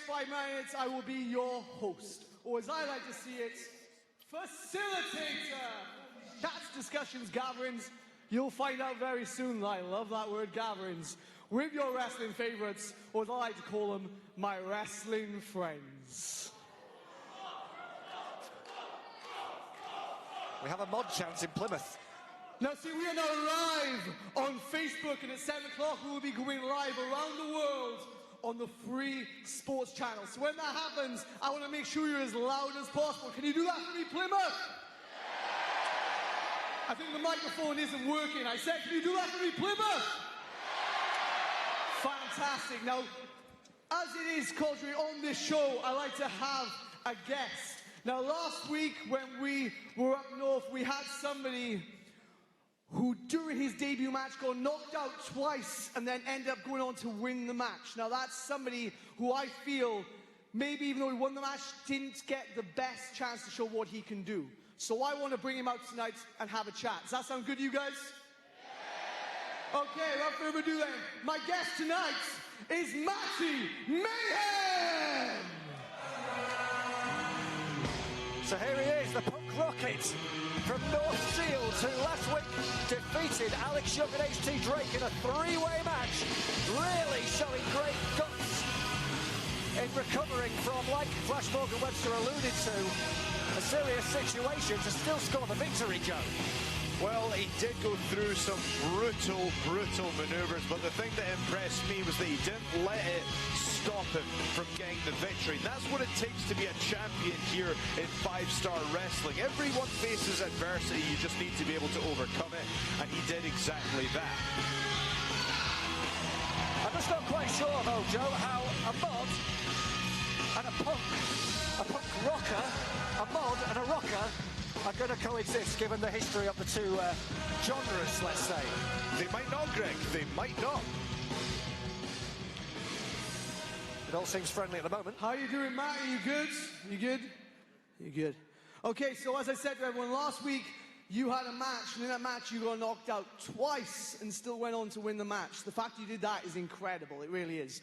5 minutes, I will be your host, or as I like to see it, facilitator. Chats, discussions, gatherings. You'll find out very soon. I love that word, gatherings. With your wrestling favorites, or as I like to call them, my wrestling friends. We have a mod chant in Plymouth. Now see, we are now live on Facebook, and at 7 o'clock we will be going live around the world on the free sports channel. So when that happens, I want to make sure you're as loud as possible. Can you do that for me, Plymouth? I think the microphone isn't working. I said, can you do that for me, Plymouth? Fantastic. Now, as it is culturally on this show, I like to have a guest. Now, last week when we were up north, we had somebody who, during his debut match, got knocked out twice and then ended up going on to win the match. Now, that's somebody who I feel, maybe even though he won the match, didn't get the best chance to show what he can do. So I want to bring him out tonight and have a chat. Does that sound good to you guys? Yeah. Okay, without further ado then, my guest tonight is Matty Mayhem! So here he is, the Punk Rocket from North Shields, who last week defeated Alex Young and HT Drake in a three-way match, really showing great guts in recovering from, like Flash Morgan Webster alluded to, a serious situation to still score the victory, Joe. Well, he did go through some brutal manoeuvres, but the thing that impressed me was that he didn't let it stop him from getting the victory. And that's what it takes to be a champion here in 5-star wrestling. Everyone faces adversity, you just need to be able to overcome it, and he did exactly that. I'm just not quite sure, though, Joe, how a mod and a punk rocker, a mod and a rocker, are going to coexist, given the history of the two genres, let's say. They might not, Greg. They might not. It all seems friendly at the moment. How are you doing, Matt? Are you good? You good? You good? Okay, so as I said to everyone, last week you had a match, and in that match you got knocked out twice and still went on to win the match. The fact you did that is incredible. It really is.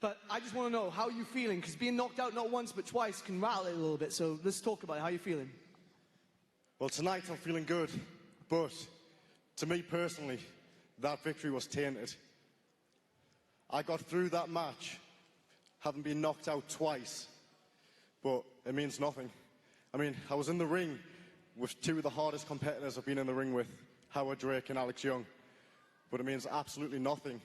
But I just want to know, how are you feeling? Because being knocked out not once but twice can rattle it a little bit. So let's talk about it. How are you feeling? Well, tonight I'm feeling good, but to me personally, that victory was tainted. I got through that match having been knocked out twice, but it means nothing. I mean, I was in the ring with two of the hardest competitors I've been in the ring with, Howard Drake and Alex Young, but it means absolutely nothing.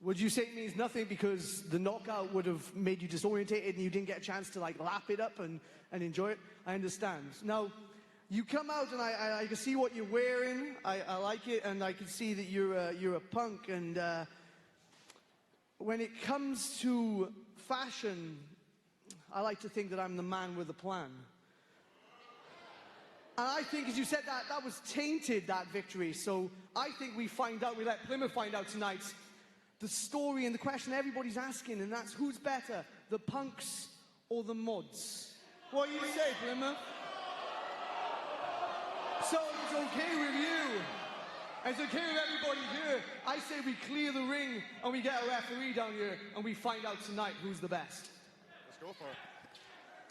Would you say it means nothing because the knockout would have made you disorientated and you didn't get a chance to like lap it up and enjoy it? I understand. Now, you come out and I can see what you're wearing. I like it, and I can see that you're a punk. And when it comes to fashion, I like to think that I'm the man with a plan. And I think, as you said, that was tainted, that victory. So I think we let Plymouth find out tonight the story and the question everybody's asking, and that's who's better, the punks or the mods? What do you say, Plymouth? So it's okay with you. It's okay with everybody here. I say we clear the ring and we get a referee down here and we find out tonight who's the best. Let's go for it.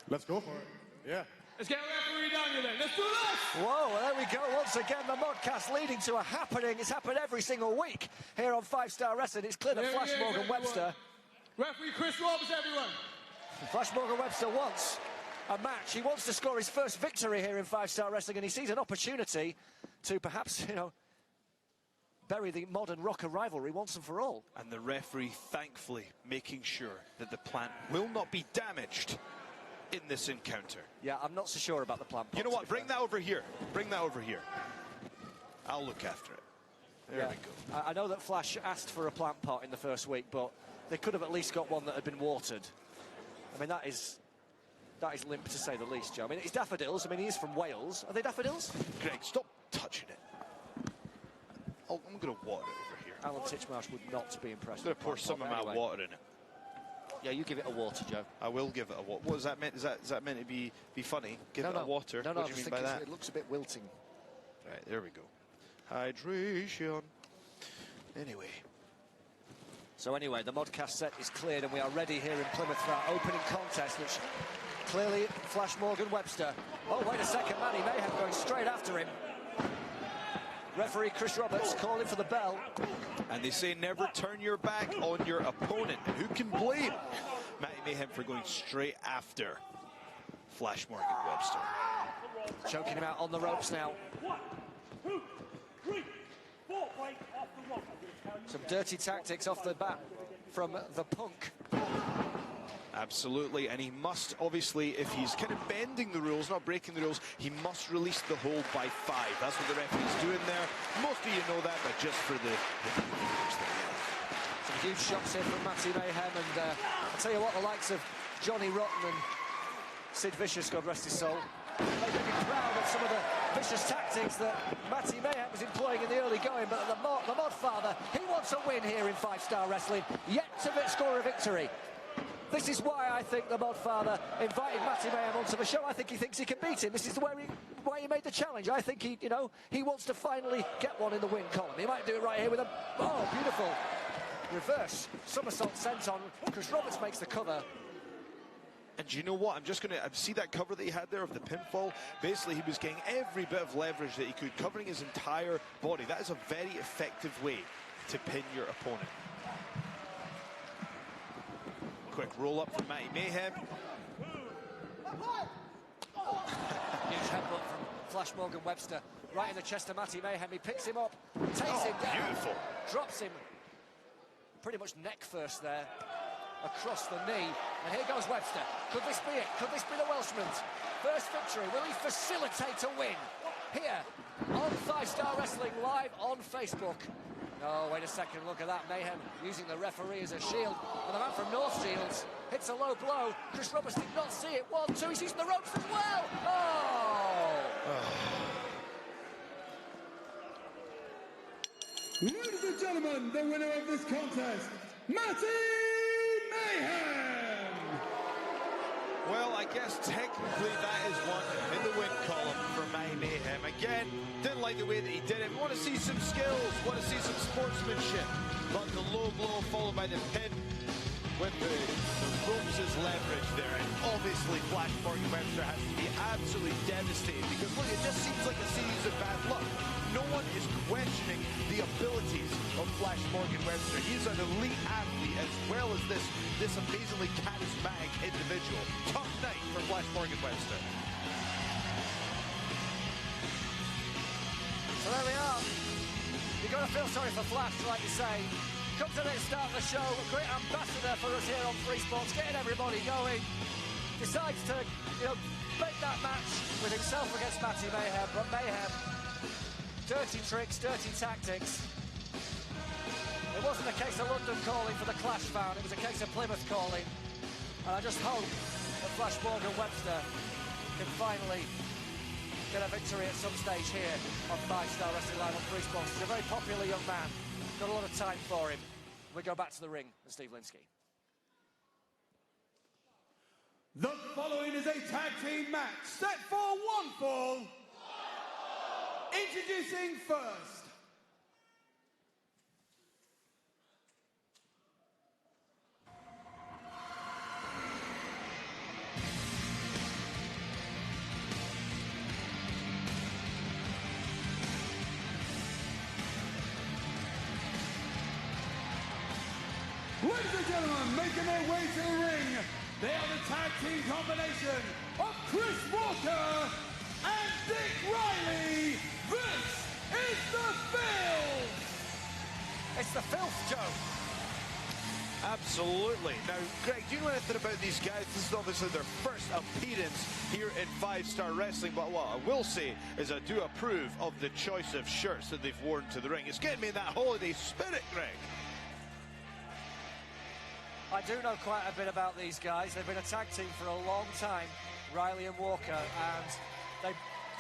Let's go for it. Yeah. Let's get a referee down here then. Let's do this! Whoa, there we go. Once again, the modcast leading to a happening. It's happened every single week here on 5-Star Wrestling. It's clear that Flash Morgan Webster. Referee Chris Robbs, everyone. Flash Morgan Webster wants a match. He wants to score his first victory here in 5-Star Wrestling, and he sees an opportunity to perhaps, bury the modern rocker rivalry once and for all. And the referee, thankfully, making sure that the plan will not be damaged in this encounter. Yeah, I'm not so sure about the plan. You know what? Bring that over here. Bring that over here. I'll look after it. There we go. I know that Flash asked for a plant pot in the first week, but they could have at least got one that had been watered. I mean, that is limp to say the least, Joe. I mean, it's daffodils. I mean, he is from Wales. Are they daffodils? Greg, stop touching it. Oh, I'm going to water it over here. Alan Titchmarsh would not be impressed. I'm going to pour some of my water in it. Yeah, you give it a water, Joe. I will give it a water. What is that meant? Is that meant to be funny? Give it a water? No, what do you mean by that? It looks a bit wilting. Right, there we go. Hydration. Anyway. So anyway, the modcast set is cleared and we are ready here in Plymouth for our opening contest, which clearly Flash Morgan Webster. Oh, wait a second, Matty Mayhem going straight after him. Referee Chris Roberts calling for the bell. And they say never turn your back on your opponent. And who can blame Matty Mayhem for going straight after Flash Morgan Webster? Choking him out on the ropes now. 1, 2, 3, 4, break off the rock. Some dirty tactics off the bat from the Punk. Absolutely, and he must, obviously, if he's kind of bending the rules, not breaking the rules, he must release the hold by 5. That's what the referee's doing there. Most of you know that, but just for the Some huge shots here from Matty Mayhem, and I'll tell you what, the likes of Johnny Rotten and Sid Vicious, God rest his soul, they may be proud of some of the vicious tactics that Matty Mayhem was employing in the early going, but the Mod Father, he wants a win here in 5-star wrestling, yet to score a victory. This is why I think the Mod Father invited Matty Mayhem onto the show. I think he thinks he can beat him. This is why he made the challenge. I think he wants to finally get one in the win column. He might do it right here with a beautiful reverse somersault senton. Chris Roberts makes the cover. And do you know what? I'm just going to see that cover that he had there of the pinfall. Basically, he was getting every bit of leverage that he could, covering his entire body. That is a very effective way to pin your opponent. Quick roll up from Matty Mayhem. Huge headbutt from Flash Morgan Webster right in the chest of Matty Mayhem. He picks him up, takes him down, beautiful. Drops him pretty much neck first there across the knee, and here goes Webster. Could this be it? Could this be the Welshman's first victory? Will he facilitate a win here on 5-Star Wrestling live on Facebook? Oh, wait a second, look at that. Mayhem using the referee as a shield, and the man from North Shields hits a low blow. Chris Roberts did not see it. 1, 2, he's using the ropes as well. Ladies and gentlemen, the winner of this contest, Matty Mayhem! Well, I guess technically that is one in the win column for Matty Mayhem. Again, didn't like the way that he did it. We want to see some skills, want to see some sportsmanship. But the low blow followed by the pin with the ropes as leverage there. And obviously Flash Morgan Webster has to be absolutely devastated because look, it just seems like a series of bad luck. No one is questioning the abilities of Flash Morgan Webster. He's an elite athlete as well as this amazingly charismatic individual. Tough night for Flash Morgan Webster. So there we are. You've got to feel sorry for Flash, like you say. Comes to the start of the show, a great ambassador for us here on Free Sports, getting everybody going. Decides to, make that match with himself against Matty Mayhem, but Mayhem, dirty tricks, dirty tactics. It wasn't a case of London calling for the Clash fan, it was a case of Plymouth calling. And I just hope that Flash Morgan Webster can finally get a victory at some stage here on 5-Star Wrestling Live on Free Sports. He's a very popular young man. Got a lot of time for him. We go back to the ring with Steve Linsky. The following is a tag team match set for one fall. Introducing first, ladies and gentlemen, making their way to the ring, they are the tag team combination of Chris Walker and Dick Riley. This is the Filth! It's the filth, Joe. Absolutely. Now, Greg, do you know anything about these guys? This is obviously their first appearance here in 5-Star Wrestling, but what I will say is I do approve of the choice of shirts that they've worn to the ring. It's getting me in that holiday spirit, Greg. I do know quite a bit about these guys. They've been a tag team for a long time, Riley and Walker, and they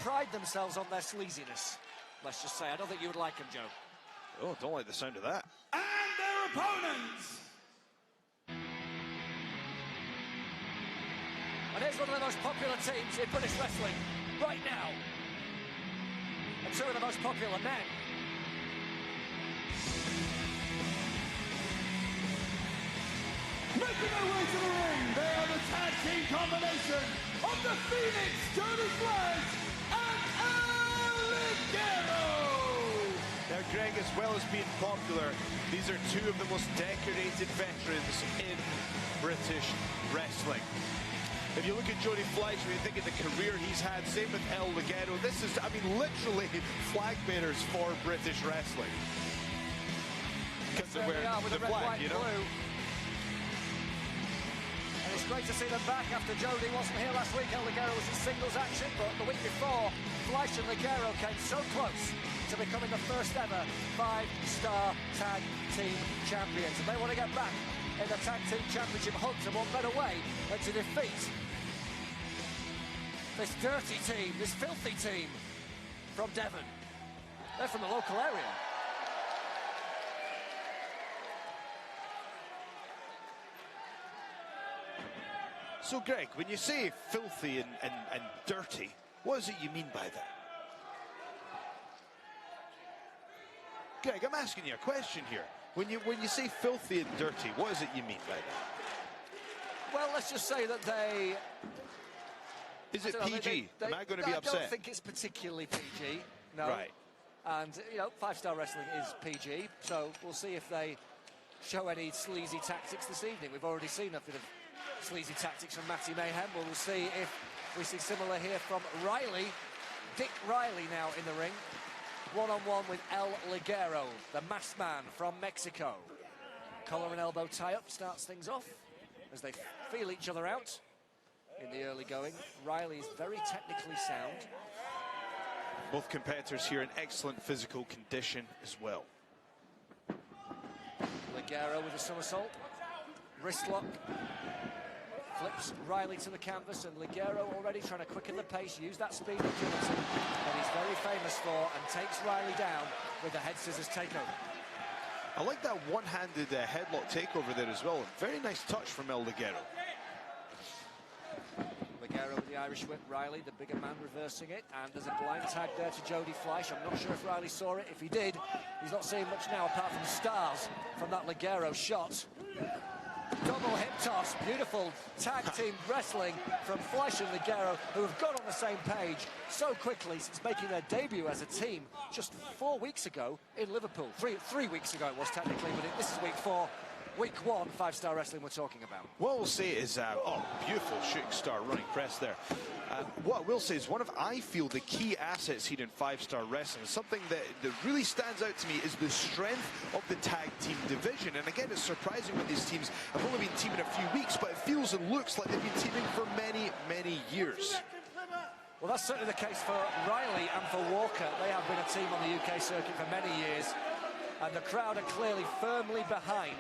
pride themselves on their sleaziness, let's just say. I don't think you would like them, Joe. Oh, don't like the sound of that. And their opponents! And here's one of the most popular teams in British wrestling right now. And two of the most popular men. Making their way to the ring, they are the tag team combination of the Phoenix, Jody Flash, and El Ligero. Now, Greg, as well as being popular, these are two of the most decorated veterans in British wrestling. If you look at Jody Fleisch, when you think of the career he's had, same with El Ligero, this is, I mean, literally flag bearers for British wrestling. Because they're wearing the red, flag, white, you know? blue. And it's great to see them back after Jody wasn't here last week. El Ligero was in singles action, but the week before, Fleisch and Ligero came so close to becoming the first ever 5-star tag team champions. And they want to get back in the tag team championship hunt, and what better way than to defeat this dirty team, this filthy team from Devon. They're from the local area. So, Greg, when you say filthy and dirty, what is it you mean by that? Greg, I'm asking you a question here. When you say filthy and dirty, what is it you mean by that? Well, let's just say that they... Is it PG? Am I going to be upset? I don't think it's particularly PG, no. Right. And, you know, 5-star wrestling is PG, so we'll see if they show any sleazy tactics this evening. We've already seen a bit of sleazy tactics from Matty Mayhem, but we'll see if we see similar here from Riley. Dick Riley now in the ring. One-on-one with El Ligero, the masked man from Mexico. Collar and elbow tie-up starts things off as they feel each other out in the early going. Riley is very technically sound. Both competitors here in excellent physical condition as well. Ligero with a somersault. Wrist lock. Flips Riley to the canvas, and Ligero already trying to quicken the pace, use that speed and agility that he's very famous for, and takes Riley down with the head scissors takeover. I like that one-handed headlock takeover there as well. Very nice touch from El Ligero. Ligero with the Irish whip, Riley, the bigger man, reversing it, and there's a blind tag there to Jody Fleisch. I'm not sure if Riley saw it. If he did, he's not seeing much now apart from stars from that Ligero shot. Double hip toss, beautiful tag team wrestling from Fleisch and Ligero, who have got on the same page so quickly since making their debut as a team just 4 weeks ago in Liverpool. Three weeks ago it was technically, but this is week 4. Week 1, 5-star wrestling we're talking about. What we'll say is, oh, beautiful shooting star running press there. What we'll say is one of, I feel, the key assets here in 5-star wrestling. Something that really stands out to me is the strength of the tag team division. And again, it's surprising when these teams have only been teaming a few weeks, but it feels and looks like they've been teaming for many, many years. Well, that's certainly the case for Riley and for Walker. They have been a team on the UK circuit for many years, and the crowd are clearly firmly behind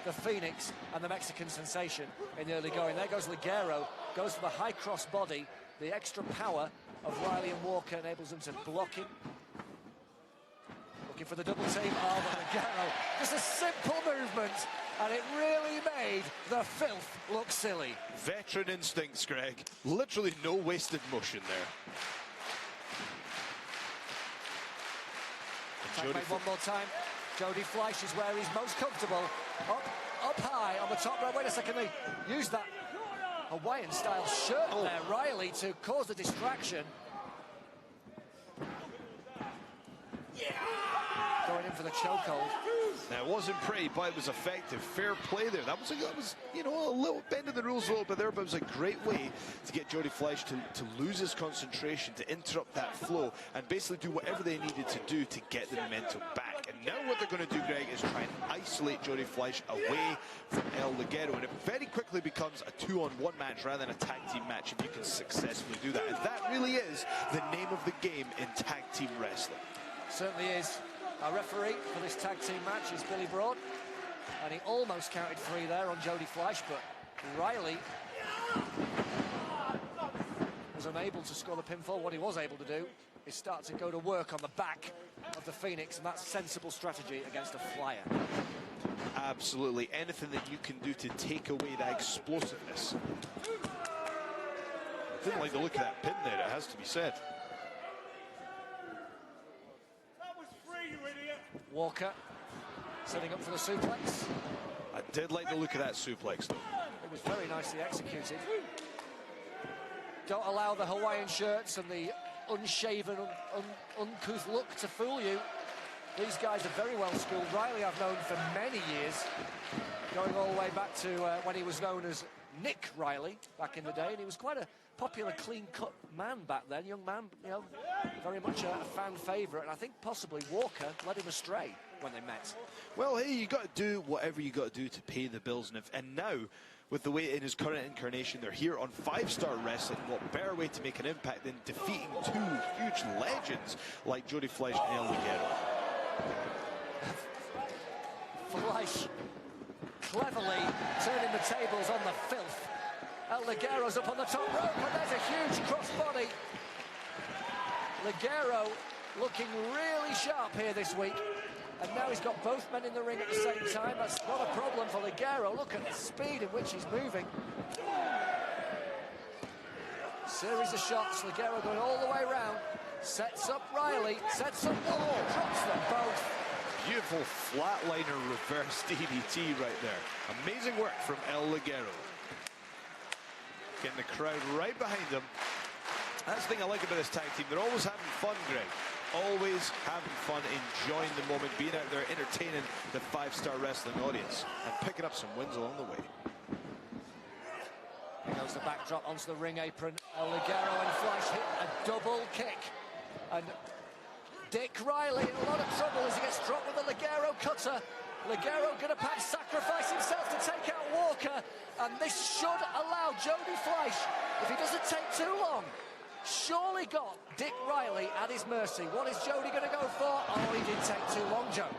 the Phoenix and the Mexican sensation in the early going. There goes Ligero, goes for the high cross body. The extra power of Riley and Walker enables them to block him. Looking for the double team of Ligero. Just a simple movement, and it really made the filth look silly. Veteran instincts, Greg. Literally no wasted motion there. Tag made one more time. Jody Fleisch is where he's most comfortable. Up high on the top row. Wait a second, they used that Hawaiian-style shirt there, Riley, to cause the distraction. Going in for the chokehold. Now, it wasn't pretty, but it was effective. Fair play there. That was you know, a little bend of the rules a little bit there, but it was a great way to get Jody Fleisch to lose his concentration, to interrupt that flow, and basically do whatever they needed to do to get the momentum back. And now what they're going to do, Greg, is try and isolate Jody Fleisch away from El Ligero, and it very quickly becomes a 2-on-1 match rather than a tag team match if you can successfully do that. And that really is the name of the game in tag team wrestling. Certainly is. Our referee for this tag team match is Billy Broad, and he almost counted 3 there on Jody Fleisch, but Riley was unable to score the pinfall. What he was able to do is start to go to work on the back of the Phoenix, and that's sensible strategy against a flyer. Absolutely. Anything that you can do to take away that explosiveness. Didn't like the look of that pin there, it has to be said. That was free, you idiot. Walker setting up for the suplex. I did like the look of that suplex, though. It was very nicely executed. Don't allow the Hawaiian shirts and the unshaven, uncouth look to fool you. These guys are very well skilled. Riley I've known for many years, going all the way back to when he was known as Nick Riley back in the day, and he was quite a popular, clean-cut man back then, young man, you know, very much a fan favourite, and I think possibly Walker led him astray when they met. Well, hey, you got to do whatever you got to do to pay the bills, and now, with the way in his current incarnation, they're here on 5-Star Wrestling. What better way to make an impact than defeating two huge legends like Jody Fleisch and El Ligero? Fleisch cleverly turning the tables on the filth. El Ligero's up on the top rope, and there's a huge crossbody. Ligero looking really sharp here this week, and now he's got both men in the ring at the same time. That's not a problem for Ligero. Look at the speed in which he's moving. Series of shots, Ligero going all the way around. Sets up Riley, sets up Wall, drops them both. Beautiful flatliner reverse DDT right there. Amazing work from El Ligero. Getting the crowd right behind him. That's the thing I like about this tag team. They're always having fun, Greg. Always having fun, enjoying the moment, being out there, entertaining the 5-Star Wrestling audience, and picking up some wins along the way. Here goes the backdrop onto the ring apron. El Ligero and Fleisch hit a double kick. And Dick Riley in a lot of trouble as he gets dropped with the Ligero cutter. Ligero going to perhaps sacrifice himself to take out Walker, and this should allow Jody Fleisch, if he doesn't take too long, surely got Dick Riley at his mercy. What is Jody going to go for? Oh, he didn't take too long, Joe.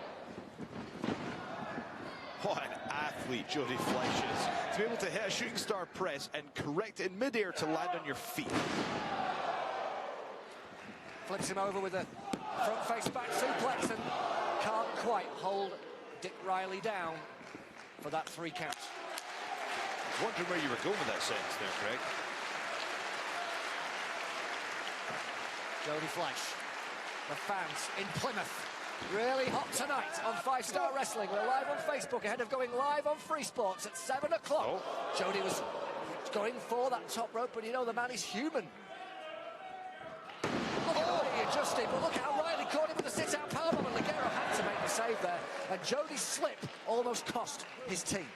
What an athlete Jody Fleisch is. To be able to hit a shooting star press and correct in midair to land on your feet. Flips him over with a front face back suplex and can't quite hold Dick Riley down for that 3 count. Wondering where you were going with that sentence there, Greg. Jody Fleisch, the fans in Plymouth, really hot tonight on 5-Star Wrestling. We're live on Facebook ahead of going live on Free Sports at 7 o'clock. Oh. Jody was going for that top rope, but you know the man is human. Look at the way he adjusted, but look how Riley caught him with the sit-out powerbomb, and Ligero had to make the save there, and Jody's slip almost cost his team.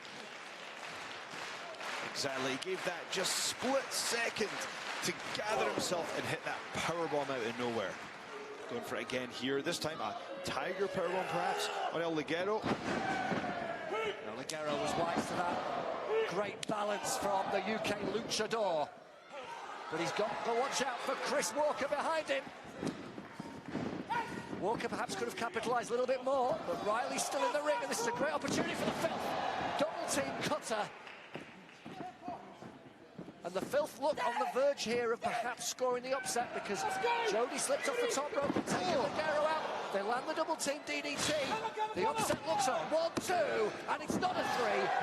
Exactly, he gave that just split second to gather himself and hit that powerbomb out of nowhere. Going for it again here, this time a tiger powerbomb perhaps on El Ligero. Now Ligero was wise to that. Great balance from the UK luchador. But he's got to watch out for Chris Walker behind him. Walker perhaps could have capitalised a little bit more, but Riley's still in the ring, and this is a great opportunity for the Filth. Double team cutter. And the Filth look on the verge here of perhaps scoring the upset, because Jody slipped off the top rope and taking Ligero out. They land the double team DDT. The upset looks on. 1, 2, and it's not a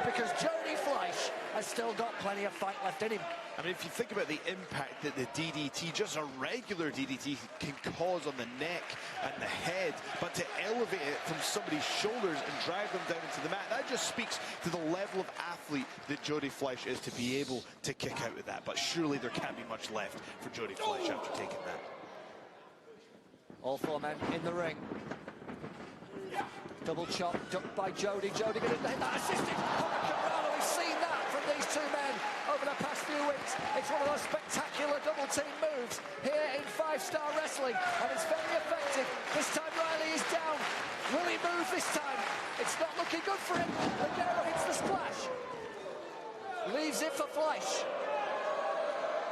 3, because Jody Fleisch has still got plenty of fight left in him. I mean, if you think about the impact that the DDT, just a regular DDT, can cause on the neck and the head, but to elevate it from somebody's shoulders and drive them down into the mat, that just speaks to the level of athlete that Jody Fleisch is to be able to kick out with that. But surely there can't be much left for Jody Fleisch after taking that. All 4 men in the ring. Double chop, ducked by Jody. Jody going to hit that assisted. We've seen that from these 2 men over the past few weeks. It's one of those spectacular double team moves here in 5-Star Wrestling, and it's very effective. This time Riley is down. Will he move this time? It's not looking good for him. Ligero hits the splash. Leaves it for Fleisch.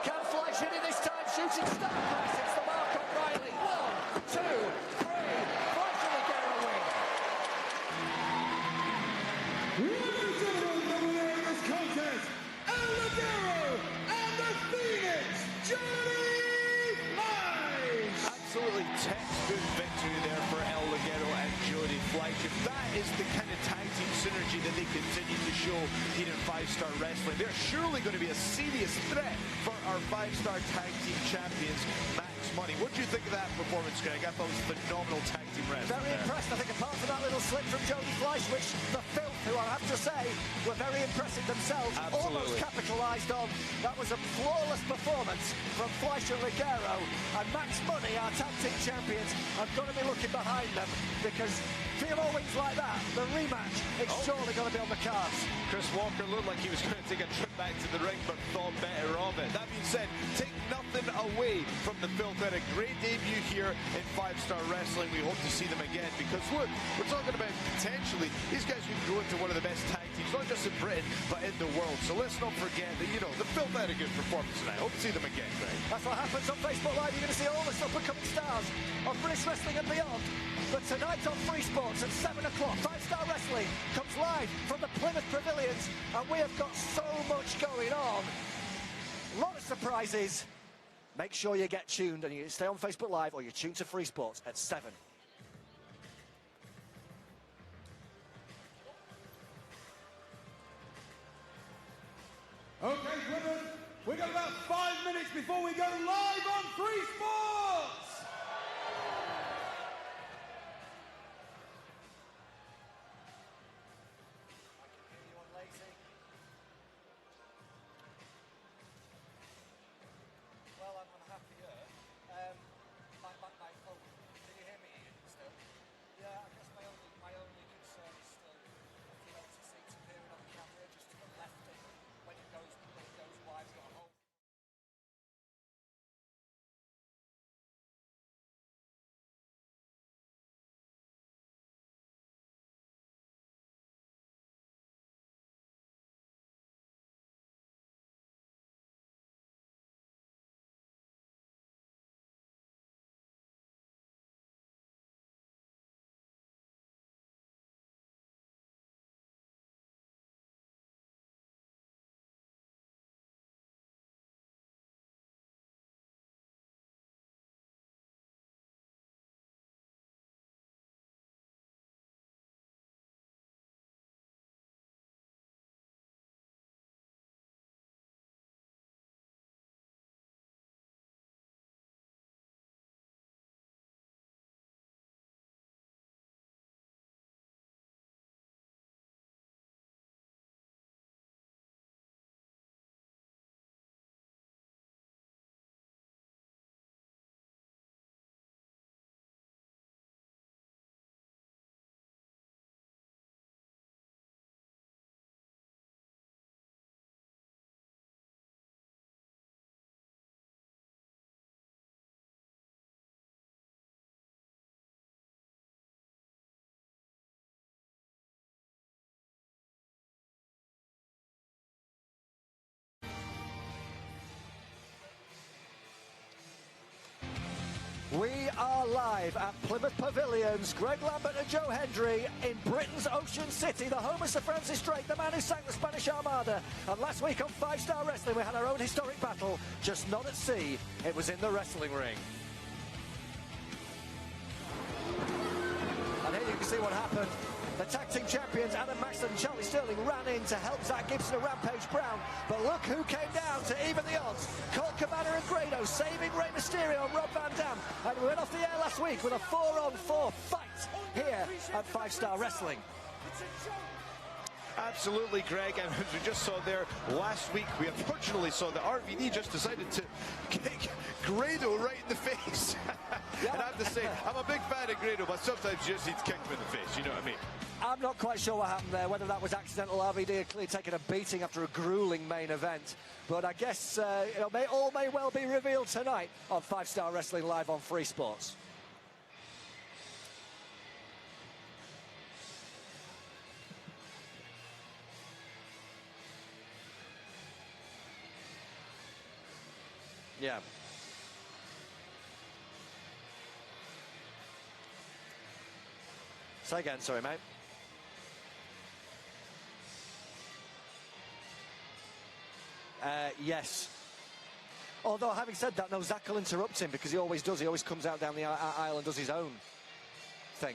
Can Fleisch hit it this time? Shooting star press. It's the mark on Riley. 1, 2, 3. Fleisch and Ligero win. Ladies and gentlemen, the winner of this contest, El Ligero and the Phoenix, Jody Fleisch! Absolutely textbook victory there for El Ligero and Jody Fleisch. If that is the kind of tag team synergy that they continue to show here in 5-Star Wrestling, they're surely going to be a serious threat for our 5-Star tag team champions, Max money. What do you think of that performance, Greg? I thought it was phenomenal tag team wrestling. Very impressed. I think apart from that little slip from Jody Fleisch, which the Filth, who I have to say, were very impressive themselves, almost capitalised on. That was a flawless performance from Fleisch and Ligero. And Max Money, our tag team champions, have got to be looking behind them, because female wins like that, the rematch is surely going to be on the cards. Chris Walker looked like he was going to take a trip back to the ring, but thought better of it. That being said, take nothing away from the Filth. Had a great debut here in 5-Star Wrestling. We hope to see them again, because look, we're talking about potentially these guys could grow into one of the best tag teams, not just in Britain, but in the world. So let's not forget that, you know, the Filth had a good performance tonight. Hope to see them again, Greg. That's what happens on Facebook Live. You're going to see all the up-and-coming stars of British wrestling and beyond. But tonight on Free Sports at 7 o'clock, 5-Star Wrestling comes live from the Plymouth Pavilions, and we have got so much going on. A lot of surprises. Make sure you get tuned and you stay on Facebook Live, or you tune to Free Sports at 7. Okay, Plymouth, we've got about 5 minutes before we go live on Free Sports! We are live at Plymouth Pavilions. Greg Lambert and Joe Hendry in Britain's Ocean City, the home of Sir Francis Drake, the man who sank the Spanish Armada. And last week on 5-Star Wrestling, we had our own historic battle, just not at sea. It was in the wrestling ring. And here you can see what happened. The tag team champions, Adam Maxton and Charlie Sterling, ran in to help Zach Gibson and Rampage Brown. But look who came down to even the odds. Colt Cabana and Grado saving Rey Mysterio and Rob Van Dam. And we went off the air last week with a 4-on-4 fight here at 5-Star Wrestling. Absolutely, Greg, and as we just saw there last week, we unfortunately saw that RVD just decided to kick Grado right in the face. And I have to say, I'm a big fan of Grado, but sometimes you just need to kick him in the face, you know what I mean? I'm not quite sure what happened there, whether that was accidental. RVD had clearly taken a beating after a grueling main event. But I guess all may well be revealed tonight on 5-Star Wrestling Live on Free Sports. Yeah. Say again, sorry, mate. Yes. Although, having said that, no, Zach will interrupt him because he always does. He always comes out down the aisle and does his own thing.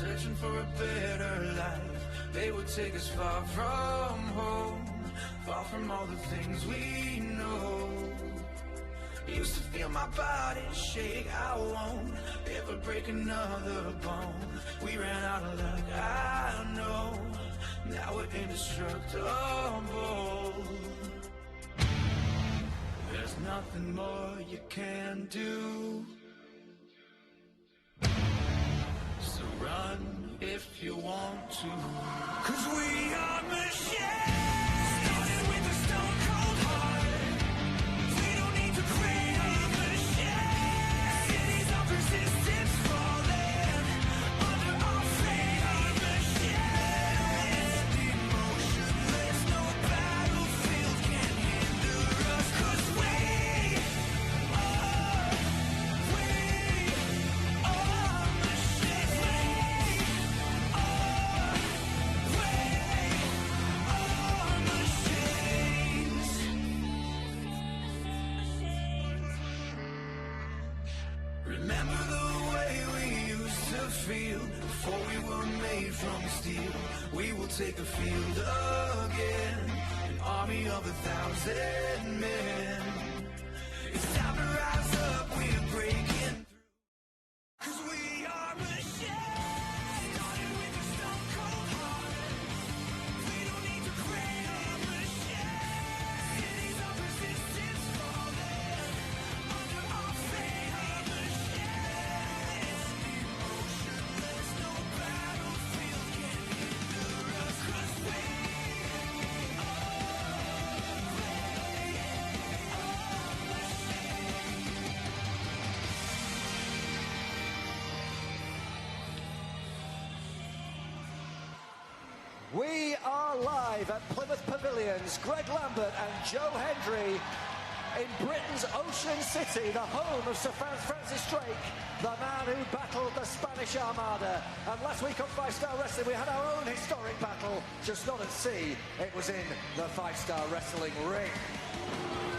searching for a better life. They would take us far from home, far from all the things we know. Used to feel my body shake, I won't ever break another bone. We ran out of luck, I know, now we're indestructible. There's nothing more you can do, so run if you want to. 'Cause we are machines, started with a stone cold heart. We don't need to create a machine. Cities of resistance falling under our fate. Our machines, emotionless, no battlefield can hinder us. 'Cause we are remember the way we used to feel before we were made from steel. We will take the field again, an army of 1,000 men. It's time to rise up, we're breaking through. 'Cause we are machines, started with a stone cold heart. We don't need to create a machine. Cities of resistance falling under our fate. Our machines, emotionless, no battlefield can hinder us. 'Cause we We are live at Plymouth Pavilions. Greg Lambert and Joe Hendry in Britain's Ocean City, the home of Sir Francis Drake, the man who battled the Spanish Armada. And last week on 5-Star Wrestling, we had our own historic battle, just not at sea. It was in the 5-Star Wrestling ring.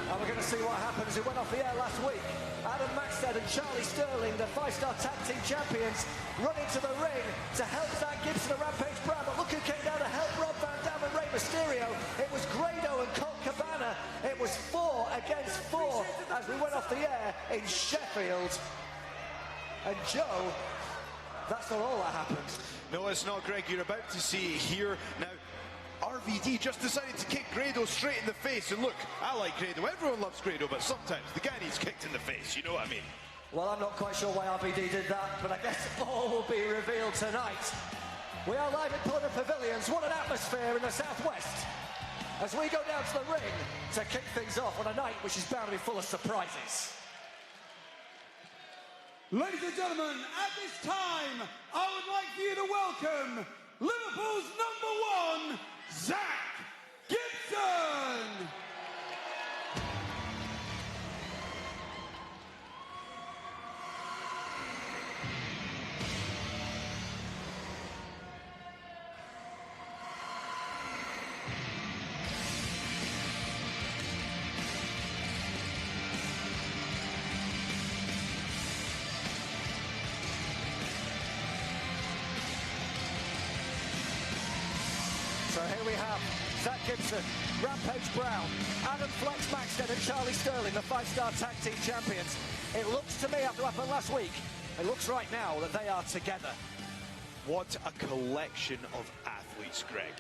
And we're going to see what happens. It went off the air last week. Adam Maxted and Charlie Sterling, the 5-Star Tag Team Champions, run into the ring to help Zach Gibson and Rampage Brown. But look who came down to help Rob Van Dam and Rey Mysterio. It was Grado and Colt Cabana. It was 4 against 4 as we went off the air in Sheffield. And Joe, that's not all that happened. No, it's not, Greg. You're about to see it here. Now, RVD just decided to kick Grado straight in the face. And look, I like Grado. Everyone loves Grado, but sometimes the guy needs kicked in the face. You know what I mean? Well, I'm not quite sure why RVD did that, but I guess all will be revealed tonight. We are live at Plymouth Pavilions. What an atmosphere in the southwest as we go down to the ring to kick things off on a night which is bound to be full of surprises. Ladies and gentlemen, at this time, I would like for you to welcome Liverpool's #1, Zach Gibson. So here we have Zach Gibson, Rampage Brown, Adam Flex Maxted and Charlie Sterling, the 5-Star Tag Team Champions. It looks to me, after what happened last week, it looks right now that they are together. What a collection of athletes, Greg.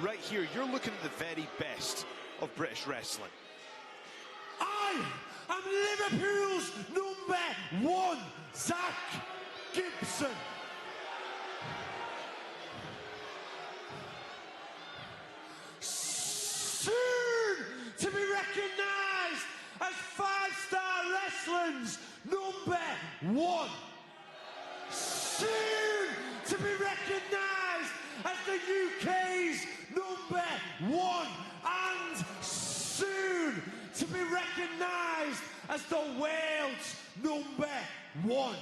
Right here, you're looking at the very best of British wrestling. I am Liverpool's #1, Zach Gibson. Soon to be recognised as 5-Star Wrestling's #1. Soon to be recognised as the UK's #1. And soon to be recognised as the world's #1.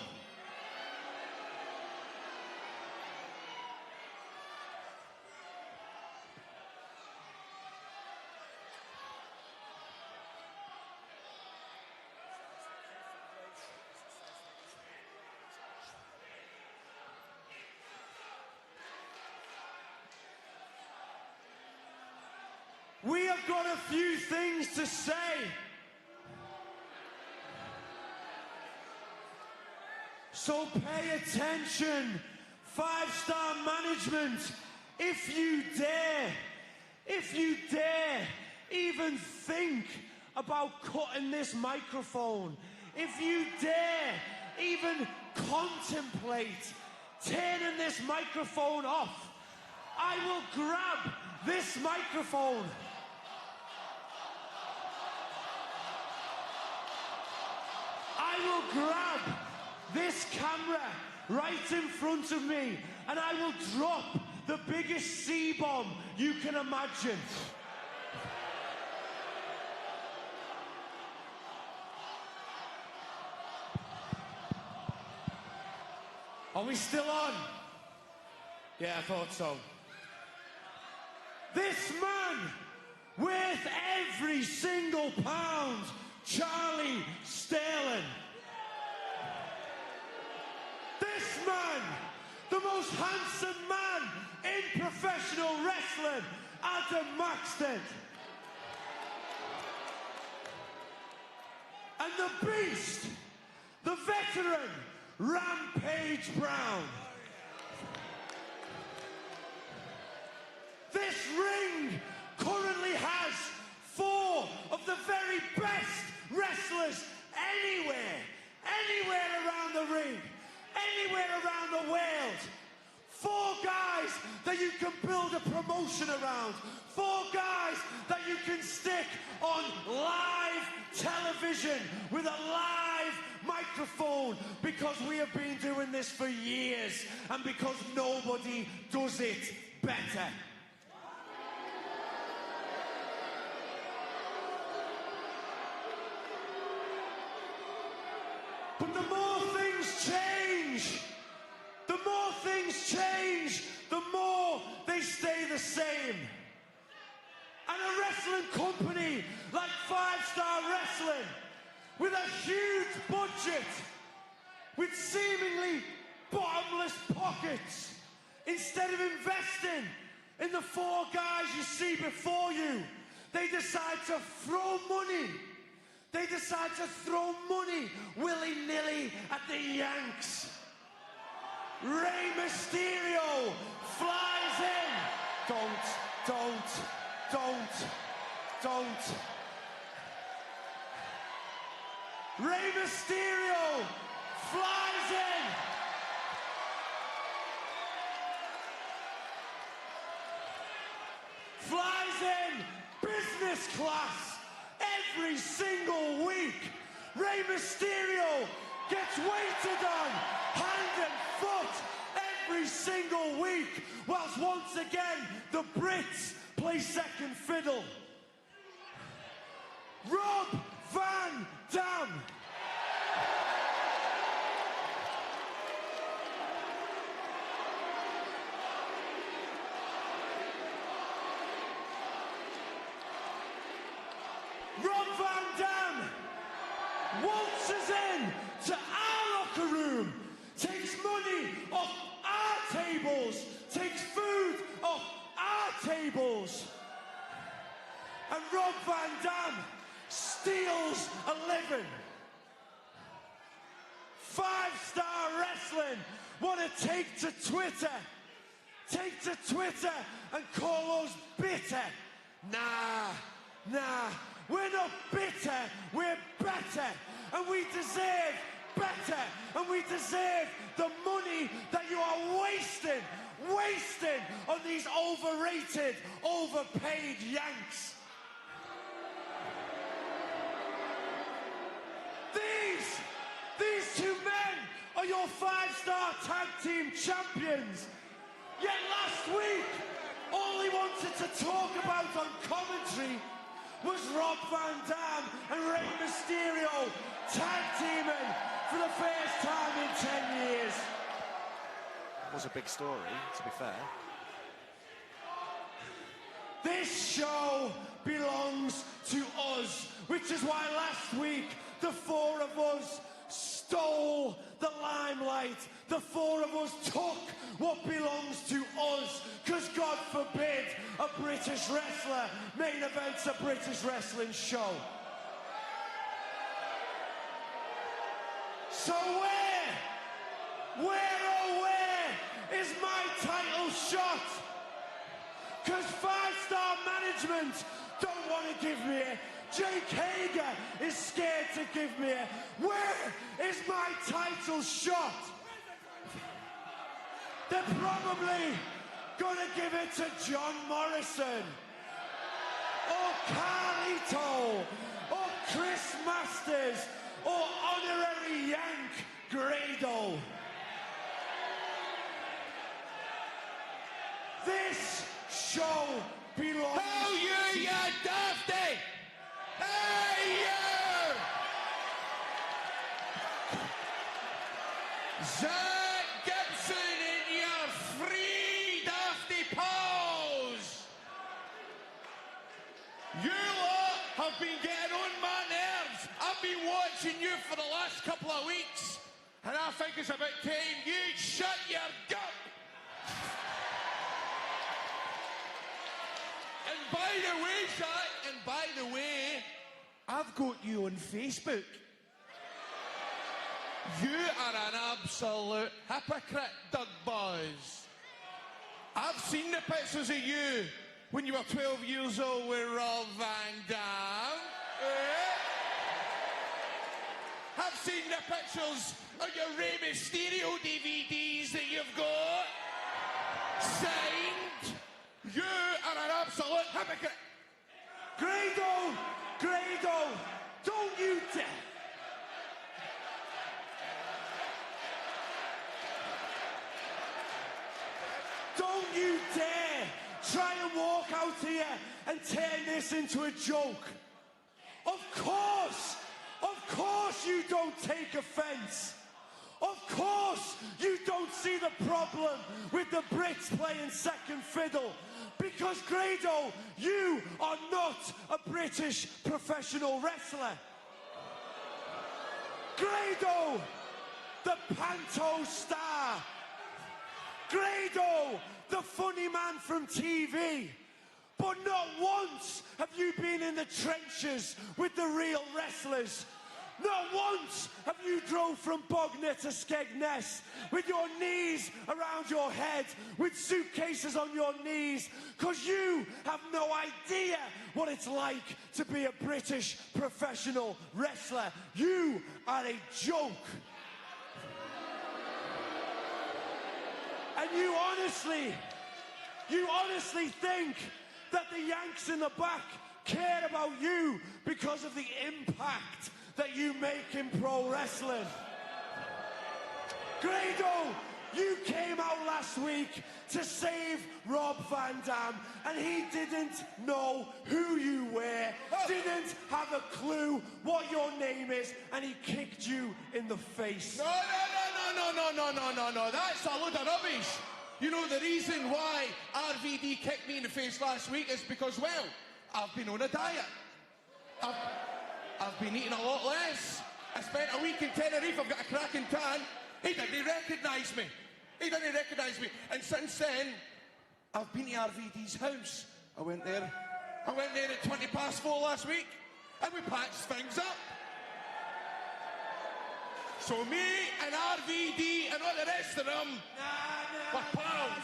we have got a few things to say. So pay attention, 5-star management, if you dare even think about cutting this microphone, if you dare even contemplate turning this microphone off, I will grab this microphone. I will grab this camera right in front of me and I will drop the biggest C-bomb you can imagine. Are we still on? Yeah, I thought so. This man, worth every single pound, Charlie Sterling. This man, the most handsome man in professional wrestling, Adam Maxton. And the beast, the veteran, Rampage Brown. This ring currently has 4 of the very best wrestlers anywhere around the ring, anywhere around the world. 4 guys that you can build a promotion around. 4 guys that you can stick on live television with a live microphone, because we have been doing this for years and because nobody does it better. But the more things change, the more they stay the same. And a wrestling company like 5-Star Wrestling, with a huge budget, with seemingly bottomless pockets, instead of investing in the 4 guys you see before you, they decide to throw money. They decide to throw money willy-nilly at the Yanks. Rey Mysterio flies in. Don't. Rey Mysterio flies in. Flies in business class every single week. Rey Mysterio gets waited on hand and foot every single week, whilst once again the Brits play second fiddle. Rob Van Dam. Rob Van Dam waltzes in to our locker room, takes money off our tables, takes food off our tables. And Rob Van Dam steals a living. 5-Star Wrestling want to take to Twitter and call us bitter. Nah, we're not bitter, we're better, and we deserve better, and we deserve the money that you are wasting on these overrated, overpaid Yanks. These 2 men are your 5-star tag team champions. Yet last week, all he wanted to talk about on commentary was Rob Van Dam and Rey Mysterio tag teaming for the first time in 10 years. It was a big story, to be fair. This show belongs to us, which is why last week the 4 of us stole the limelight. The four of us took what belongs to us, because God forbid a British wrestler main events a British wrestling show. So where is my title shot? Because five-star management don't want to give me it. Jake Hager is scared to give me it. Where is my title shot? They're probably gonna give it to John Morrison, or Carlito, or Chris Masters, or honorary Yank Grado. This show belongs. Oh, you dafty! Hey, you! Zach Gibson in your free dafty pose! You lot have been getting on my nerves. I've been watching you for the last couple of weeks, and I think it's about time you shut your gut. And by the way, Zach, and by the way, I've got you on Facebook. You are an absolute hypocrite, Doug Buzz. I've seen the pictures of you when you were 12 years old with Rob Van Dam. I've seen the pictures of your Rey Mysterio DVDs that you've got. Signed. You are an absolute hypocrite. Grado, don't you dare. Don't you dare try and walk out here and turn this into a joke. Of course you don't take offense. Of course you don't see the problem with the Brits playing second fiddle. Because, Grado, you are not a British professional wrestler. Grado, the panto star. Grado, the funny man from TV. But not once have you been in the trenches with the real wrestlers. Not once have you drove from Bognor to Skegness with your knees around your head, with suitcases on your knees, because you have no idea what it's like to be a British professional wrestler. You are a joke. And you honestly think that the Yanks in the back care about you because of the impact that you make in pro wrestling. Grado, you came out last week to save Rob Van Dam, and he didn't know who you were, didn't have a clue what your name is, and he kicked you in the face. No, that's a load of rubbish. You know, the reason why RVD kicked me in the face last week is because, well, I've been on a diet. I've been eating a lot less. I spent a week in Tenerife, I've got a cracking tan. He didn't recognise me. And since then, I've been to RVD's house. I went there at 4:20 last week, and we patched things up. So me and RVD and all the rest of them were pals.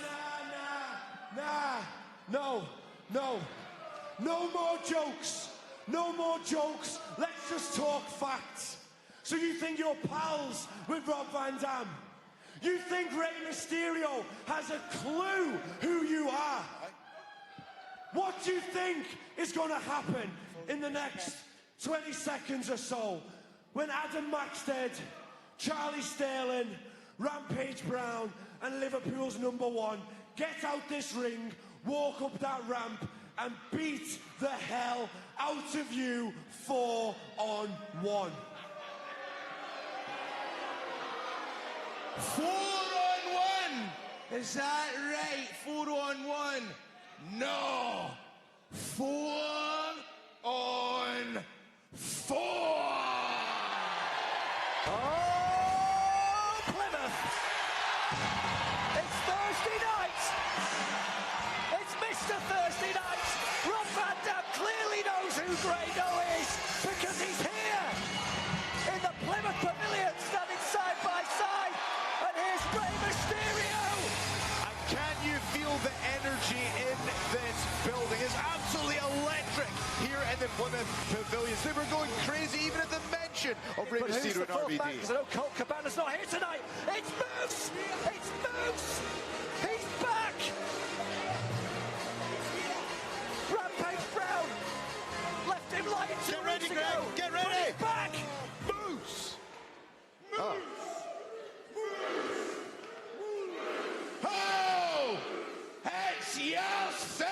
No more jokes. No more jokes. Let's just talk facts. So you think you're pals with Rob Van Dam? You think Rey Mysterio has a clue who you are? What do you think is going to happen in the next 20 seconds or so when Adam Maxted, Charlie Sterling, Rampage Brown and Liverpool's #1 get out this ring, walk up that ramp and beat the hell out of you 4-on-1? 4-on-1! Is that right? 4-on-1? No! 4-on-4! Oh, Thursday night! It's Mr. Thursday night! Rob Van Dam clearly knows who Grado is because he's here in the Plymouth Pavilion standing side by side, and here's Rey Mysterio! And can you feel the energy in this building? It's absolutely electric here in the Plymouth Pavilions. They were going crazy even at the mention of Rey But who's Mysterio the fourth and man? RVD. Because I know Colt Cabana's not here tonight. It's Moose! It's Moose! He's back! Rampage Brown left him lying 2 Get ready, weeks Greg. ago. Get But ready. he's back! Moose! Oh! It's yourselves!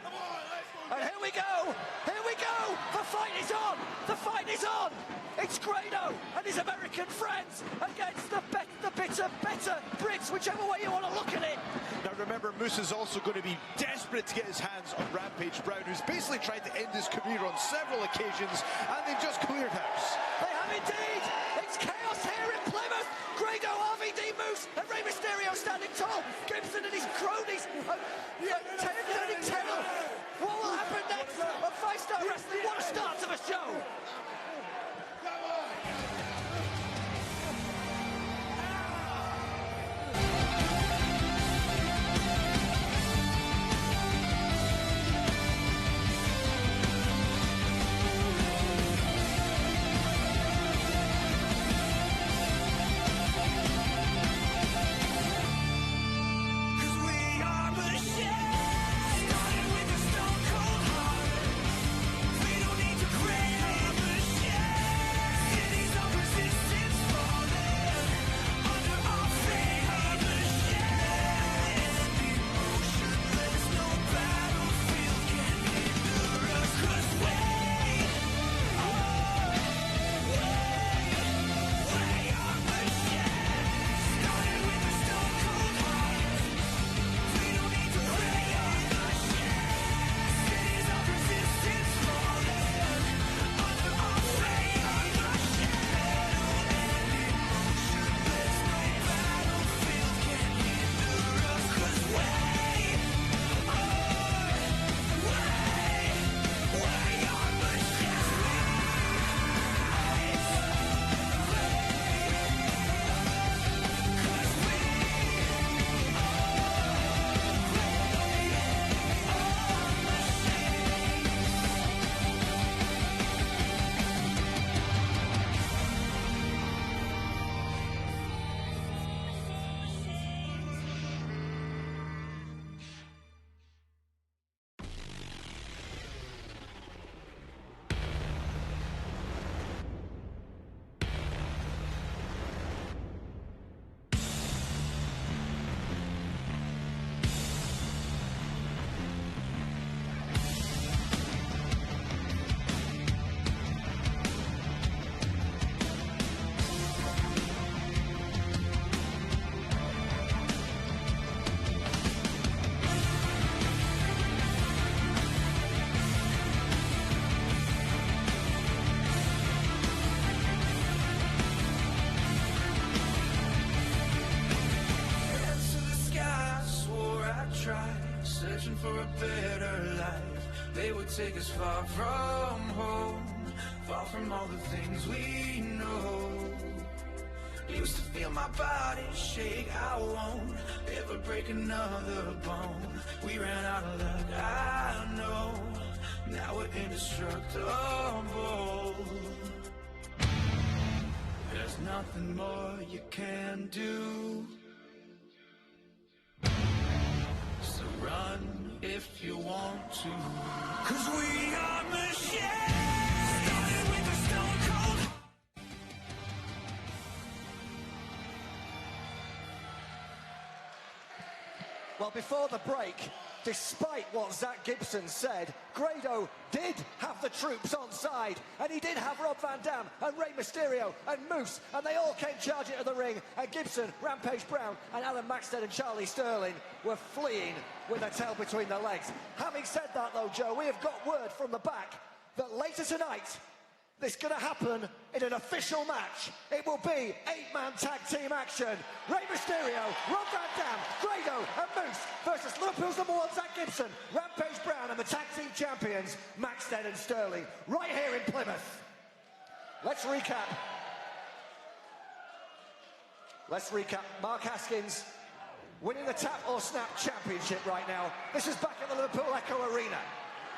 Come on, let's go. And here we go! Here we go! The fight is on! The fight is on! It's Grado and his American friends against the bitter Brits, whichever way you want to look at it. Now remember, Moose is also going to be desperate to get his hands on Rampage Brown, who's basically tried to end his career on several occasions, and they've just cleared house. They have indeed! It's chaos here in Plymouth! Grado, RVD, Moose, and Rey Mysterio standing tall. Gibson and his cronies. Terrell. What will happen next? On 5-Star Wrestling, what a start to the show! Cause we are machines, started with a stone cold heart. We don't need to crave machines. Cities of resistance falling under our feet. Machines, emotionless, no battlefield can hinder us. 'Cause we are machines, started with a stone cold heart. We don't need to pray on machines. Cities of resistance falling under our feet. Emotionless, no battlefield can hinder us. 'Cause we are Hands to the sky, I swore I'd try, searching for a better life. They would take us far from home, far from all the things we know. Used to feel my body shake, I won't ever break another bone. We ran out of luck, I know, now we're indestructible. There's nothing more you can do. So run if you want to. 'Cause we are machines, started with a stone cold. Well, before the break, despite what Zach Gibson said, Grado did have the troops on side, and he did have Rob Van Dam and Rey Mysterio and Moose, and they all came charging to the ring, and Gibson, Rampage Brown, and Alan Maxted and Charlie Sterling were fleeing with their tail between their legs. Having said that, though, Joe, we have got word from the back that later tonight, this going to happen in an official match. It will be 8-man tag team action. Rey Mysterio, Rob Van Dam, Grado and Moose versus Liverpool's #1 Zach Gibson, Rampage Brown and the tag team champions Maxted and Sterling, right here in Plymouth. Let's recap. Mark Haskins winning the Tap or Snap Championship right now. This is back at the Liverpool Echo Arena.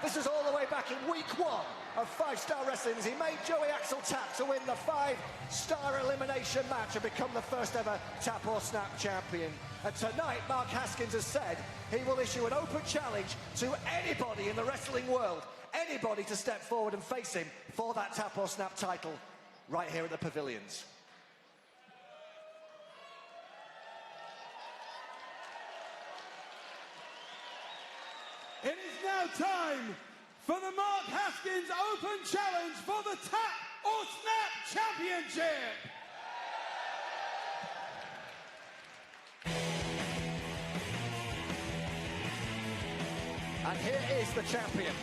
This is all the way back in week 1 of 5-Star Wrestling as he made Joey Axel tap to win the 5-star elimination match and become the first ever Tap or Snap champion. And tonight, Mark Haskins has said he will issue an open challenge to anybody in the wrestling world, anybody to step forward and face him for that Tap or Snap title right here at the Pavilions. It is now time for the Mark Haskins Open Challenge for the Tap or Snap Championship. And here is the champion.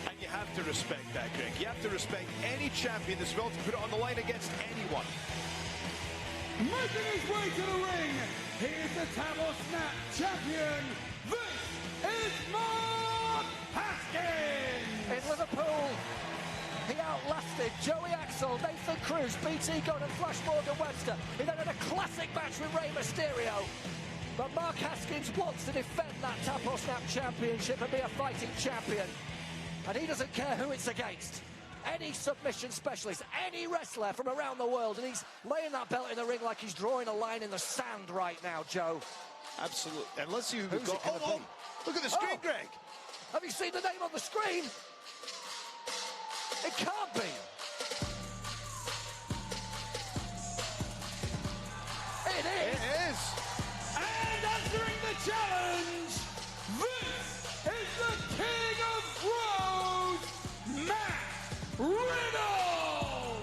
And you have to respect that, Greg. You have to respect any champion that's willing to put it on the line against anyone. Making his way to the ring, he is the Tap or Snap champion. This is Mark Haskins! In Liverpool, he outlasted Joey Axel, Nathan Cruz, BT Gunn and Flash Morgan Webster. He then had a classic match with Rey Mysterio. But Mark Haskins wants to defend that Tap or Snap championship and be a fighting champion. And he doesn't care who it's against. Any submission specialist, any wrestler from around the world, and he's laying that belt in the ring like he's drawing a line in the sand right now, Joe. Absolutely. And let's see who Who's we've got. it gonna be? Look at the screen, Greg. Have you seen the name on the screen? It can't be. It is. It is. And answering the challenge, this is the King of Bros, Matt Riddle!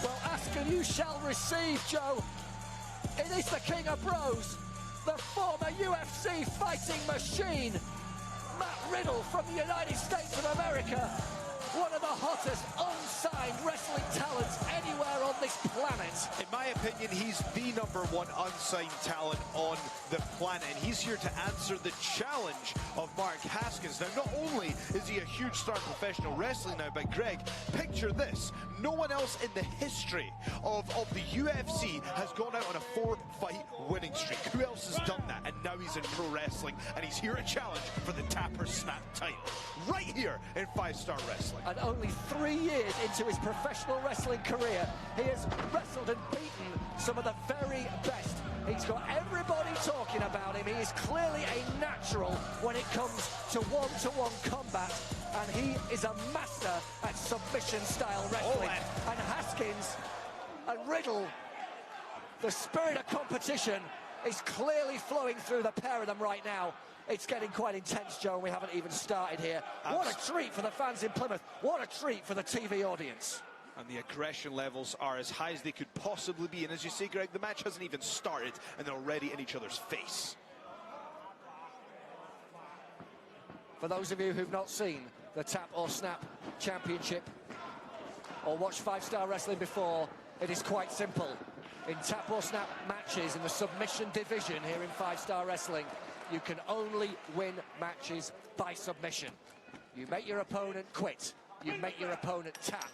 Well, ask and you shall receive, Joe. It is the King of Bros, the former UFC fighting machine, Matt Riddle from the United States of America. One of the hottest unsigned wrestling talents anywhere on this planet. In my opinion, he's the #1 unsigned talent on the planet, and he's here to answer the challenge of Mark Haskins. Now, not only is he a huge star in professional wrestling now, but Greg, picture this. No one else in the history of the UFC has gone out on a 4-fight winning streak. Who else has done that? And now he's in pro wrestling, and he's here to challenge for the Tap or Snap title. Right here in 5-Star Wrestling. And only 3 years into his professional wrestling career, he has wrestled and beaten some of the very best. He's got everybody talking about him. He is clearly a natural when it comes to one-to-one combat. And he is a master at submission-style wrestling. And Haskins and Riddle, the spirit of competition is clearly flowing through the pair of them right now. It's getting quite intense, Joe, and we haven't even started here. What a treat for the fans in Plymouth. What a treat for the TV audience. And the aggression levels are as high as they could possibly be. And as you say, Greg, the match hasn't even started, and they're already in each other's face. For those of you who've not seen the Tap or Snap Championship or watched 5-Star Wrestling before, it is quite simple. In Tap or Snap matches in the submission division here in 5-Star Wrestling, you can only win matches by submission. You make your opponent quit. You make your opponent tap.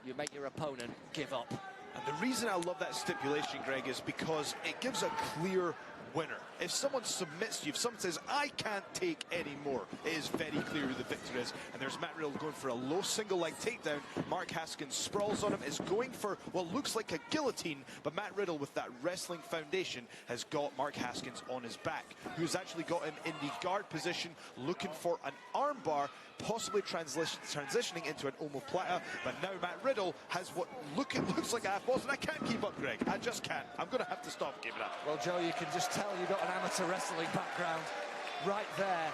You make your opponent give up. And the reason I love that stipulation, Greg, is because it gives a clear winner. If someone submits to you, if someone says, I can't take any more, it is very clear who the victor is. And there's Matt Riddle going for a low single leg takedown. Mark Haskins sprawls on him, is going for what looks like a guillotine, but Matt Riddle, with that wrestling foundation, has got Mark Haskins on his back, who's actually got him in the guard position, looking for an armbar, possibly transitioning into an omoplata. But now Matt Riddle has what looks like a half Boston. I can't keep up, Greg. I just can't. I'm going to have to stop giving up. Well, Joe, you can just tell you've got an amateur wrestling background right there,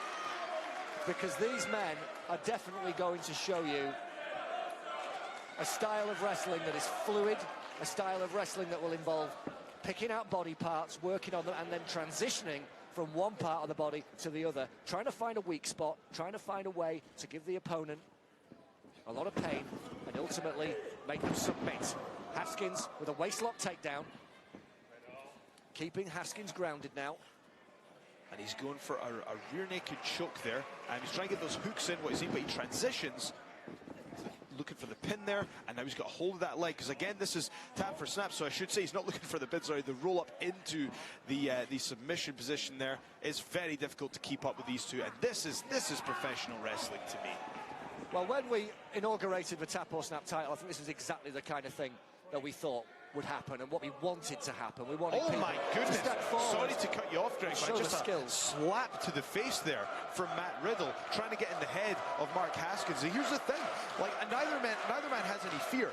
because these men are definitely going to show you a style of wrestling that is fluid, a style of wrestling that will involve picking out body parts, working on them, and then transitioning from one part of the body to the other, trying to find a weak spot, trying to find a way to give the opponent a lot of pain, and ultimately make them submit. Haskins with a waistlock takedown. Keeping Haskins grounded now. And he's going for a rear naked choke there. And he's trying to get those hooks in, what he's seen, but he transitions. Looking for the pin there, and now he's got a hold of that leg, because again, this is tap for snap, so I should say he's not looking for the bid, sorry, the roll up into the submission position there. It's very difficult to keep up with these two, and this is professional wrestling to me. Well, when we inaugurated the tap or snap title, I think this is exactly the kind of thing that we thought would happen and what we wanted to happen. We wanted Oh my goodness, to step forward. sorry to cut you off, Greg, but just a slap to the face there from Matt Riddle, trying to get in the head of Mark Haskins. And here's the thing, like, neither man has any fear,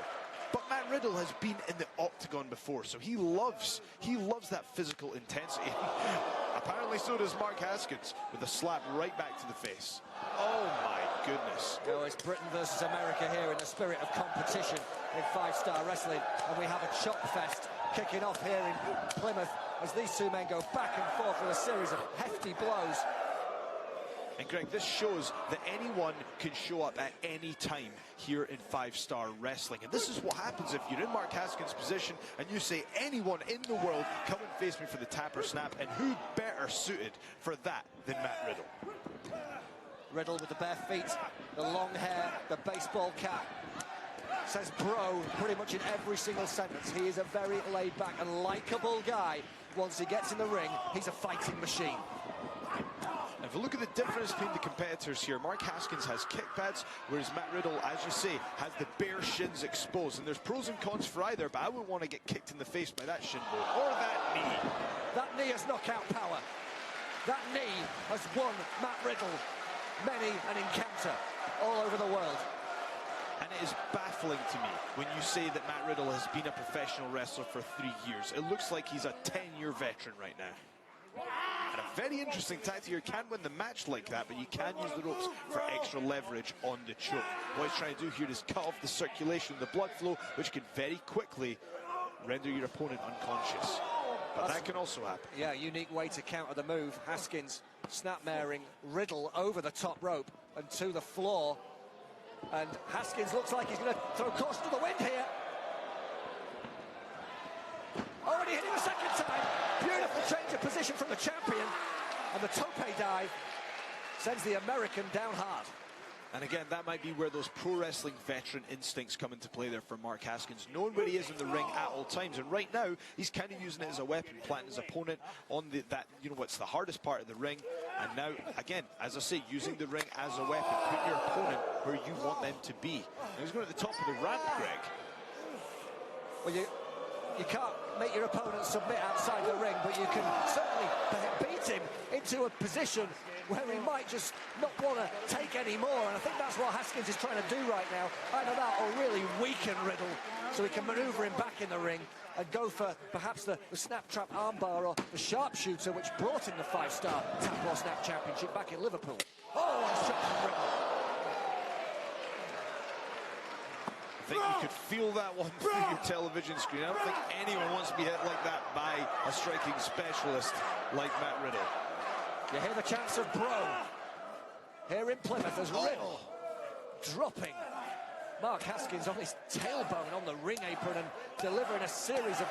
but Matt Riddle has been in the octagon before, so he loves that physical intensity. Apparently so does Mark Haskins, with a slap right back to the face. Oh my goodness. No, it's Britain versus America here in the spirit of competition in five-star wrestling, and we have a chop fest kicking off here in Plymouth as these two men go back and forth with a series of hefty blows. And Greg, this shows that anyone can show up at any time here in five-star wrestling. And this is what happens if you're in Mark Haskins' position and you say, anyone in the world, come and face me for the tap or snap. And who better suited for that than Matt Riddle? Riddle with the bare feet, the long hair, the baseball cap. Says bro pretty much in every single sentence. He is a very laid-back and likeable guy. Once he gets in the ring, he's a fighting machine. If you look at the difference between the competitors here, Mark Haskins has kick pads, whereas Matt Riddle, as you say, has the bare shins exposed. And there's pros and cons for either, but I wouldn't want to get kicked in the face by that shin bone or that knee. That knee has knockout power. That knee has won Matt Riddle many an encounter all over the world. And it is baffling to me when you say that Matt Riddle has been a professional wrestler for 3 years. It looks like he's a 10-year veteran right now. And a very interesting tactic here. Can't win the match like that, but you can use the ropes for extra leverage on the choke. What he's trying to do here is cut off the circulation, the blood flow, which can very quickly render your opponent unconscious. But that can also happen. Yeah, unique way to counter the move. Haskins snapmaring Riddle over the top rope and to the floor. And Haskins looks like he's going to throw caution to the wind here. Already hitting the second time. Beautiful change of position from the champion. And the tope dive sends the American down hard. And again, that might be where those pro wrestling veteran instincts come into play there for Mark Haskins, knowing where he is in the ring at all times. And right now, he's kind of using it as a weapon, planting his opponent on what's the hardest part of the ring. And now, again, as I say, using the ring as a weapon, put your opponent where you want them to be. Now he's going to the top of the ramp, Greg. Well, you can't make your opponent submit outside the ring, but you can certainly beat him into a position where he might just not want to take any more. And I think that's what Haskins is trying to do right now. Either that or really weaken Riddle so he can maneuver him back in the ring and go for perhaps the snap trap armbar or the sharpshooter, which brought him the five-star tap or snap championship back in Liverpool. Oh, nice shot from Riddle. I think you could feel that one through your television screen. I don't think anyone wants to be hit like that by a striking specialist like Matt Riddle. You hear the chants of bro here in Plymouth as Riddle dropping Mark Haskins on his tailbone on the ring apron and delivering a series of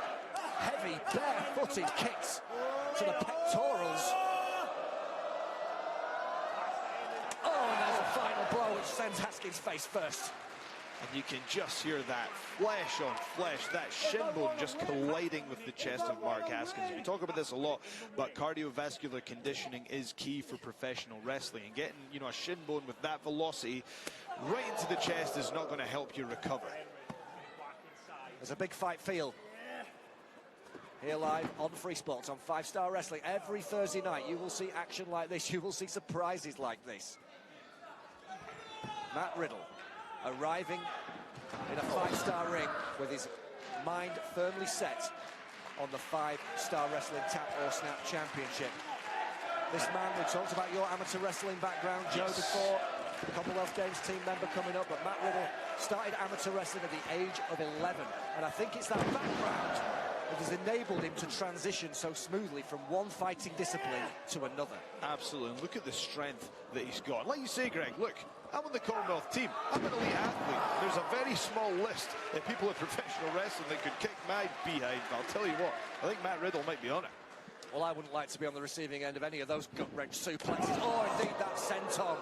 heavy, barefooted kicks to the pectorals. Oh, and there's a final blow which sends Haskins face first. And you can just hear that flesh on flesh, that shin bone just colliding with the chest of Mark Haskins. We talk about this a lot, but cardiovascular conditioning is key for professional wrestling. And getting, a shin bone with that velocity right into the chest is not going to help you recover. There's a big fight feel here live on Free Sports on 5-Star Wrestling. Every Thursday night you will see action like this. You will see surprises like this. Matt Riddle arriving in a 5-star ring with his mind firmly set on the 5-Star Wrestling Tap or Snap Championship. This man, we talked about your amateur wrestling background, Joe, before. Commonwealth Games team member coming up, but Matt Riddle started amateur wrestling at the age of 11. And I think it's that background that has enabled him to transition so smoothly from one fighting discipline to another. Absolutely, and look at the strength that he's got. Like you say, Greg, look, I'm on the Commonwealth team. I'm an elite athlete. There's a very small list of people in professional wrestling that could kick my behind. But I'll tell you what, I think Matt Riddle might be on it. Well, I wouldn't like to be on the receiving end of any of those gut-wrench suplexes. Oh, indeed, that senton.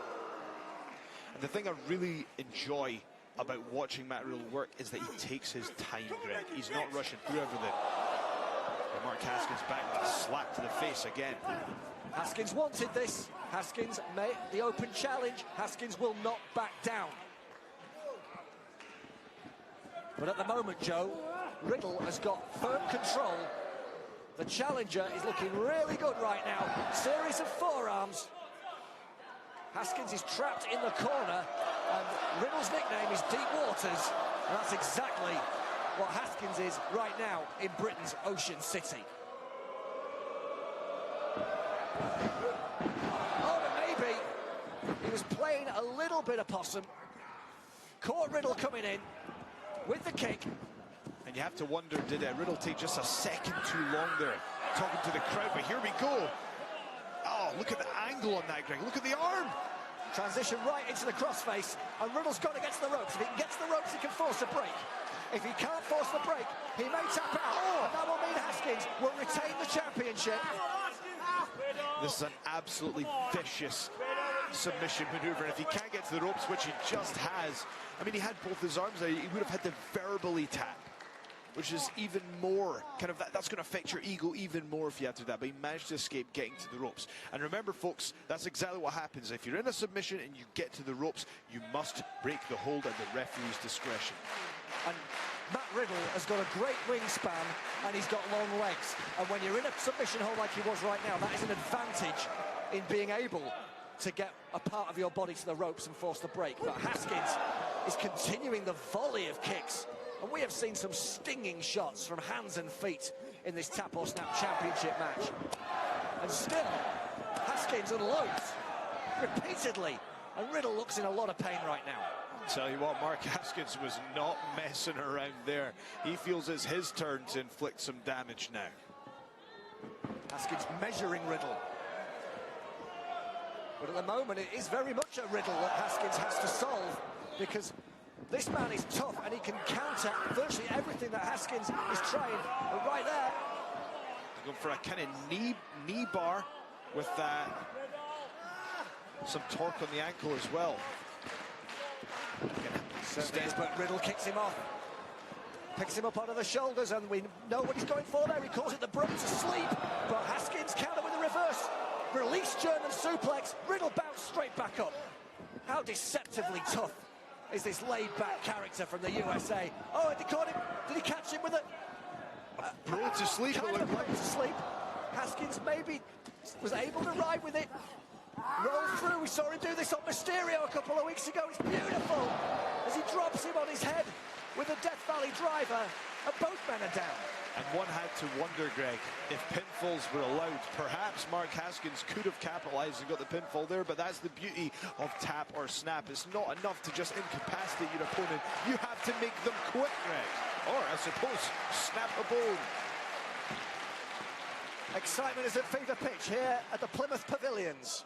And the thing I really enjoy about watching Matt Riddle work is that he takes his time, Greg. He's not rushing through everything. But Mark Haskins back with a slap to the face again. Haskins wanted this. Haskins made the open challenge. Haskins will not back down. But at the moment, Joe, Riddle has got firm control. The challenger is looking really good right now. Series of forearms. Haskins is trapped in the corner, and Riddle's nickname is Deep Waters, and that's exactly what Haskins is right now in Britain's Ocean City. Oh, but maybe he was playing a little bit of possum. Caught Riddle coming in with the kick. And you have to wonder, did Riddle take just a second too long there? Talking to the crowd, but here we go. Oh, look at the angle on that, Greg. Look at the arm. Transition right into the crossface, and Riddle's got to get to the ropes. If he can get to the ropes, he can force a break. If he can't force the break, he may tap out. And that will mean Haskins will retain the championship. This is an absolutely vicious submission maneuver. And if he can't get to the ropes, which he just has, I mean, he had both his arms there, he would have had to verbally tap, which is even more kind of that's going to affect your ego even more if you have to do that. But he managed to escape getting to the ropes. And remember, folks, that's exactly what happens. If you're in a submission and you get to the ropes, you must break the hold at the referee's discretion. And Matt Riddle has got a great wingspan, and he's got long legs. And when you're in a submission hold like he was right now, that is an advantage in being able to get a part of your body to the ropes and force the break. But Haskins is continuing the volley of kicks. And we have seen some stinging shots from hands and feet in this Tap or Snap Championship match. And still, Haskins unloads repeatedly. And Riddle looks in a lot of pain right now. Tell you what, Mark Haskins was not messing around there. He feels it's his turn to inflict some damage now. Haskins measuring Riddle. But at the moment, it is very much a riddle that Haskins has to solve, because this man is tough and he can counter virtually everything that Haskins is trying. But right there, going for a kind of knee bar with some torque on the ankle as well. certainly is, but Riddle kicks him off. Picks him up onto the shoulders, and we know what he's going for there. He calls it the broke to sleep, but Haskins counter with a reverse. Release German suplex. Riddle bounced straight back up. How deceptively tough is this laid-back character from the USA? Oh, and he caught him. Did he catch him with it? Bro to sleep. Kind of broke to sleep. Haskins maybe was able to ride with it. Roll through. We saw him do this on Mysterio a couple of weeks ago. It's beautiful as he drops him on his head with a Death Valley driver, and both men are down. And one had to wonder, Greg, if pinfalls were allowed. Perhaps Mark Haskins could have capitalized and got the pinfall there, but that's the beauty of Tap or Snap. It's not enough to just incapacitate your opponent. You have to make them quit, Greg. Or, I suppose, snap a bone. Excitement is at fever pitch here at the Plymouth Pavilions,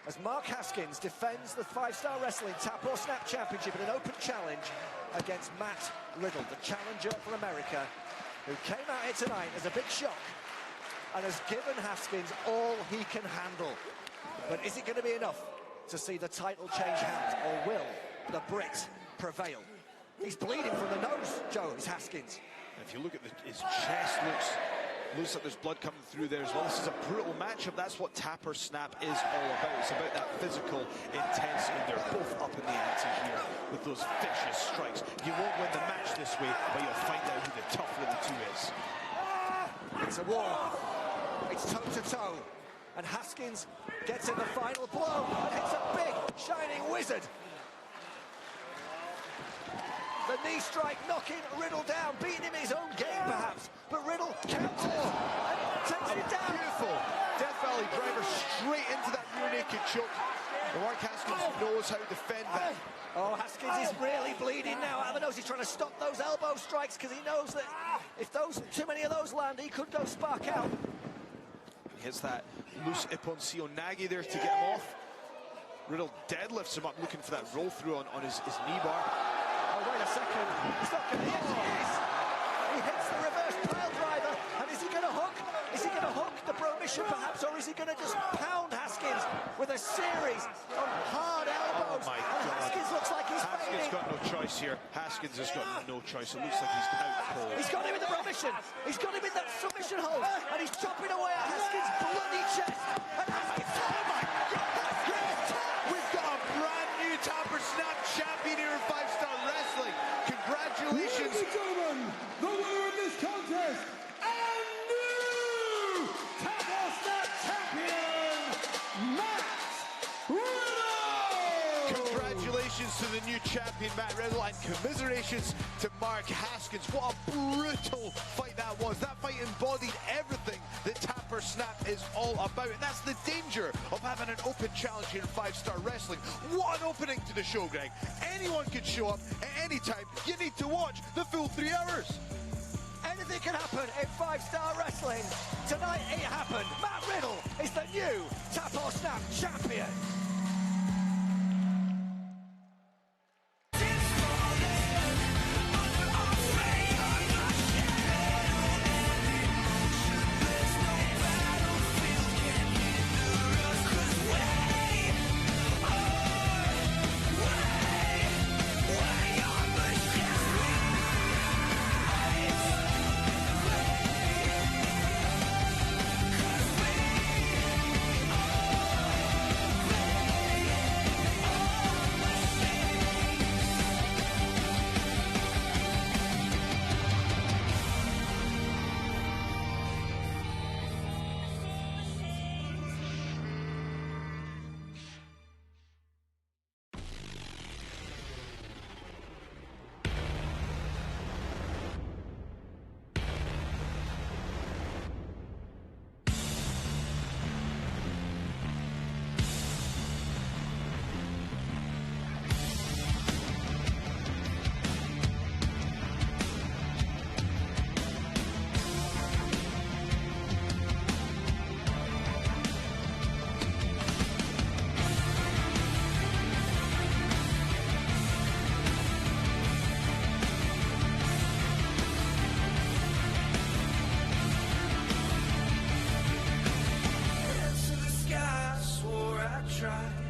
as Mark Haskins defends the 5-Star Wrestling Tap or Snap Championship in an open challenge against Matt Riddle, the challenger from America, who came out here tonight as a big shock and has given Haskins all he can handle. But is it going to be enough to see the title change hands, or will the Brit prevail? He's bleeding from the nose, Joe, is Haskins. And if you look at his chest, looks like there's blood coming through there as well. This is a brutal matchup. That's what Tap or Snap is all about. It's about that physical intensity. They're both up in the ante here with those vicious strikes. You won't win the match this way, but you'll find out who the tougher of the two is. It's a war. It's toe-to-toe. And Haskins gets in the final blow and hits a big, shining wizard. The knee strike knocking Riddle down, beating him in his own game perhaps, but Riddle counters and takes him down. Beautiful Death Valley driver straight into that rear naked choke. Mark Haskins knows how to defend that. Oh, Haskins is really bleeding now out of the nose. He's trying to stop those elbow strikes because he knows that if too many of those land, he could go spark out. He hits that loose Ippon Nagi there to get him off. Riddle deadlifts him up, looking for that roll through on his knee bar. Oh, wait a second. He's not going to. Yes, he is. He hits the reverse pile driver. And is he going to hook? Is he going to hook the Bromission perhaps? Or is he going to just pound Haskins with a series of hard elbows? Oh my and God. Haskins looks like he's Haskins fading. got no choice here. Haskins has got no choice. It looks like he's out cold. He's got him in the Bromission. He's got him in that submission hold. And he's chopping away at Haskins' bloody chest. And Haskins, oh my God, Haskins! We've got a brand new Tapper Snap champion here in 5-Star Wrestling. Congratulations. Ladies and gentlemen, the winner of this contest and new Tapper Snap champion, Matt Riddle! Congratulations to the new champion, Matt Riddle, and commiserations to Mark Haskins. What a brutal fight that was. That fight embodied everything that Tapper Snap is all about, and that's the danger of having an open challenge here in 5-Star Wrestling. What an opening to the show, Greg. Anyone can show up at any time. You need to watch the full 3 hours. Anything can happen in 5-Star Wrestling. Tonight it happened. Matt Riddle is the new Tap or Snap champion.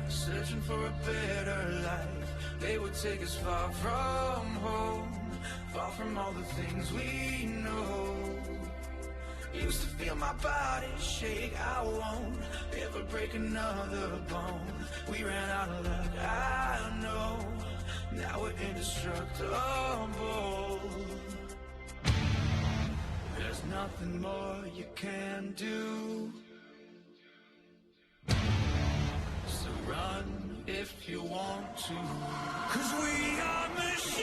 Searching for a better life. They would take us far from home, far from all the things we know. Used to feel my body shake. I won't ever break another bone. We ran out of luck, I know. Now we're indestructible. There's nothing more you can do. So run if you want to. 'Cause we are machines.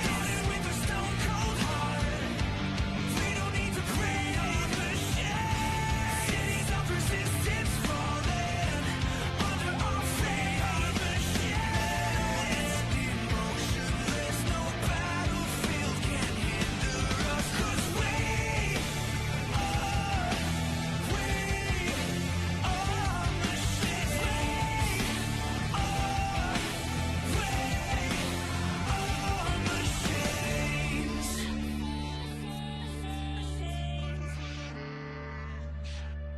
Started with a stone cold heart. We don't need to pray on machines. Cities of resistance falling under our fate. Our machines. In motion, there's no battlefield can hinder us. 'Cause we are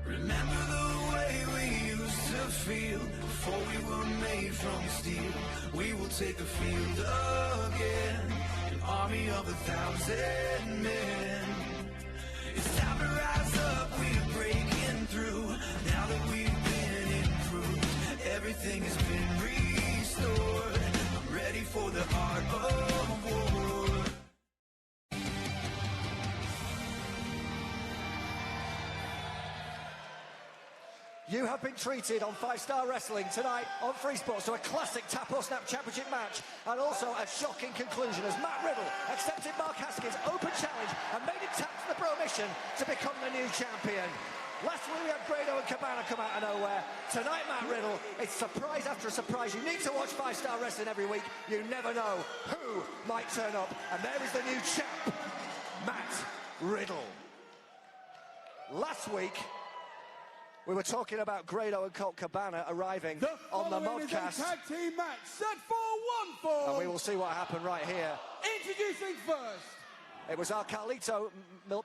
remember the way we used to feel before we were made from steel. We will take the field again, an army of 1,000 men. It's time to rise up, we're breaking through. Now that we've been improved, everything has been restored. I'm ready for the art of war. You have been treated on 5-Star Wrestling tonight on Free Sports to a classic Tap or Snap Championship match and also a shocking conclusion as Matt Riddle accepted Mark Haskins' open challenge and made him tap to the Pro Mission to become the new champion. Last week we had Grado and Cabana come out of nowhere. Tonight, Matt Riddle, it's surprise after surprise. You need to watch 5-Star Wrestling every week. You never know who might turn up. And there is the new champ, Matt Riddle. Last week, We were talking about Grado and Colt Cabana arriving on the following is a modcast. tag team match set for one fall. And we will see what happened right here. Introducing first. It was our Carlito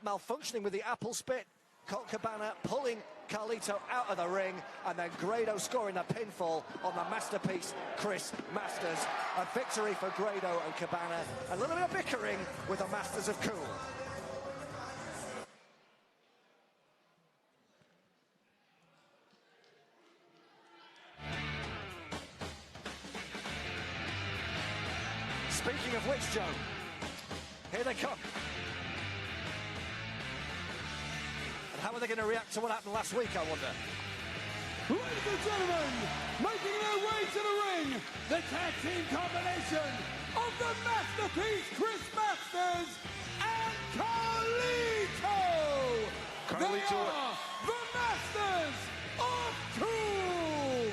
malfunctioning with the apple spit. Colt Cabana pulling Carlito out of the ring, and then Grado scoring a pinfall on the masterpiece Chris Masters. A victory for Grado and Cabana. A little bit of bickering with the Masters of Cool. Speaking of which, Joe, here they come. And how are they going to react to what happened last week, I wonder? Ladies and gentlemen, making their way to the ring, the tag team combination of the masterpiece Chris Masters and Carlito. They are the Masters of Cool.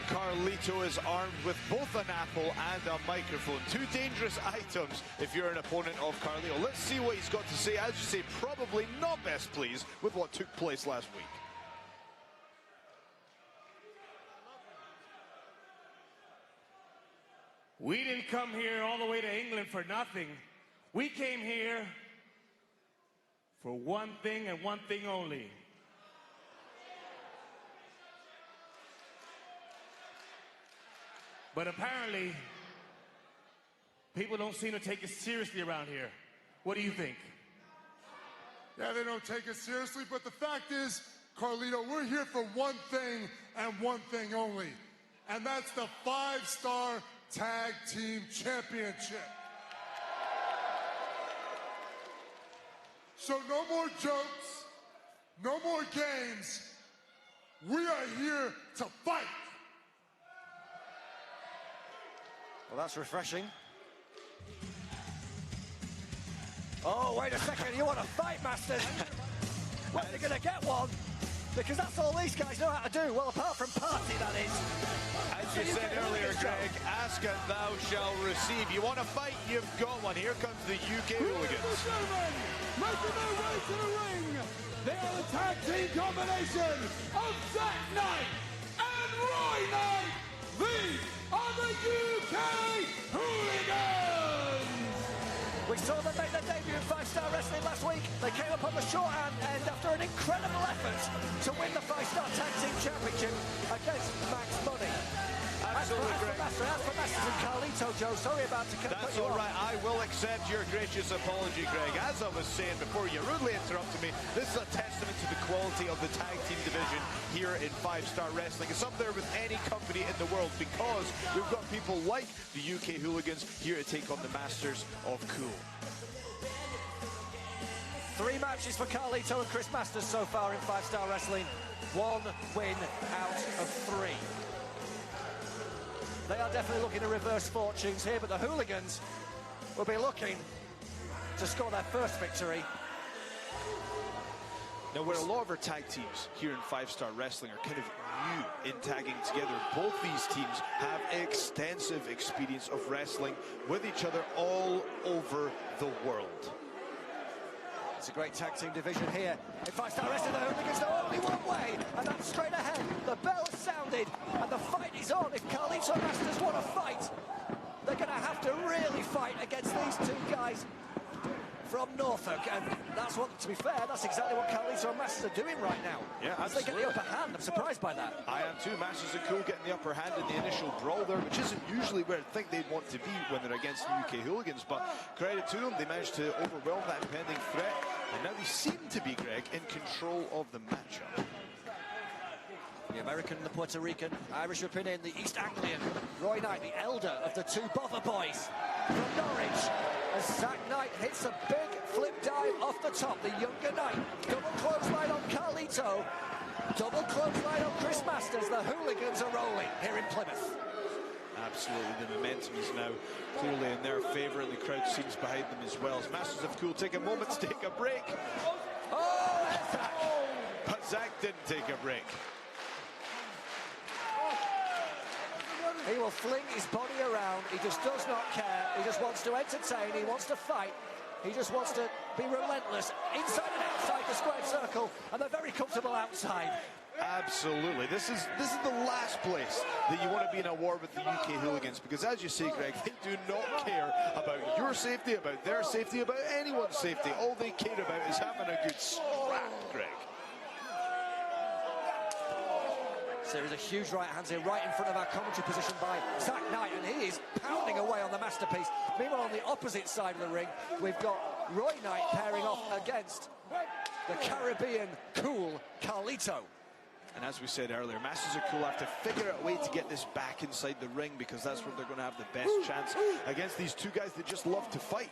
Carlito is armed with both an apple and a microphone. Two dangerous items if you're an opponent of Carlito. Let's see what he's got to say. As you say, probably not best pleased with what took place last week. We didn't come here all the way to England for nothing. We came here for one thing and one thing only. But apparently, people don't seem to take it seriously around here. What do you think? Yeah, they don't take it seriously, but the fact is, Carlito, we're here for one thing and one thing only, and that's the 5-star Tag Team Championship. So no more jokes, no more games. We are here to fight. Well, that's refreshing. Oh, wait a second. You want to fight, Masters? When are they going to get one? Because that's all these guys know how to do. Well, apart from party, that is. As you said earlier, Greg, ask and thou shalt receive. You want to fight? You've got one. Here comes the UK Hooligans. Ladies and gentlemen, making their way to the ring, they are the tag team combination of Zack Knight and Roy Knight. These are the UK Hooligans. We saw them make their debut in 5-star wrestling last week. They came up on the shorthand end after an incredible effort to win the 5-star tag team championship against Max Money. Absolutely, Greg. As for Masters and Carlito, Joe, sorry about to cut That's you all off. right. I will accept your gracious apology, Greg. As I was saying before you rudely interrupted me, this is a testament to the quality of the tag team division here in 5-star wrestling. It's up there with any company in the world because we've got people like the UK Hooligans here to take on the Masters of Cool. 3 matches for Carlito and Chris Masters so far in 5-star wrestling. 1 win out of 3. They are definitely looking to reverse fortunes here, but the Hooligans will be looking to score their first victory. Now, where a lot of our tag teams here in 5-star wrestling are kind of new in tagging together, both these teams have extensive experience of wrestling with each other all over the world. It's a great tag team division here. In 5-star wrestling, the Hooligans know only one way, and that's straight ahead. The bell has sounded, and the fight is on. If Carlito Masters want to fight, they're going to have to really fight against these two guys from Norfolk, and that's what, to be fair, that's exactly what Carlito and Masters are doing right now. Yeah, as they get the upper hand. I'm surprised by that. I am too. Masters of Cool getting the upper hand in the initial brawl there, which isn't usually where I think they'd want to be when they're against the UK Hooligans, but credit to them, they managed to overwhelm that impending threat, and now they seem to be, Greg, in control of the matchup. The American, the Puerto Rican, Irish European, the East Anglian, Roy Knight, the elder of the two Bother boys from Norwich, as Zack Knight hits a big flip dive off the top. The younger Knight, double clothesline on Carlito, double clothesline on Chris Masters. The Hooligans are rolling here in Plymouth. Absolutely, the momentum is now clearly in their favour, and the crowd seems behind them as well. As Masters of Cool take a moment to take a break. Oh, there's Zack. But Zack didn't take a break. He will fling his body around. He just does not care. He just wants to entertain. He wants to fight. He just wants to be relentless inside and outside the squared circle, and they're very comfortable outside. Absolutely. This is the last place that you want to be in a war with the UK hooligans, because as you say, Greg, they do not care about your safety, about their safety, about anyone's safety. All they care about is having a good scrap, Greg. So there's a huge right hands here, right in front of our commentary position by Zach Knight, and he is pounding away on the masterpiece. Meanwhile, on the opposite side of the ring, we've got Roy Knight pairing off against the Caribbean cool Carlito. And as we said earlier, Masters are Cool have to figure out a way to get this back inside the ring, because that's where they're going to have the best chance against these two guys that just love to fight.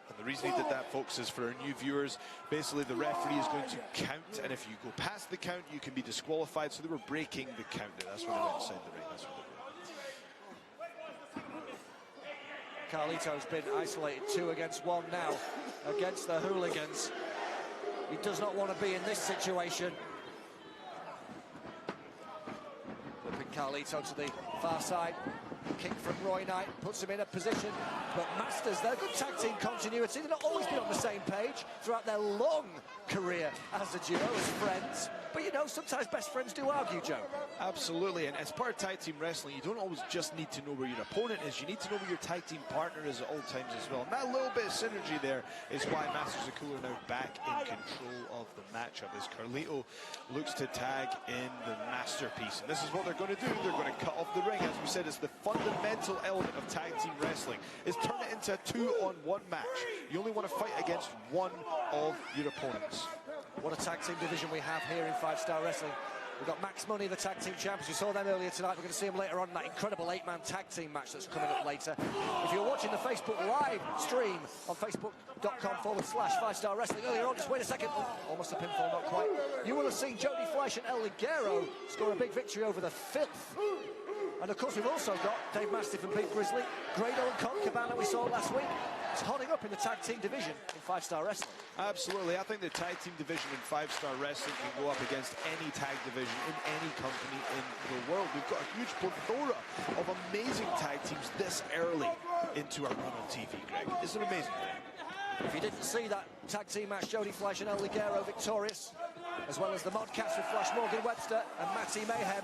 And the reason he did that, folks, is for our new viewers. Basically, the referee is going to count, and if you go past the count, you can be disqualified. So they were breaking the count there. That's when they went inside the ring. That's what they did. Carlito's been isolated 2 against 1 now against the hooligans. He does not want to be in this situation. Flipping Carlito to the far side. Kick from Roy Knight puts him in a position. But Masters, they're good tag team continuity. They've not always been on the same page throughout their long career as a duo, as friends. But you know, sometimes best friends do argue, Joe. Absolutely, and as part of tag team wrestling, you don't always just need to know where your opponent is, you need to know where your tag team partner is at all times as well. And that little bit of synergy there is why Masters of Cool are now back in control of the matchup, as Carlito looks to tag in the masterpiece. And this is what they're going to do. They're going to cut off the ring. As we said, it's the fundamental element of tag team wrestling, is turn it into a 2-on-1 match. You only want to fight against one of your opponents. What a tag team division we have here in 5-Star Wrestling. We've got Max Money, the tag team champions. We saw them earlier tonight. We're going to see them later on in that incredible 8-man tag team match that's coming up later. If you're watching the Facebook live stream on facebook.com/5-Star Wrestling earlier on, just wait a second. Oh, almost a pinfall, not quite. You will have seen Jody Fleisch and El Ligero score a big victory over the Filth. And of course, we've also got Dave Mastiff and Big Grizzly, Grado and Colt Cabana we saw last week. It's hotting up in the tag team division in 5-Star Wrestling. Absolutely. I think the tag team division in 5-Star Wrestling can go up against any tag division in any company in the world. We've got a huge plethora of amazing tag teams this early into our run on TV, Greg. It's an amazing thing. If you didn't see that tag team match, Jody Fleisch and El Ligero victorious, as well as the Modcast with Flash Morgan Webster and Matty Mayhem,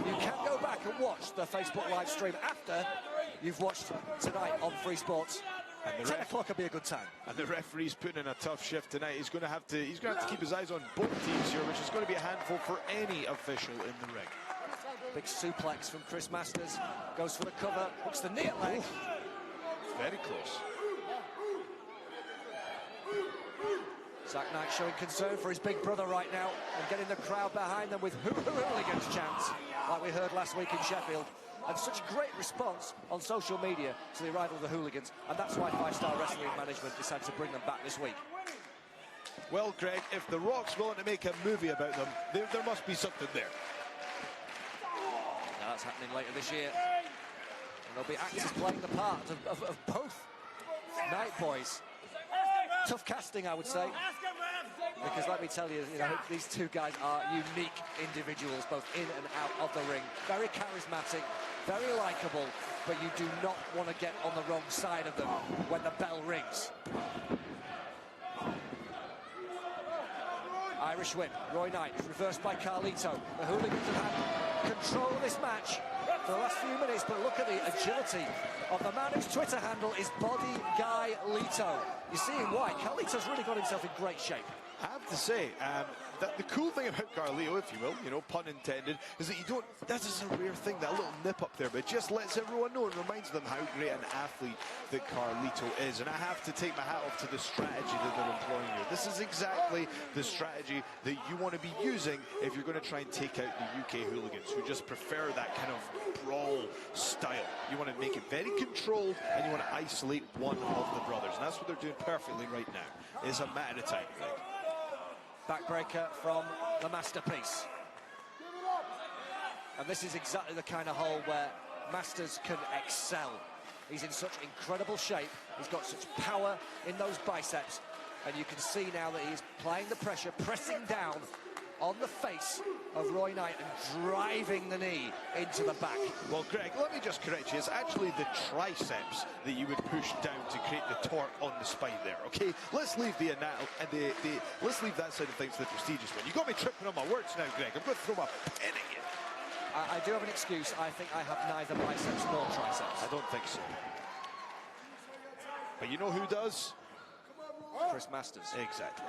you can go back and watch the Facebook live stream after you've watched tonight on Free Sports. And 10 o'clock will be a good time. And the referee's putting in a tough shift tonight. He's going to have to keep his eyes on both teams here, which is going to be a handful for any official in the ring. Big suplex from Chris Masters. Goes for the cover, hooks the knee at leg. Very close. Zach Knight showing concern for his big brother right now and getting the crowd behind them with hooligans chants, like we heard last week in Sheffield. And such a great response on social media to the arrival of the hooligans, and that's why 5-Star Wrestling management decided to bring them back this week. Well, Greg, if The Rock's willing to make a movie about them, there must be something there. Now that's happening later this year. And there'll be actors playing the part of both Night Boys. Tough casting, I would say. Because let me tell you, these two guys are unique individuals, both in and out of the ring. Very charismatic, very likable, but you do not want to get on the wrong side of them when the bell rings. Irish whip, Roy Knight is reversed by Carlito. The hooligans have had control of this match for the last few minutes, but look at the agility of the man whose Twitter handle is Body Guy Lito. You're seeing why. Carlito's really got himself in great shape. I have to say, that the cool thing about Carlito, if you will, pun intended, is that that is a rare thing, that little nip up there, but it just lets everyone know and reminds them how great an athlete that Carlito is. And I have to take my hat off to the strategy that they're employing here. This is exactly the strategy that you want to be using if you're going to try and take out the UK hooligans, who just prefer that kind of brawl style. You want to make it very controlled, and you want to isolate one of the brothers. And that's what they're doing perfectly right now. It's a matter of time, Greg. Backbreaker from the masterpiece. And this is exactly the kind of hole where Masters can excel. He's in such incredible shape. He's got such power in those biceps. And you can see now that he's applying the pressure, pressing down on the face of Roy Knight and driving the knee into the back. Well, Greg, let me just correct you. It's actually the triceps that you would push down to create the torque on the spine there, okay? Let's leave let's leave that side of things to the prestigious one. You got me tripping on my words now, Greg. I'm going to throw my pen at you. I do have an excuse. I think I have neither biceps nor triceps. I don't think so. But you know who does? Chris Masters. Exactly.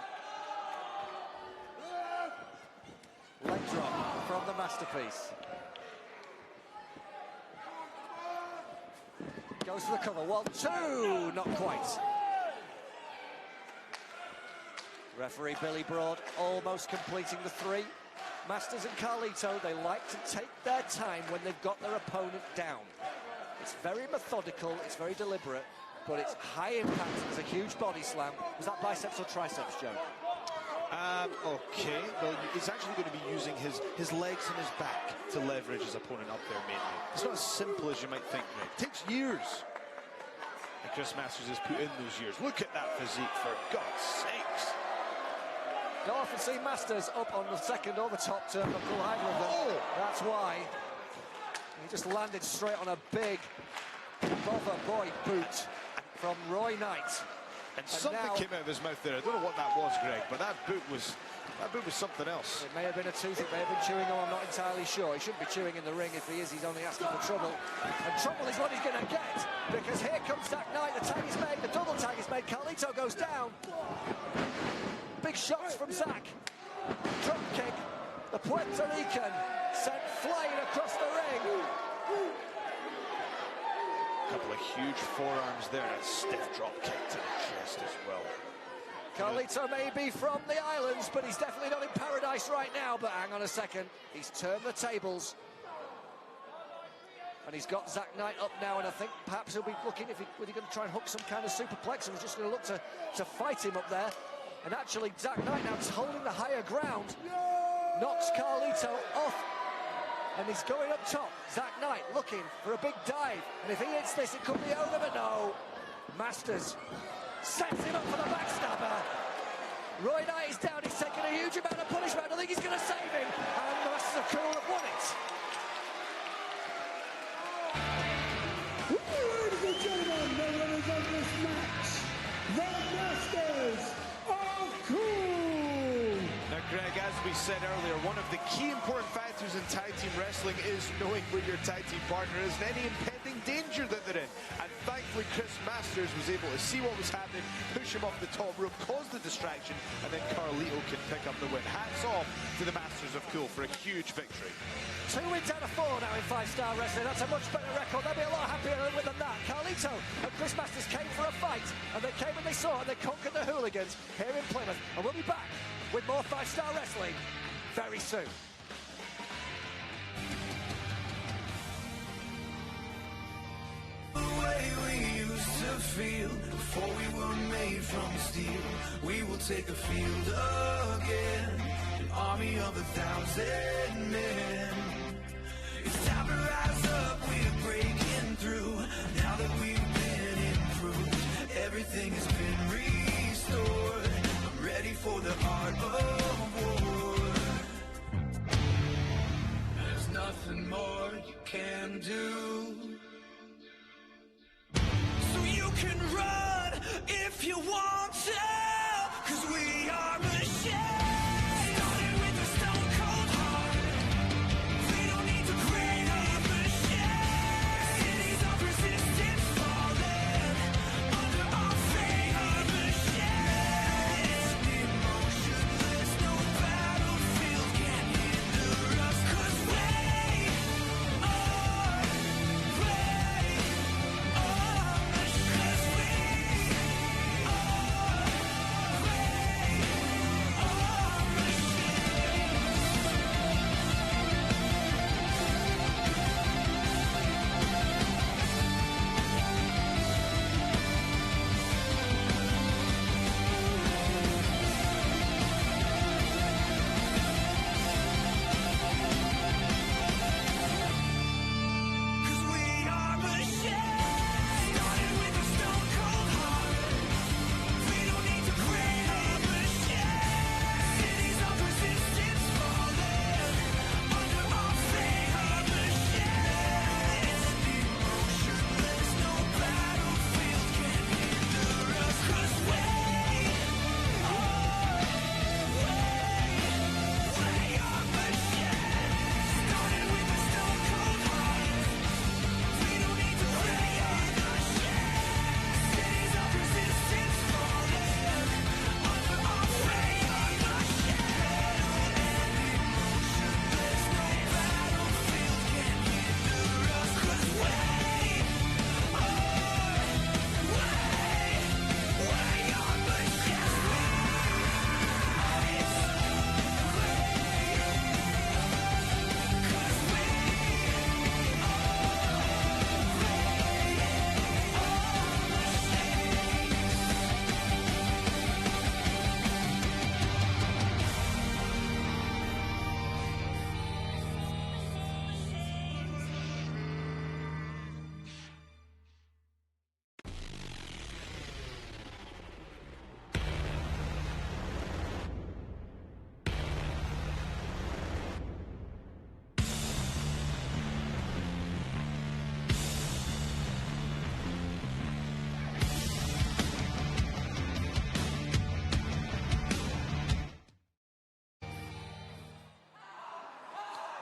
Leg drop from the masterpiece. Goes for the cover. 1-2. Not quite. Referee Billy Broad almost completing the 3. Masters and Carlito, they like to take their time when they've got their opponent down. It's very methodical, it's very deliberate, but it's high impact. It's a huge body slam. Was that biceps or triceps, Joe? Okay, well, he's actually going to be using his legs and his back to leverage his opponent up there mainly. It's not as simple as you might think, Greg. It takes years. And Chris Masters has put in those years. Look at that physique, for God's sakes. Don't often see Masters up on the second or the top turnbuckle, either of them. Oh. That's why. He just landed straight on a big Bother Boy boot from Roy Knight. And something came out of his mouth there. I don't know what that was, Greg, but that boot was something else. It may have been a tooth, it may have been chewing on, I'm not entirely sure. He shouldn't be chewing in the ring. If he is, he's only asking for trouble. And trouble is what he's going to get, because here comes Zack Knight. The tag is made, the double tag is made. Carlito goes down. Big shots from Zack. Drop kick. The Puerto Rican sent flying across the ring. A couple of huge forearms there, and a stiff drop kick to the chest as well. Carlito may be from the islands, but he's definitely not in paradise right now. But hang on a second, he's turned the tables. And he's got Zack Knight up now, and I think perhaps he'll be looking, was he going to try and hook some kind of superplex, and was just going to look to fight him up there. And actually, Zack Knight now is holding the higher ground. Knocks Carlito off. And he's going up top. Zack Knight looking for a big dive. And if he hits this, it could be over, but no. Masters sets him up for the backstabber. Roy Knight is down. He's taking a huge amount of punishment. I don't think he's going to save him. And the Masters of Cool have won it. Ladies and gentlemen, the winners of this match, the Masters of Cool. Now, Greg, as we said earlier, one of the key important factors in tag team wrestling is knowing where your tag team partner is and any impending danger that they're in. And thankfully, Chris Masters was able to see what was happening, push him off the top rope, cause the distraction, and then Carlito can pick up the win. Hats off to the Masters of Cool for a huge victory. 2 wins out of 4 now in 5-star wrestling. That's a much better record. They'll be a lot happier than that. Carlito and Chris Masters came for a fight, and they came and they saw it, and they conquered the hooligans here in Plymouth. And we'll be back with more 5-star wrestling very soon. The way we used to feel before we were made from steel. We will take a field again, an army of 1,000 men. It's time to rise up, we're breaking through. Now that we've been improved, everything has been restored. I'm ready for the art of war. There's nothing more you can do. So you can run if you want to, 'cause we are machines. Started with a stone cold heart. We don't need to create a machine. Cities of resistance falling under our fate of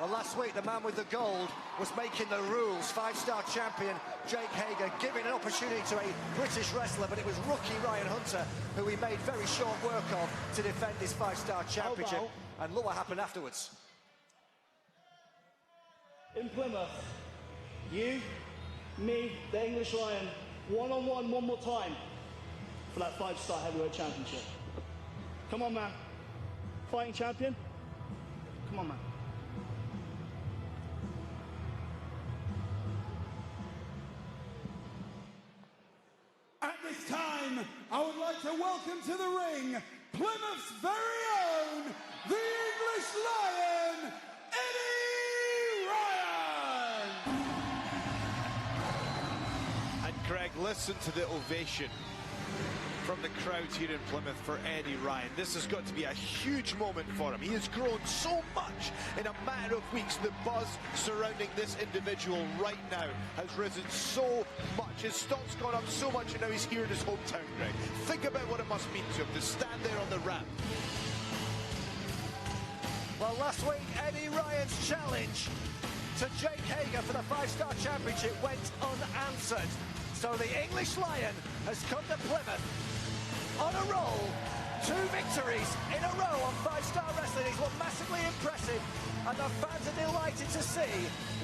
Well, last week, the man with the gold was making the rules. Five-star champion Jake Hager giving an opportunity to a British wrestler, but it was rookie Ryan Hunter who he made very short work of to defend his five-star championship. And look what happened afterwards. In Plymouth, you, me, the English Lion, one-on-one one more time for that five-star heavyweight championship. Come on, man. Fighting champion. Come on, man. At this time, I would like to welcome to the ring Plymouth's very own, the English Lion, Eddie Ryan! And Greg, listen to the ovation from the crowd here in Plymouth for Eddie Ryan. This has got to be a huge moment for him. He has grown so much in a matter of weeks. The buzz surrounding this individual right now has risen so much. His stock's gone up so much, and now he's here in his hometown, Greg. Think about what it must mean to him to stand there on the ramp. Well, last week, Eddie Ryan's challenge to Jake Hager for the five-star championship went unanswered. So the English Lion has come to Plymouth on a roll. 2 victories in a row on five-star wrestling. He's looked massively impressive, and the fans are delighted to see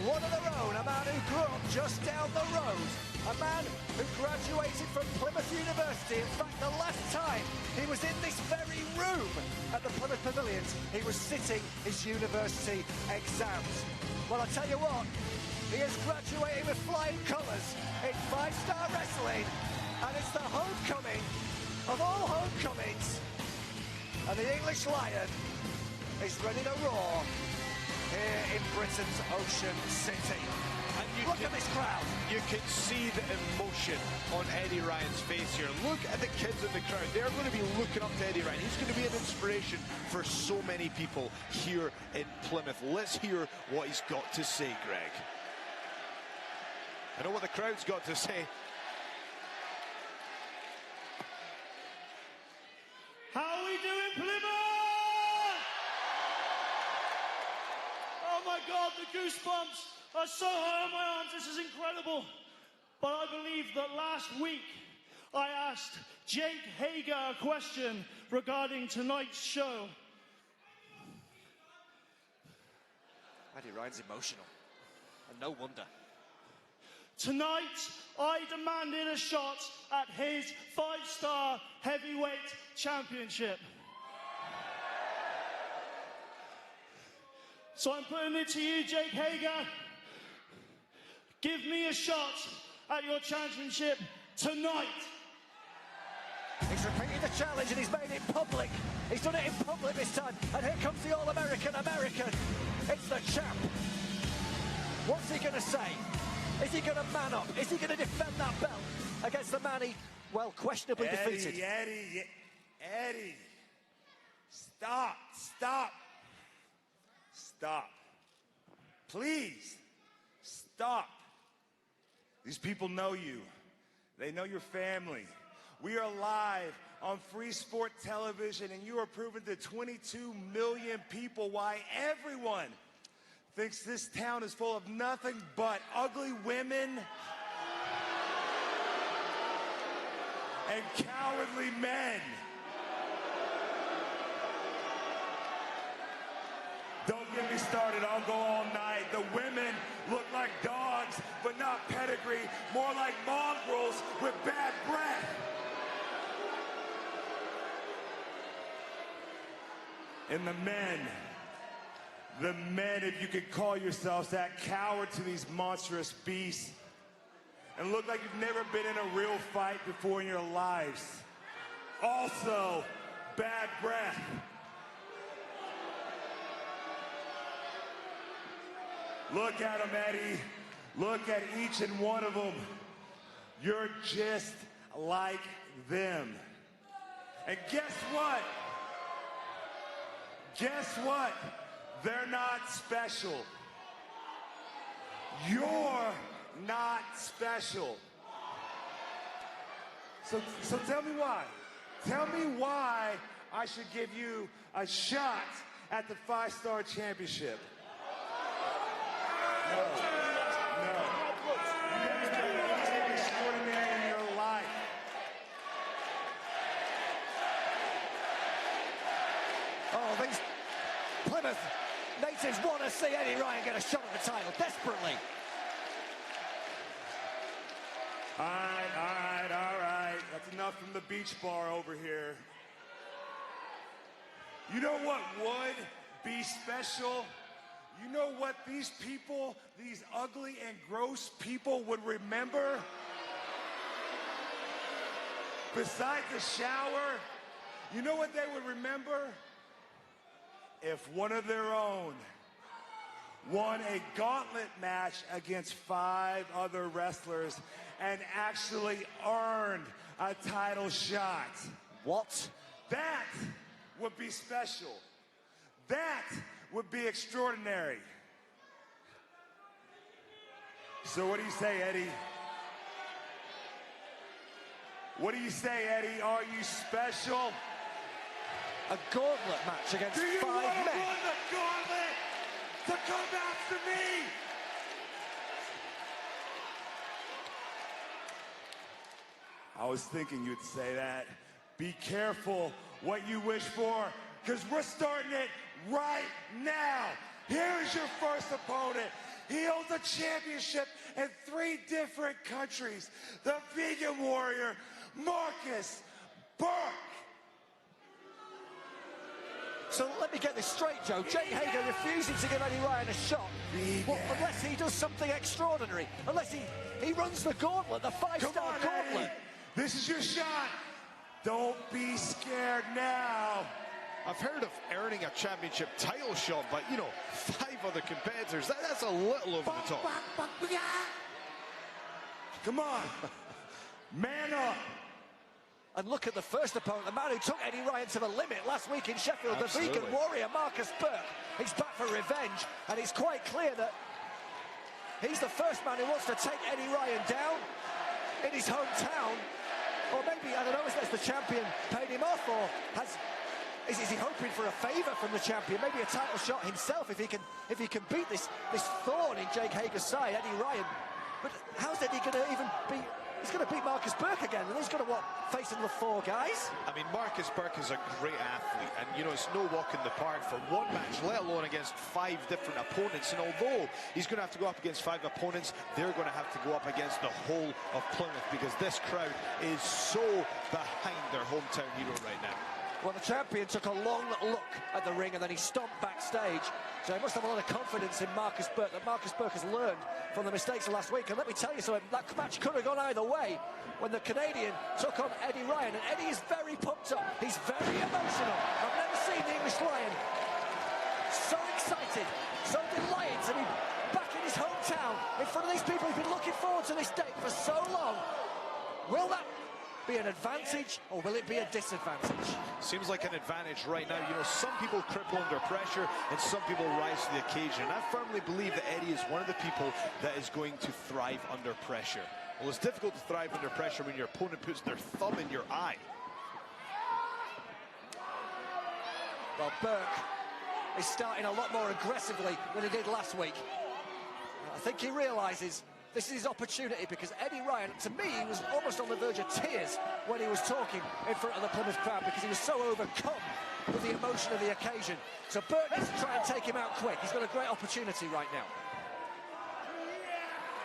one of their own, a man who grew up just down the road, a man who graduated from Plymouth University. In fact, the last time he was in this very room at the Plymouth Pavilions, he was sitting his university exams. Well, I tell you what, he has graduated with flying colours in five-star wrestling, and it's the homecoming of all homecomings. And the English Lion is ready to roar here in Britain's Ocean City. And look at this crowd. You can see the emotion on Eddie Ryan's face here. Look at the kids in the crowd. They're going to be looking up to Eddie Ryan. He's going to be an inspiration for so many people here in Plymouth. Let's hear what he's got to say, Greg. I know what the crowd's got to say. How are we doing, Plymouth? Oh my God, the goosebumps are so high on my arms. This is incredible. But I believe that last week I asked Jake Hager a question regarding tonight's show. Eddie Ryan's emotional, and no wonder. Tonight, I demanded a shot at his five-star heavyweight championship. So I'm putting it to you, Jake Hager. Give me a shot at your championship tonight. He's repeated the challenge and he's made it public. He's done it in public this time. And here comes the All-American American. It's the champ. What's he going to say? Is he going to man up? Is he going to defend that belt against the man he, well, questionably defeated? Eddie, stop. Please, stop. These people know you. They know your family. We are live on Free Sport Television, and you are proving to 22 million people why everyone thinks this town is full of nothing but ugly women and cowardly men. Don't get me started, I'll go all night. The women look like dogs, but not pedigree, more like mongrels with bad breath. And the men, if you could call yourselves that, cower to these monstrous beasts and look like you've never been in a real fight before in your lives. Also, bad breath. Look at them, Eddie. Look at each and one of them. You're just like them. And guess what? They're not special. You're not special. So tell me why. Tell me why I should give you a shot at the five-star championship. extraordinary in your life. Oh, these Plymouth natives want to see Eddie Ryan get a shot at the title, desperately. All right. That's enough from the beach bar over here. You know what would be special? You know what these people, these ugly and gross people would remember? Besides the shower, you know what they would remember? If one of their own won a gauntlet match against 5 other wrestlers and actually earned a title shot. What? That would be special. That would be extraordinary. So what do you say, Eddie? What do you say, Eddie? Are you special? A gauntlet match against 5 men. Do you want to run the gauntlet to come after me? I was thinking you'd say that. Be careful what you wish for, because we're starting it right now. Here is your first opponent. He holds a championship in 3 different countries. The vegan warrior, Marcus Burke. So let me get this straight, Joe. Jake Hager refusing to give Eddie Ryan a shot. Well, unless he does something extraordinary. Unless he runs the gauntlet, the 5-star gauntlet. Eddie. This is your shot. Don't be scared now. I've heard of earning a championship title shot, but, you know, 5 other competitors, that's a little over the top. Come on. Man up. And look at the first opponent, the man who took Eddie Ryan to the limit last week in Sheffield, Absolutely. the vegan warrior, Marcus Burke. He's back for revenge, and it's quite clear that he's the first man who wants to take Eddie Ryan down in his hometown. Or maybe, I don't know, has the champion paid him off, or is he hoping for a favour from the champion? Maybe a title shot himself if he can beat this thorn in Jake Hager's side, Eddie Ryan. But how's Eddie going to even beat? He's going to beat Marcus Burke again, and he's going to face another 4 guys. I mean, Marcus Burke is a great athlete, and, you know, it's no walk in the park for one match, let alone against 5 different opponents. And although he's going to have to go up against 5 opponents, they're going to have to go up against the whole of Plymouth, because this crowd is so behind their hometown hero right now. Well, the champion took a long look at the ring, and then he stomped backstage. So he must have a lot of confidence in Marcus Burke, that Marcus Burke has learned from the mistakes of last week. And let me tell you something, that match could have gone either way when the Canadian took on Eddie Ryan. And Eddie is very pumped up. He's very emotional. I've never seen the English Lion so excited, so delighted to be back in his hometown, in front of these people who've been looking forward to this day for so long. Will that be an advantage, or will it be a disadvantage? Seems like an advantage right now. You know, some people cripple under pressure and some people rise to the occasion. I firmly believe that Eddie is one of the people that is going to thrive under pressure. Well, it's difficult to thrive under pressure when your opponent puts their thumb in your eye. Well, Burke is starting a lot more aggressively than he did last week. I think he realises this is his opportunity, because Eddie Ryan, to me, he was almost on the verge of tears when he was talking in front of the Plymouth crowd, because he was so overcome with the emotion of the occasion. So Burke needs to try and take him out quick. He's got a great opportunity right now.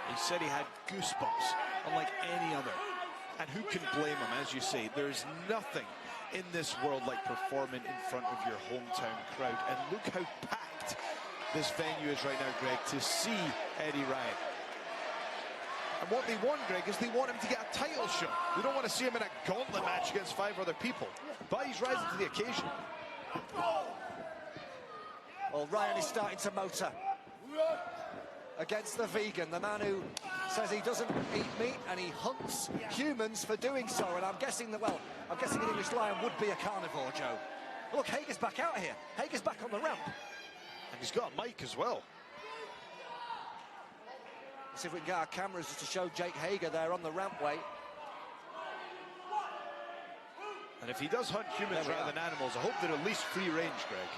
He said he had goosebumps, unlike any other. And who can blame him? As you say, there's nothing in this world like performing in front of your hometown crowd. And look how packed this venue is right now, Greg, to see Eddie Ryan. And what they want, Greg, is they want him to get a title shot. They don't want to see him in a gauntlet match against 5 other people. But he's rising to the occasion. Well, Ryan is starting to motor against the vegan, the man who says he doesn't eat meat and he hunts humans for doing so. And I'm guessing that, well, I'm guessing an English Lion would be a carnivore, Joe. Look, Hager's back out here. Hager's back on the ramp. And he's got a mic as well. See if we can get our cameras just to show Jake Hager there on the rampway. And if he does hunt humans rather than animals, I hope they're at least free range, Greg.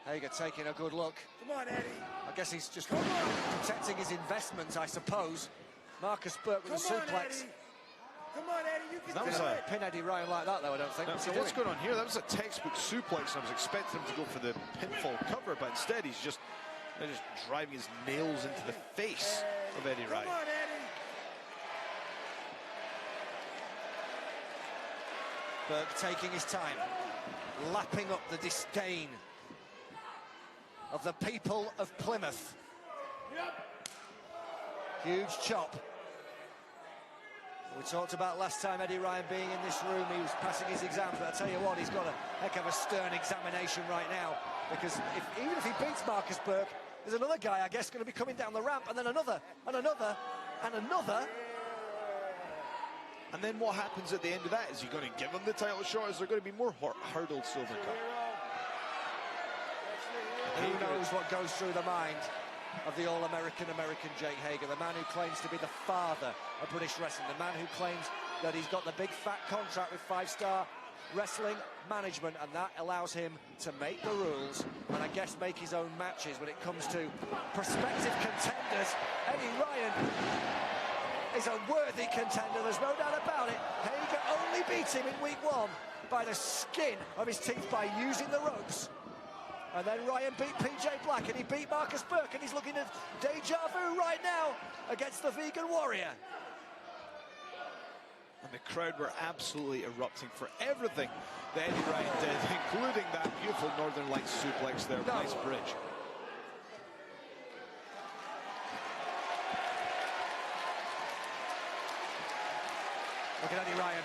Hager taking a good look. Come on, Eddie. I guess he's just protecting his investment, I suppose. Marcus Burke with a suplex. Come on, Eddie, you can That was do a it. Pin Eddie Ryan like that, though, I don't think. Now, so what's going on here? That was a textbook suplex. I was expecting him to go for the pinfall cover, but instead they're just driving his nails into the face of Eddie Ryan. Come on, Eddie. Burke taking his time, lapping up the disdain of the people of Plymouth. Huge chop. We talked about last time Eddie Ryan being in this room, he was passing his exams, but I tell you what, he's got a heck of a stern examination right now, because even if he beats Marcus Burke, there's another guy, I guess, going to be coming down the ramp, and then another, and another, and another. And then what happens at the end of that? Is he going to give him the title shot? Is there going to be more hurdles to overcome? Who knows what goes through the mind of the all-American Jake Hager, the man who claims to be the father of British wrestling, the man who claims that he's got the big fat contract with 5-Star Wrestling Management, and that allows him to make the rules and I guess make his own matches when it comes to prospective contenders. Eddie Ryan is a worthy contender, there's no doubt about it. Hager only beat him in week 1 by the skin of his teeth by using the ropes. And then Ryan beat PJ Black, and he beat Marcus Burke, and he's looking at deja vu right now against the Vegan Warrior. And the crowd were absolutely erupting for everything that Eddie Ryan did, including that beautiful Northern Lights suplex there. No. Nice bridge. Look at Eddie Ryan.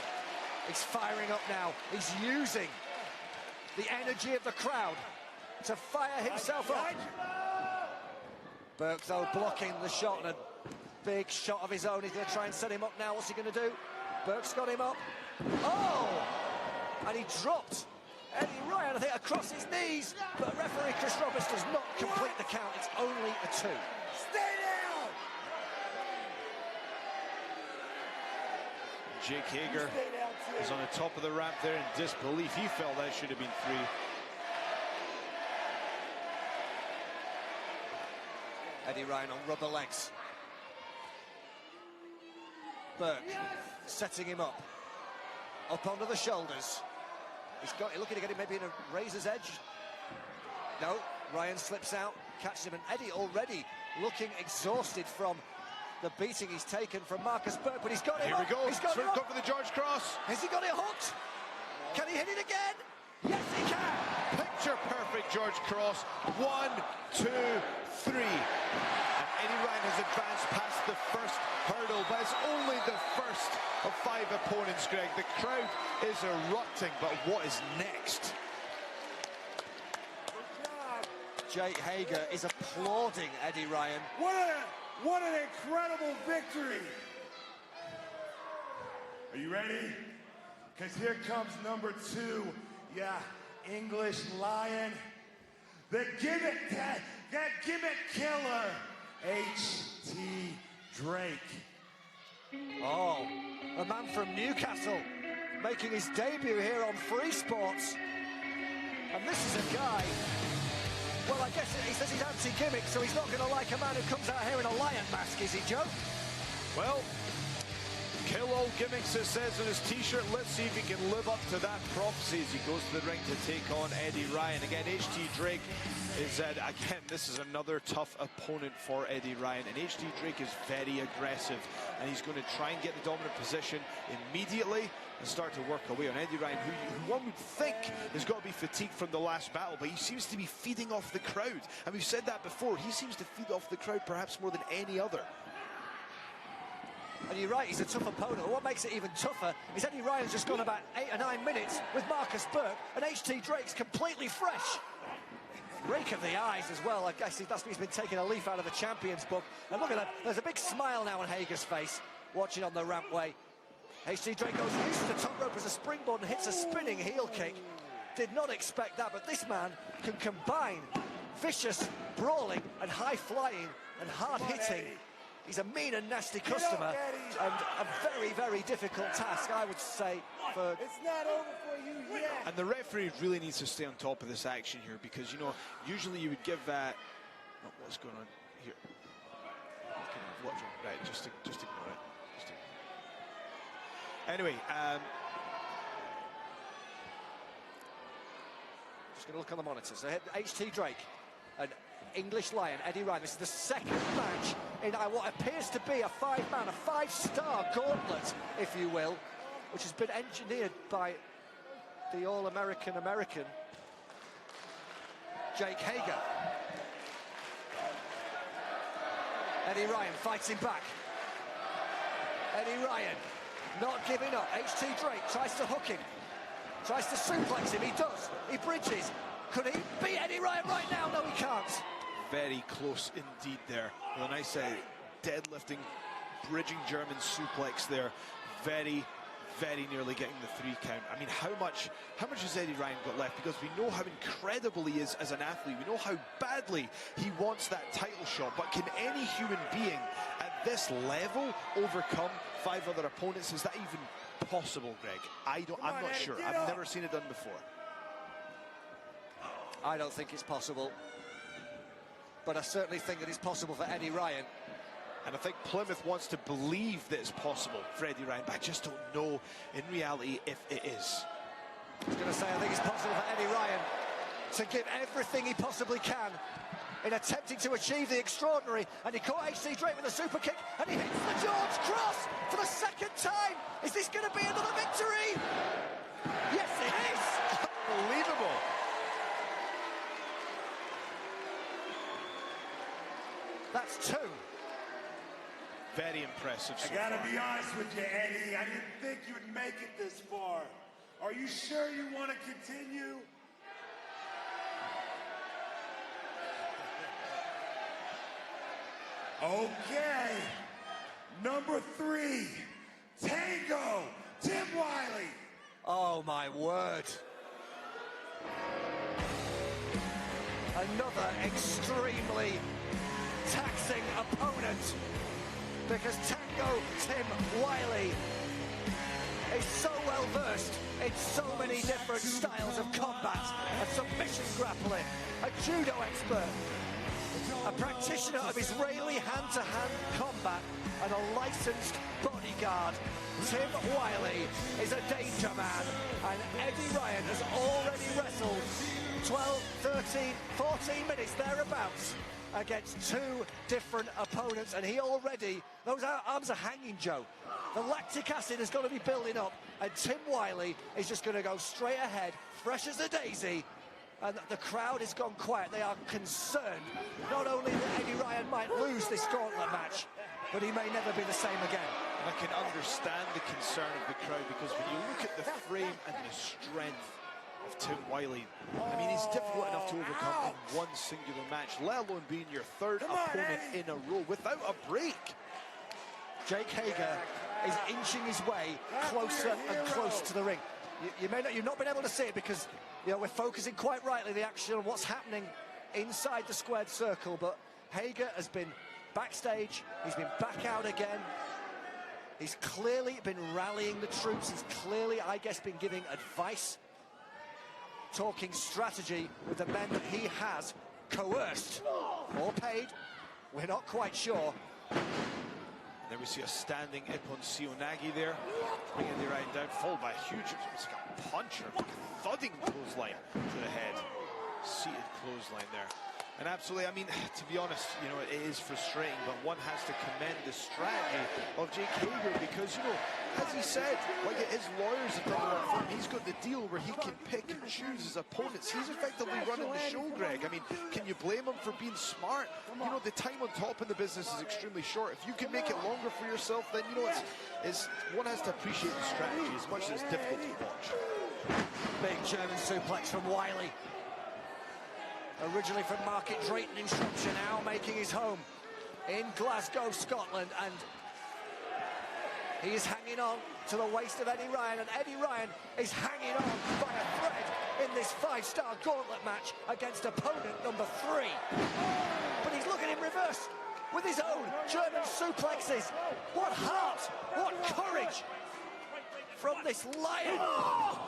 He's firing up now. He's using the energy of the crowd to fire himself up. Burke, though, blocking the shot, and a big shot of his own. He's going to try and set him up now. What's he going to do? Burke's got him up. Oh! And he dropped Eddie Ryan, I think, across his knees. But referee Chris Roberts does not complete the count. It's only a 2. Stay down. Jake Hager is on the top of the ramp there in disbelief. He felt that should have been 3. Eddie Ryan on rubber legs. Burke setting him up onto the shoulders. He's looking to get him maybe in a razor's edge. No, Ryan slips out, catches him, and Eddie already looking exhausted from the beating he's taken from Marcus Burke, but he's got him. Here we go. He's got him Go for the George Cross. Has he got it hooked? Can he hit it again? Yes, he can. Picture perfect George Cross. 1, 2, 3. And Eddie Ryan has advanced past the first hurdle, but it's only the first of 5 opponents, Greg. The crowd is erupting, but what is next? Jake Hager is applauding Eddie Ryan. What an incredible victory. Are you ready? Because here comes number 2. Yeah, English Lion. The gimmick killer, H.T. Drake. Oh, a man from Newcastle making his debut here on Free Sports. And this is a guy, well, I guess he says he's anti-gimmick, so he's not going to like a man who comes out here in a lion mask, is he, Joe? Well, kill all gimmicks, it says on his t-shirt. Let's see if he can live up to that prophecy as he goes to the ring to take on Eddie Ryan. Again, H.T. Drake is, again, this is another tough opponent for Eddie Ryan. And H.T. Drake is very aggressive, and he's going to try and get the dominant position immediately and start to work away on Eddie Ryan, who one would think has got to be fatigued from the last battle, but he seems to be feeding off the crowd. And we've said that before. He seems to feed off the crowd perhaps more than any other. And you're right, he's a tough opponent. What makes it even tougher is Eddie Ryan's just gone about 8 or 9 minutes with Marcus Burke, and H.T. Drake's completely fresh. Rake of the eyes as well. I guess he's been taking a leaf out of the Champions book. And look at that, there's a big smile now on Hager's face, watching on the rampway. H.T. Drake goes, uses the top rope as a springboard and hits a spinning heel kick. Did not expect that, but this man can combine vicious brawling and high flying and hard hitting He's a mean and nasty customer, and a very, very difficult task, I would say, for... It's not over for you yet. And the referee really needs to stay on top of this action here, because, you know, usually you would give that... Oh, what's going on here? Right, just ignore it. Anyway, just going to look on the monitors. So HT Drake, an English Lion, Eddie Ryan. This is the second match in what appears to be a five-man, a five-star gauntlet, if you will, which has been engineered by the All-American Jake Hager. Eddie Ryan fights him back. Eddie Ryan not giving up. HT Drake tries to hook him. Tries to suplex him. He does. He bridges. Could he beat Eddie Ryan right now? No, he can't. Very close indeed there. With a nice deadlifting, bridging German suplex there. Very, very nearly getting the 3 count. I mean, how much has Eddie Ryan got left? Because we know how incredible he is as an athlete. We know how badly he wants that title shot. But can any human being at this level overcome 5 other opponents? Is that even possible, Greg? I'm not sure. I've never seen it done before. I don't think it's possible. But I certainly think that it's possible for Eddie Ryan. And I think Plymouth wants to believe that it's possible for Eddie Ryan, but I just don't know in reality if it is. I was going to say, I think it's possible for Eddie Ryan to give everything he possibly can in attempting to achieve the extraordinary. And he caught HT Drake with a super kick, and he hits the George Cross for the second time. Is this going to be another victory? Yes, it is. Unbelievable. That's 2. Very impressive. I gotta be honest with you, Eddie. I didn't think you'd make it this far. Are you sure you want to continue? Okay. Number 3, Tango, Tim Wiley. Oh, my word. Another extremely taxing opponent, because Tango Tim Wiley is so well versed in so many different styles of combat and submission grappling, a judo expert, a practitioner of Israeli hand-to-hand combat, and a licensed bodyguard. Tim Wiley is a danger man, and Eddie Ryan has already wrestled 12, 13, 14 minutes thereabouts against 2 different opponents, and he already, those arms are hanging, Joe. The lactic acid is going to be building up, and Tim Wiley is just going to go straight ahead, fresh as a daisy, and the crowd has gone quiet. They are concerned, not only that Eddie Ryan might lose this gauntlet match, but he may never be the same again. And I can understand the concern of the crowd, because when you look at the frame and the strength of Tim Wiley, I mean, he's difficult enough to overcome in one singular match, let alone being your 3rd opponent in a row without a break. Jake Hager is inching his way closer and closer to the ring. You've not been able to see it because, you know, we're focusing quite rightly the action on what's happening inside the squared circle, but Hager has been backstage, he's been back out again. He's clearly been rallying the troops. He's clearly, I guess, been giving advice, talking strategy with the men that he has coerced or paid. We're not quite sure. And then we see a standing Ippon Sionagi there, bringing the Ryan down, followed by a huge, it's like a puncher, like a thudding clothesline to the head. Seated clothesline there. And absolutely, I mean, to be honest, you know, it is frustrating, but one has to commend the strategy of Jake Hager, because, you know, as he said, like his lawyers have done a lot for him. He's got the deal where he can pick and choose his opponents. He's effectively running the show, Greg. I mean, can you blame him for being smart? You know, the time on top in the business is extremely short. If you can make it longer for yourself, then, you know, it's one has to appreciate the strategy as much as it's difficult to watch. Big German suplex from Wiley. Originally from Market Drayton in Shropshire, now making his home in Glasgow, Scotland, and he is hanging on to the waist of Eddie Ryan, and Eddie Ryan is hanging on by a thread in this 5-star gauntlet match against opponent number 3. But he's looking in reverse. with his own German suplexes. What heart, what courage from this lion.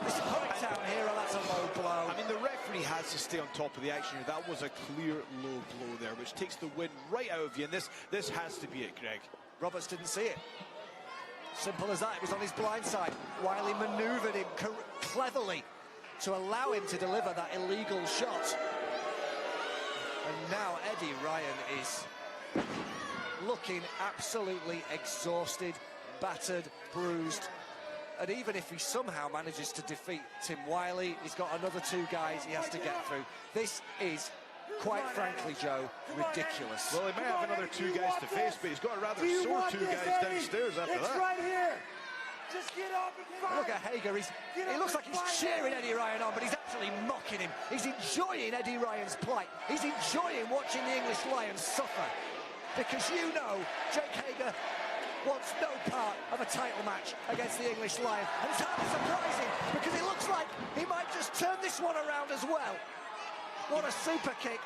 This hometown hero, that's a low blow. I mean, the referee has to stay on top of the action here. That was a clear low blow there, which takes the win right out of you. And this has to be it, Greg. Roberts didn't see it. Simple as that. It was on his blind side. Wiley manoeuvred him cleverly to allow him to deliver that illegal shot. And now Eddie Ryan is looking absolutely exhausted, battered, bruised. And even if he somehow manages to defeat Tim Wiley, he's got another 2 guys he has to get through. This is, quite frankly, Joe, ridiculous. Well, he may have another 2 guys to face, but he's got a rather sore 2 guys downstairs after that. It's right here. Just get up and fight. Look at Hager. He looks like he's cheering Eddie Ryan on, but he's actually mocking him. He's enjoying Eddie Ryan's plight. He's enjoying watching the English Lions suffer. Because you know, Jake Hager wants no part of a title match against the English Lion. And it's hardly surprising, because it looks like he might just turn this one around as well. What a super kick.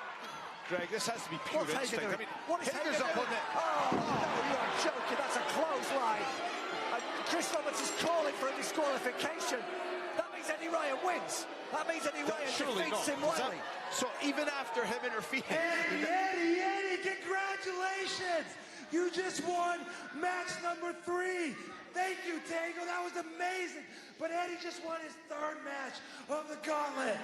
Greg, this has to be pure instinct. I mean, what is Hager's up on it. Oh, no, you are joking. That's a clothesline. And Chris Roberts is calling for a disqualification. That means Eddie Ryan wins. That means Eddie Ryan defeats Tim Wiley. So even after him interfering... Eddie, congratulations! You just won match number 3. Thank you, Tango. That was amazing. But Eddie just won his 3rd match of the gauntlet.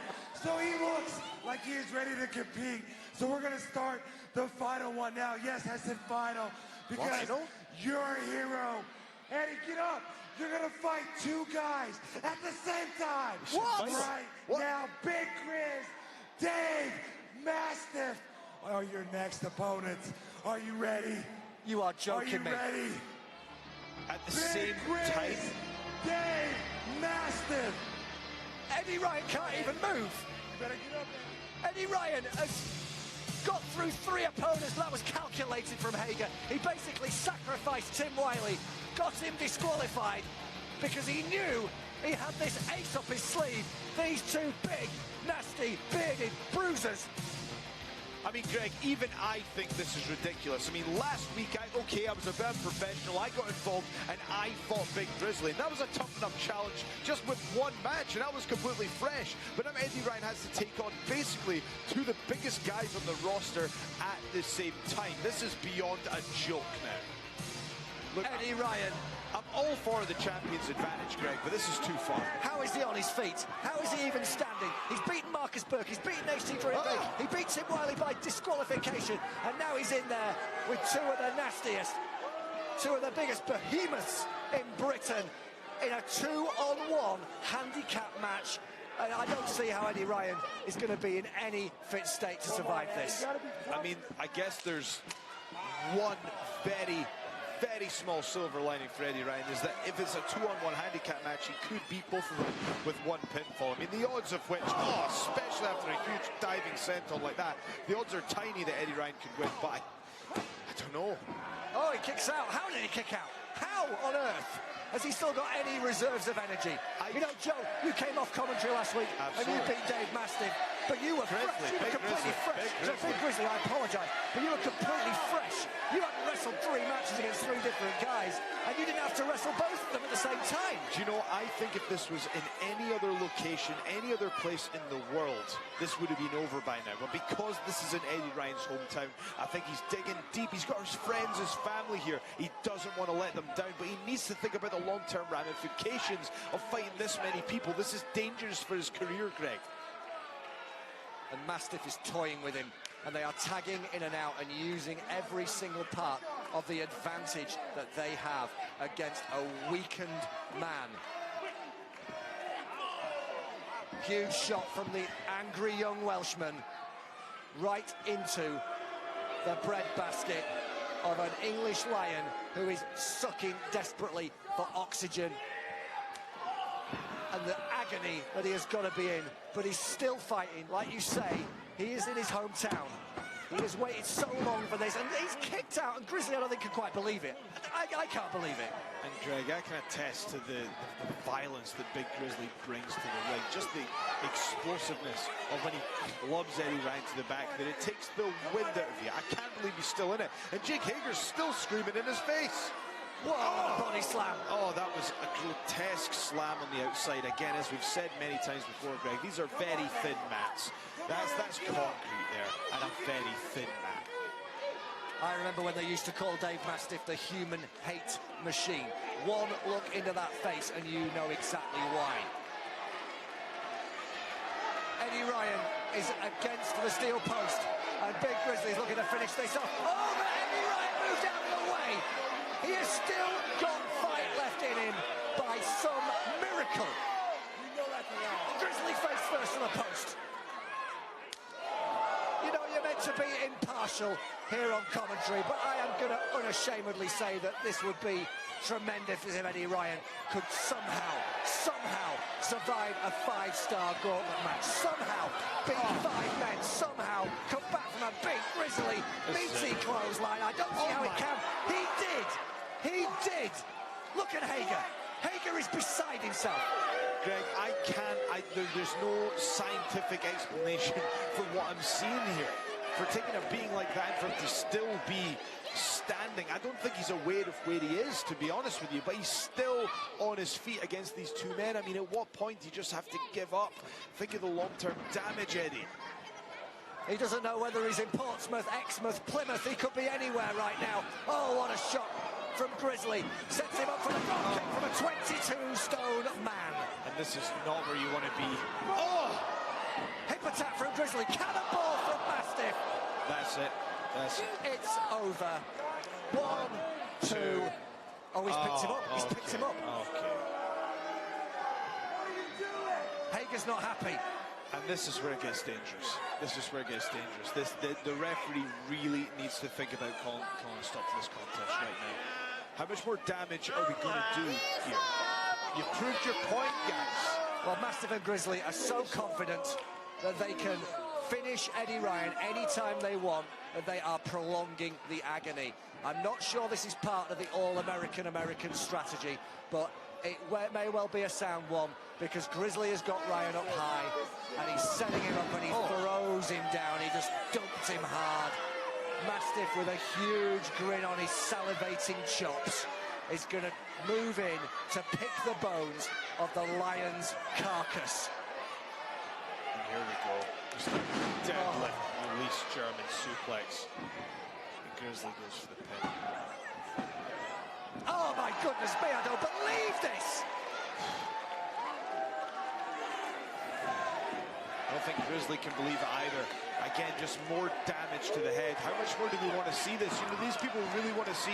So he looks like he is ready to compete. So we're going to start the final one now. Yes, I said final. Because you're a hero. Eddie, get up. You're going to fight 2 guys at the same time. What? Right now, Big Chris, Dave, Mastiff are your next opponents. Are you ready? You are joking me. Are you ready? At the same time. Dave Mastiff. Eddie Ryan can't even move. You better get up, Eddie Ryan has got through 3 opponents. That was calculated from Hager. He basically sacrificed Tim Wiley, got him disqualified because he knew he had this ace up his sleeve. These 2 big, nasty, bearded bruisers. I mean, Greg, even I think this is ridiculous. I mean, last week, I was a bit unprofessional. I got involved and I fought Big Grizzly. And that was a tough enough challenge just with 1 match, and that was completely fresh. But now Eddie Ryan has to take on basically 2 of the biggest guys on the roster at the same time. This is beyond a joke now. Look, Eddie Ryan. I'm all for the champion's advantage, Greg, but this is too far. How is he on his feet? How is he even standing? He's beaten Marcus Burke, he's beaten HT Drake, he beat Tim Wiley by disqualification, and now he's in there with 2 of the nastiest, 2 of the biggest behemoths in Britain in a 2-on-1 handicap match. And I don't see how Eddie Ryan is going to be in any fit state to survive this. I mean, I guess there's one very small silver lining for Eddie Ryan, is that if it's a 2-on-1 handicap match, he could beat both of them with 1 pinfall. I mean, the odds of which, especially after a huge diving senton like that, the odds are tiny that Eddie Ryan could win, but I don't know. Oh, he kicks out. How did he kick out? How on earth? Has he still got any reserves of energy? You know, Joe, you came off commentary last week and you beat Dave Mastiff, but you were fresh. You were completely fresh. Big Grizzly, I apologise, but you were completely fresh. You hadn't wrestled 3 matches against 3 different guys, and you didn't have to wrestle both of them at the same time. Do you know, I think if this was in any other location, any other place in the world, this would have been over by now. But because this is in Eddie Ryan's hometown, I think he's digging deep. He's got his friends, his family here. He doesn't want to let them down, but he needs to think about the long-term ramifications of fighting this many people. This is dangerous for his career, Greg. And Mastiff is toying with him, and they are tagging in and out and using every single part of the advantage that they have against a weakened man. Huge shot from the angry young Welshman right into the breadbasket of an English Lion who is sucking desperately for oxygen and the agony that he has got to be in, but he's still fighting. Like you say, he is in his hometown. He has waited so long for this, and he's kicked out, and Grizzly, I don't think, can quite believe it. I can't believe it. And Greg, I can attest to the violence that Big Grizzly brings to the ring. Just the explosiveness of when he lobs Eddie Ryan to the back, that it takes the wind out of you. I can't believe he's still in it. And Jake Hager's still screaming in his face. What a body slam. Oh, that was a grotesque slam on the outside. Again, as we've said many times before, Greg, these are very thin mats. That's concrete there, and a very thin mat. I remember when they used to call Dave Mastiff the human hate machine. One look into that face and you know exactly why. Eddie Ryan is against the steel post, and Big Grizzly's looking to finish this off. Oh, but Eddie Ryan moved out of the way. He has still got fight left in him by some miracle. Grizzly face first to the post. You know, you're meant to be impartial here on commentary, but I am going to unashamedly say that this would be tremendous if Eddie Ryan could somehow survive a 5-star gauntlet match. Somehow beat 5 men. Somehow come back from a Big Grizzly meaty clothesline. I don't see how he can. He did. He did. Look at Hager. Hager is beside himself. Greg, there's no scientific explanation for what I'm seeing here. For taking a beating like that and for him to still be standing. I don't think he's aware of where he is, to be honest with you, but he's still on his feet against these 2 men. I mean, at what point do you just have to give up? Think of the long-term damage, Eddie. He doesn't know whether he's in Portsmouth, Exmouth, Plymouth. He could be anywhere right now. Oh, what a shot from Grizzly. Sets him up for the drop kick from a 22-stone man. And this is not where you want to be. Oh! Hip attack from Grizzly. Cannonball from Mastiff. That's it. That's it. It's over. 1, 2. Oh, he's picked him up. He's picked him up. Okay. Hager's not happy. And this is where it gets dangerous. This is where it gets dangerous. The referee really needs to think about calling a stop to this contest right now. How much more damage are we going to do here? You've proved your point, guys. Well, Mastiff and Grizzly are so confident that they can finish Eddie Ryan anytime they want, and they are prolonging the agony. I'm not sure this is part of the all-American strategy, but it may well be a sound one, because Grizzly has got Ryan up high, and he's setting him up, and he throws him down. He just dumped him hard. Mastiff, with a huge grin on his salivating chops, is going to move in to pick the bones of the lion's carcass. And here we go. Just a deadlift, release German suplex. And Grizzly goes for the pin. Oh my goodness me, I don't believe this! I don't think Grizzly can believe it either. Again, just more damage to the head. How much more do we want to see this? You know, these people really want to see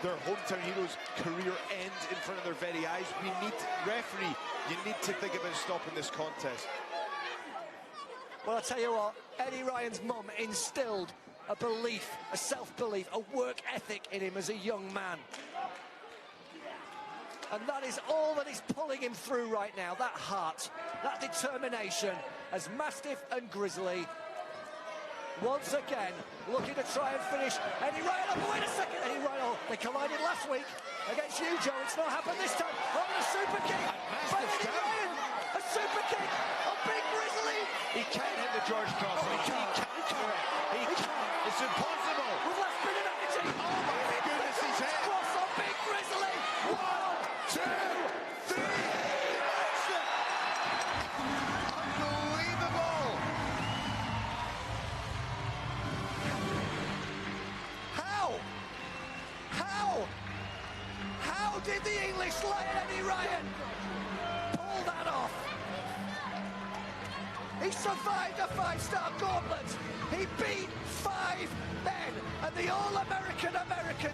their hometown hero's career end in front of their very eyes. We need to, referee, you need to think about stopping this contest. Well, I'll tell you what, Eddie Ryan's mum instilled a belief, a self-belief, a work ethic in him as a young man. And that is all that is pulling him through right now, that heart, that determination, as Mastiff and Grizzly once again looking to try and finish Eddie Ryan. Oh, wait a second, Eddie Ryan, they collided last week against you, Joe. It's not happened this time. Oh, and a super kick by Eddie Ryan. A super kick on Big Grizzly. He can't hit the George Cross. Oh, he can't. He can't. It's impossible. With last minute energy. Oh my goodness, he's hit. Cross on Big Grizzly. 1, 2, 3. Unbelievable. How did the English Lion Eddie Ryan pull that off? He survived a 5-star gauntlet. He beat 5 men, and the all-American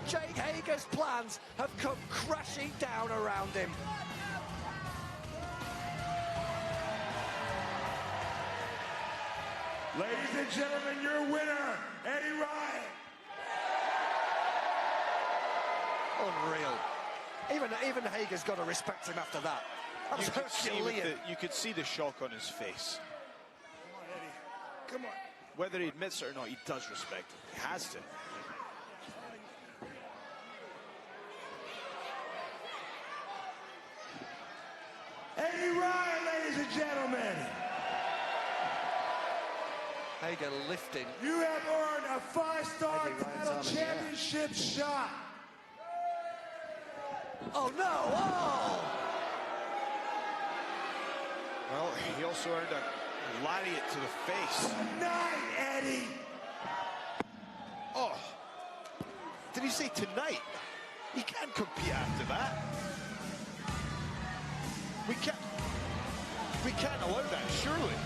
Jake Hager's plans have come crashing down around him. Ladies and gentlemen, your winner, Eddie Ryan. Unreal. Even Hager's got to respect him after that. That was Herculean. You could see the shock on his face. Come on, Eddie. Come on. Whether he admits it or not, he does respect him. He has to. Eddie Ryan, ladies and gentlemen. Hager lifting. You have earned a 5-star Eddie Ryan's title arm in the air. championship shot. Oh no! Oh! Well, he also earned a lariat to the face. Tonight, Eddie. Oh, did he say tonight? He can't compete after that. We can't allow that, surely.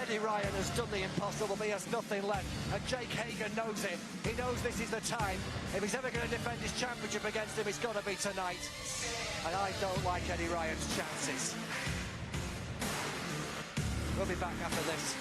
Eddie Ryan has done the impossible, but he has nothing left. And Jake Hager knows it. He knows this is the time. If he's ever going to defend his championship against him, it's got to be tonight. And I don't like Eddie Ryan's chances. We'll be back after this.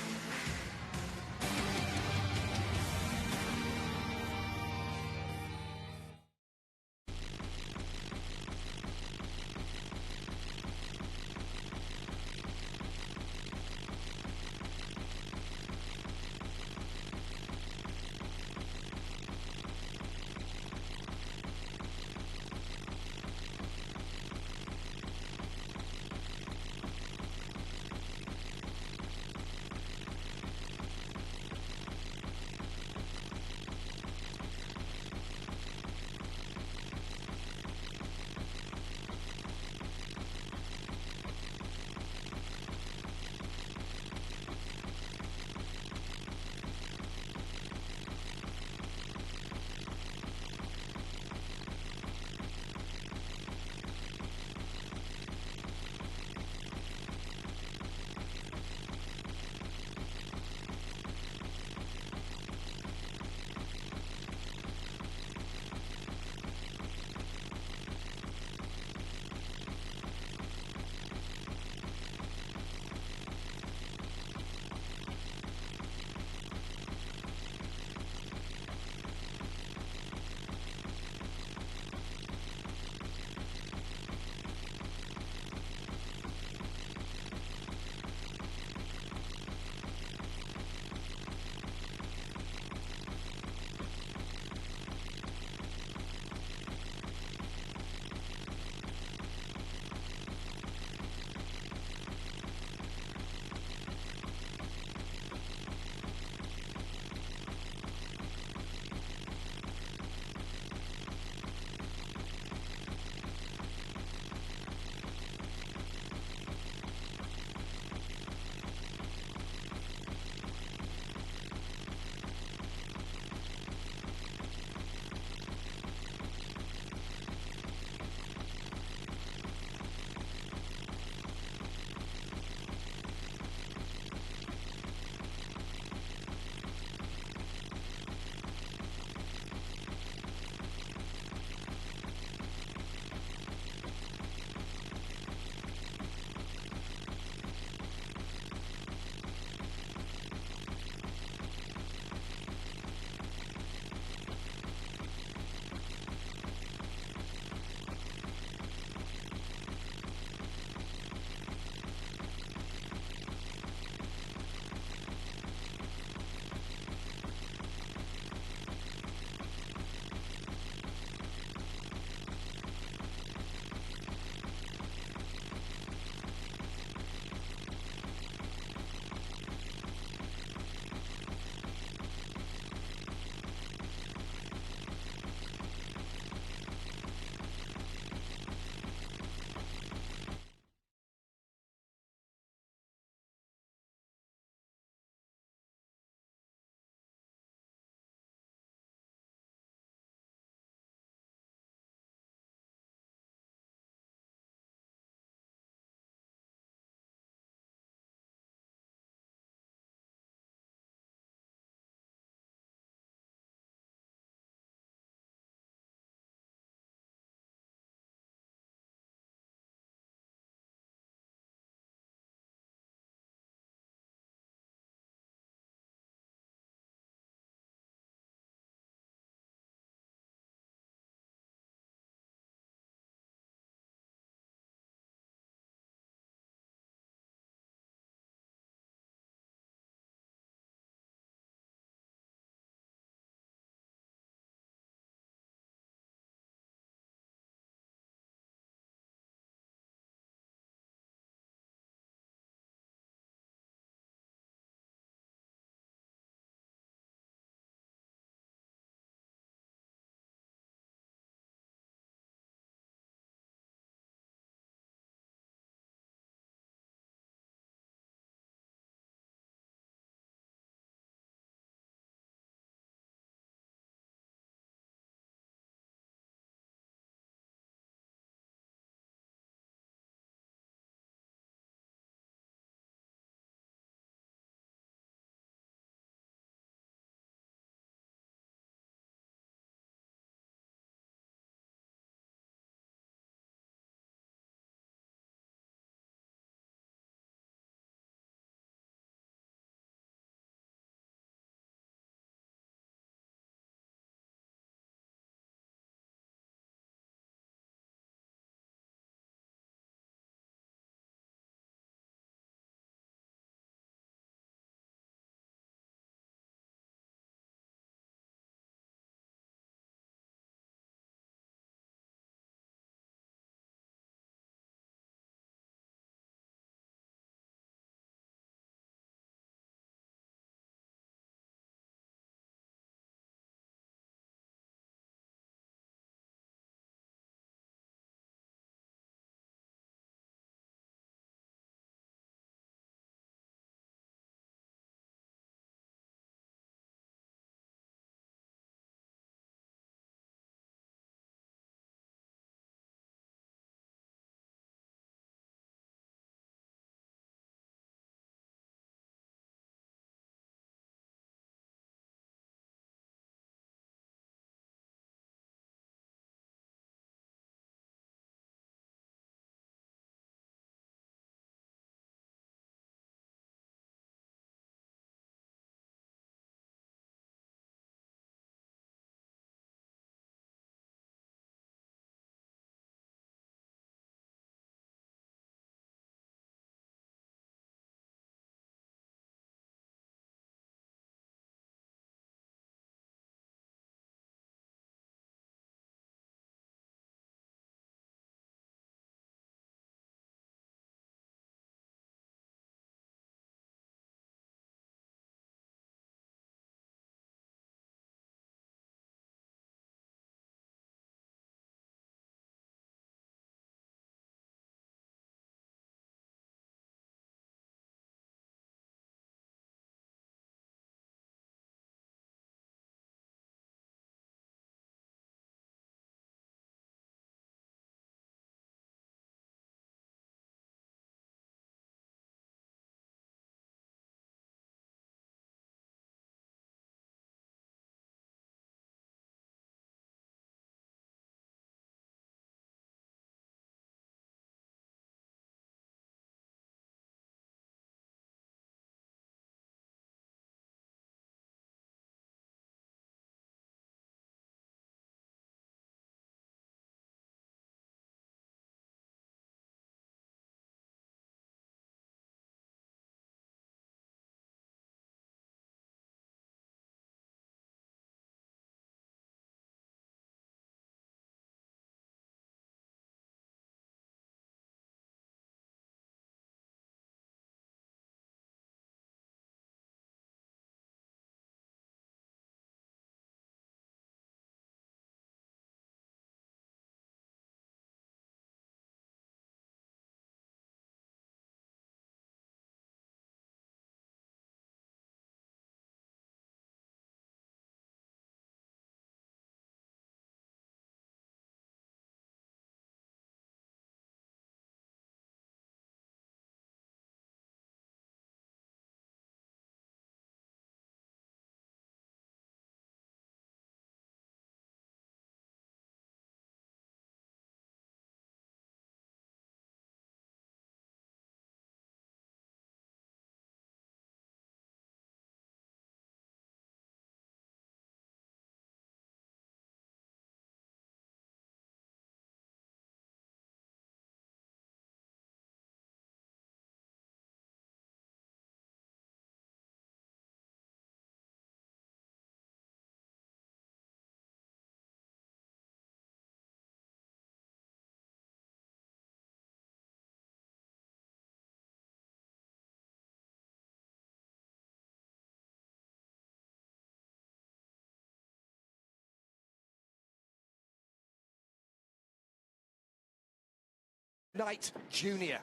Knight Jr.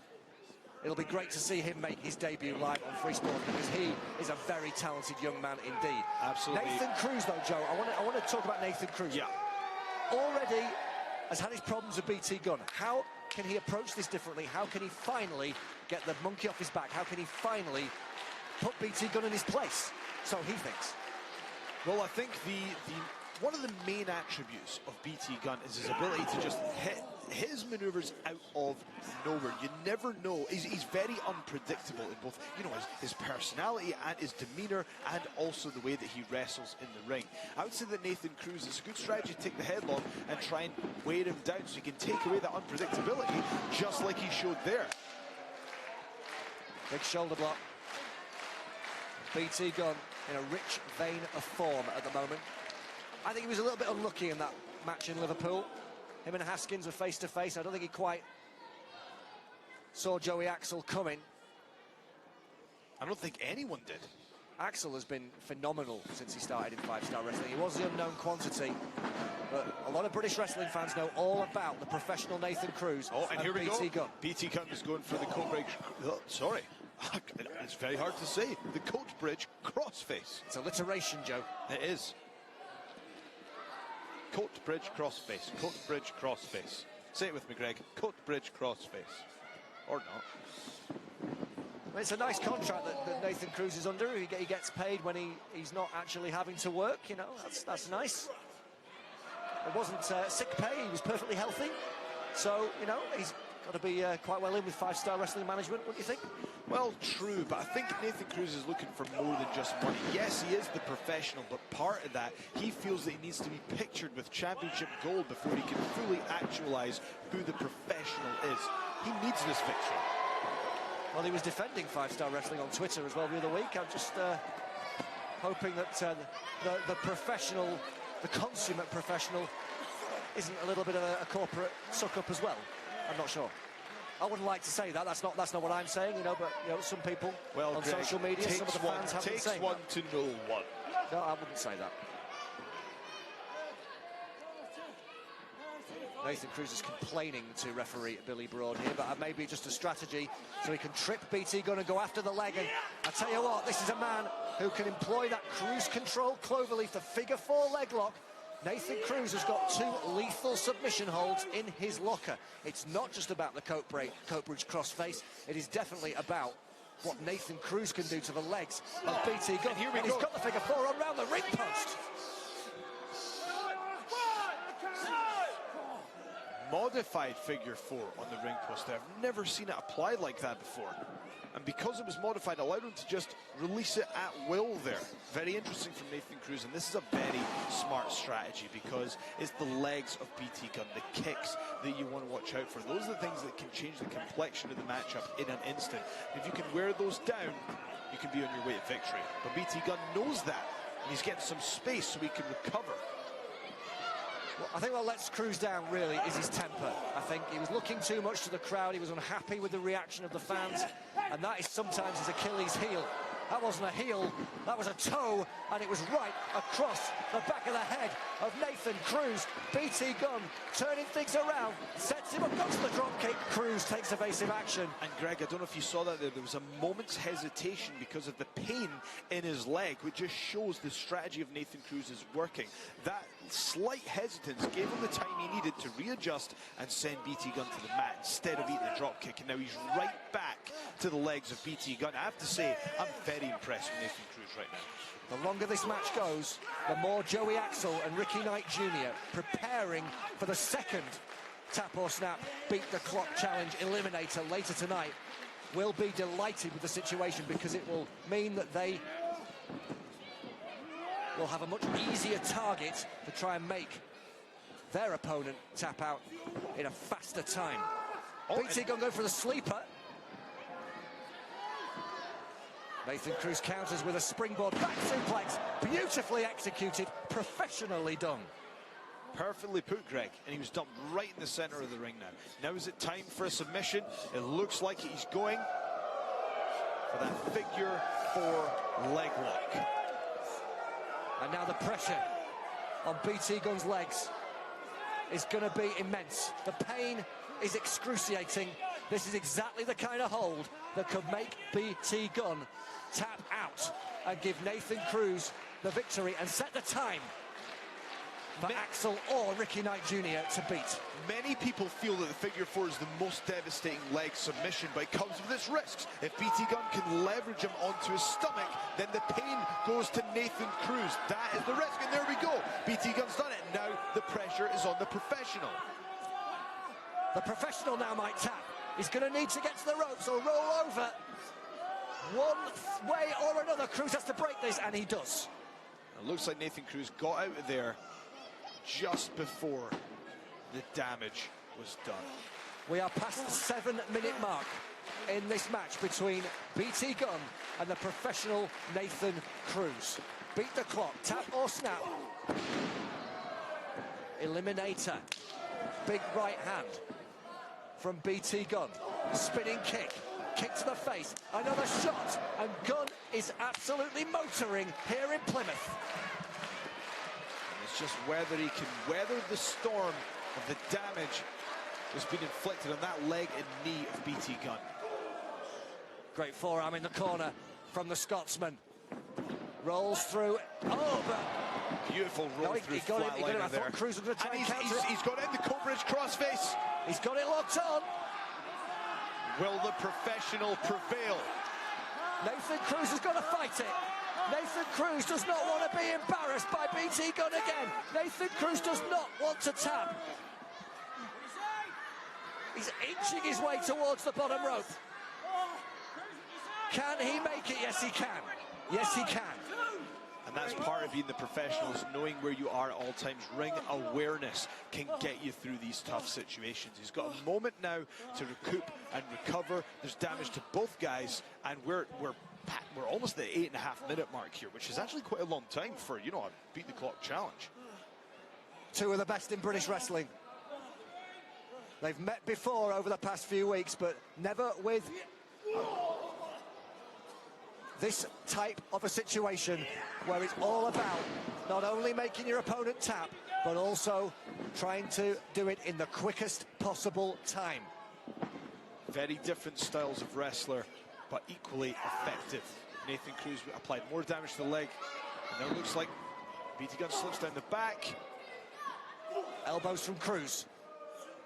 It'll be great to see him make his debut live on Free Sport because he is a very talented young man indeed. Absolutely. Nathan Cruz, though, Joe, I want to talk about Nathan Cruz. Yeah. Already has had his problems with BT Gunn. How can he approach this differently? How can he finally get the monkey off his back? How can he finally put BT Gunn in his place? So he thinks. Well, I think one of the main attributes of BT Gunn is his ability to just hit his maneuvers out of nowhere. You never know. He's very unpredictable in both, you know, his personality and his demeanor, and also the way that he wrestles in the ring. I would say that Nathan Cruz, it's a good strategy to take the headlock and try and weigh him down so you can take away that unpredictability, just like he showed there. Big shoulder block. BT Gunn in a rich vein of form at the moment. I think he was a little bit unlucky in that match in Liverpool. Him and Haskins were face to face. I don't think he quite saw Joey Axel coming. I don't think anyone did. Axel has been phenomenal since he started in 5-star wrestling. He was the unknown quantity, but a lot of British wrestling fans know all about the professional Nathan Cruz. Oh, and here we BT go. Gunn. BT Gunn is going for the coat bridge. Oh, sorry. It's very hard to say. The coat bridge crossface. It's alliteration, Joe. It is. Coat bridge crossface. Coat bridge crossface. Say it with me, Greg. Coat bridge crossface. Or not. It's a nice contract that Nathan Cruz is under. He gets paid when he's not actually having to work, you know. That's nice. It wasn't sick pay. He was perfectly healthy. So, you know, he's got to be quite well in with 5-star wrestling management, wouldn't you think? Well, true, but I think Nathan Cruz is looking for more than just money. Yes, he is the professional, but part of that, he feels that he needs to be pictured with championship gold before he can fully actualize who the professional is. He needs this victory. Well, he was defending 5-star wrestling on Twitter as well the other week. I'm just hoping that the professional, the consummate professional, isn't a little bit of a corporate suck-up as well. I'm not sure. I wouldn't like to say that. That's not what I'm saying, you know. But you know, some people on Greg, social media, some of the fans have been saying one to know one. No, I wouldn't say that. Nathan Cruz is complaining to referee Billy Broad here, but maybe just a strategy so he can trip BT Gunn and go after the leg. And I tell you what, this is a man who can employ that cruise control cloverleaf, the figure 4 leg lock. Nathan Cruz has got 2 lethal submission holds in his locker. It's not just about the coat bridge crossface. It is definitely about what Nathan Cruz can do to the legs of BT Gunn. And he's got the figure 4 on round the ring post. Modified figure 4 on the ring post there. I've never seen it applied like that before. And because it was modified, allowed him to just release it at will there. Very interesting from Nathan Cruz, and this is a very smart strategy because it's the legs of BT Gunn, the kicks that you want to watch out for. Those are the things that can change the complexion of the matchup in an instant. If you can wear those down, you can be on your way to victory. But BT Gunn knows that, and he's getting some space so he can recover. Well, I think what lets Cruz down, really, is his temper. I think he was looking too much to the crowd. He was unhappy with the reaction of the fans, and that is sometimes his Achilles heel. That wasn't a heel, that was a toe, and it was right across the back of the head of Nathan Cruz. BT Gunn turning things around, sets him up, goes to the drop kick. Cruz takes evasive action. And Greg, I don't know if you saw that there was a moment's hesitation because of the pain in his leg, which just shows the strategy of Nathan Cruz is working. That slight hesitance gave him the time he needed to readjust and send BT Gunn to the mat instead of eating the drop kick. And now he's right back to the legs of BT Gunn. I have to say, I'm very impressed with Nathan Cruz right now. The longer this match goes, the more Joey Axel and Ricky Knight Jr. preparing for the second tap or snap beat the clock challenge eliminator later tonight will be delighted with the situation, because it will mean that they will have a much easier target to try and make their opponent tap out in a faster time. BT Gunn going for the sleeper. Nathan Cruz counters with a springboard back suplex. Beautifully executed, professionally done. Perfectly put, Greg, and he was dumped right in the center of the ring now. Now is it time for a submission? It looks like he's going for that figure 4 leg lock. And now the pressure on BT Gunn's legs is going to be immense. The pain is excruciating. This is exactly the kind of hold that could make BT Gunn tap out and give Nathan Cruz the victory and set the time for Axel or Ricky Knight Jr. to beat. Many people feel that the figure four is the most devastating leg submission, but it comes with its risks. If BT Gunn can leverage him onto his stomach, then the pain goes to Nathan Cruz. That is the risk, and there we go. BT Gunn's done it. Now the pressure is on the professional. The professional now might tap. He's going to need to get to the ropes or roll over. One way or another, Cruz has to break this, and he does. It looks like Nathan Cruz got out of there just before the damage was done. We are past the 7-minute mark in this match between BT Gunn and the professional Nathan Cruz. Beat the clock, tap or snap. Eliminator. Big right hand from BT Gunn. Spinning kick. Kick to the face. Another shot. And Gunn is absolutely motoring here in Plymouth. It's just whether he can weather the storm of the damage that's been inflicted on that leg and knee of BT Gunn. Great forearm in the corner from the Scotsman. Rolls through. Oh, but beautiful roll through flatliner there. Cruz was going to try and counter it. He's got it in the Cobra crossface. He's got it locked on. Will the professional prevail? Nathan Cruz has got to fight it. Nathan Cruz does not want to be embarrassed by BT Gunn again. Nathan Cruz does not want to tap. He's inching his way towards the bottom rope. Can he make it? Yes, he can. Yes, he can. And that's part of being the professionals, knowing where you are at all times. Ring awareness can get you through these tough situations. He's got a moment now to recoup and recover. There's damage to both guys, and we're almost at the 8.5-minute mark here, which is actually quite a long time for, you know, a beat the clock challenge. Two of the best in British wrestling. They've met before over the past few weeks, but never with this type of a situation where it's all about not only making your opponent tap, but also trying to do it in the quickest possible time. Very different styles of wrestler, but equally effective. Nathan Cruz applied more damage to the leg, and now it looks like BT Gunn slips down the back. Elbows from Cruz.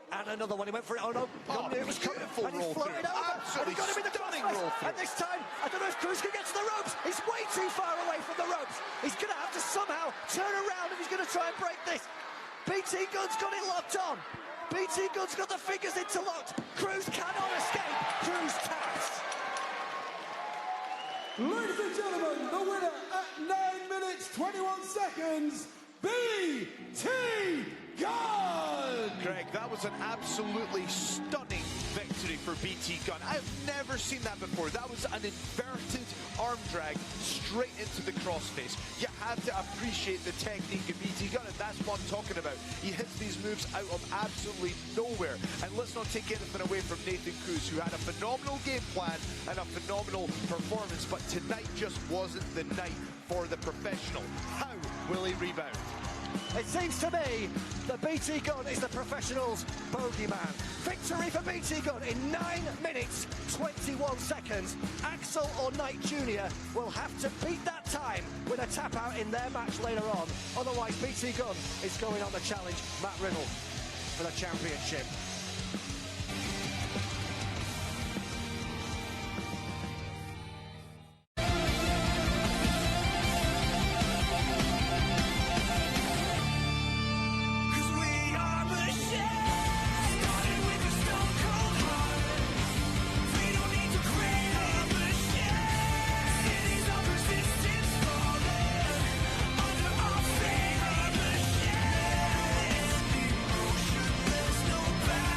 And another one, he went for it. Oh no, Gunn knew it was coming, beautiful and he roll floated through. over, and he got him in the Stunning crossface. roll through. And this time, I don't know if Cruz can get to the ropes. He's way too far away from the ropes. He's going to have to somehow turn around if he's going to try and break this. BT Gunn's got it locked on. BT Gunn's got the fingers interlocked. Cruz cannot escape. Cruz taps. Ladies and gentlemen, the winner at 9 minutes 21 seconds, BT Gunn! Greg, that was an absolutely stunning victory for BT Gunn. I've never seen that before. That was an inverted arm drag straight into the crossface. You have to appreciate the technique of BT Gunn, and that's what I'm talking about. He hits these moves out of absolutely nowhere. And let's not take anything away from Nathan Cruz, who had a phenomenal game plan and a phenomenal performance, but tonight just wasn't the night for the professional. How will he rebound? It seems to me that BT Gunn is the professional's bogeyman. Victory for BT Gunn in 9 minutes 21 seconds. Axel or Knight Jr. will have to beat that time with a tap out in their match later on. Otherwise, BT Gunn is going on to challenge Matt Riddle for the championship. Back.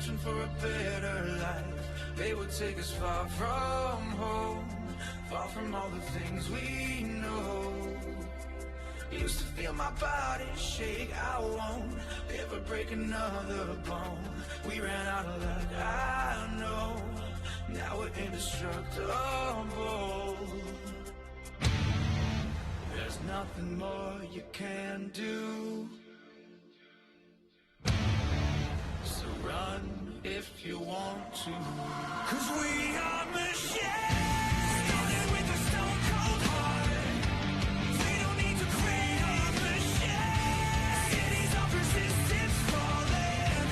searching for a better life. They would take us far from home, far from all the things we know. Used to feel my body shake, I won't ever break another bone. We ran out of luck, I know, now we're indestructible. There's nothing more you can do, so run if you want to. 'Cause we are machines, started with a stone cold heart. We don't need to create a machine. Cities of resistance falling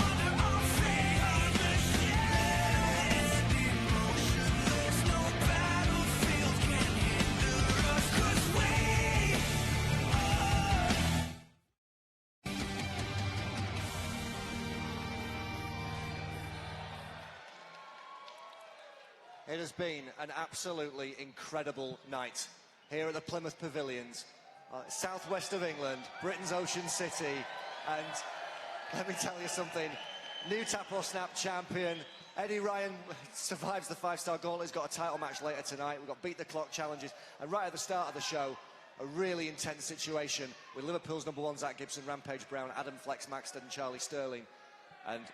under our feet. A machine, emotionless, no battlefield can hinder us. 'Cause we It has been an absolutely incredible night here at the Plymouth Pavilions, southwest of England, Britain's Ocean City, and let me tell you something, new Tap or Snap champion, Eddie Ryan survives the 5-star gauntlet. He's got a title match later tonight. We've got Beat the Clock challenges, and right at the start of the show, a really intense situation with Liverpool's #1 Zach Gibson, Rampage Brown, Adam Flex Maxted and Charlie Sterling, and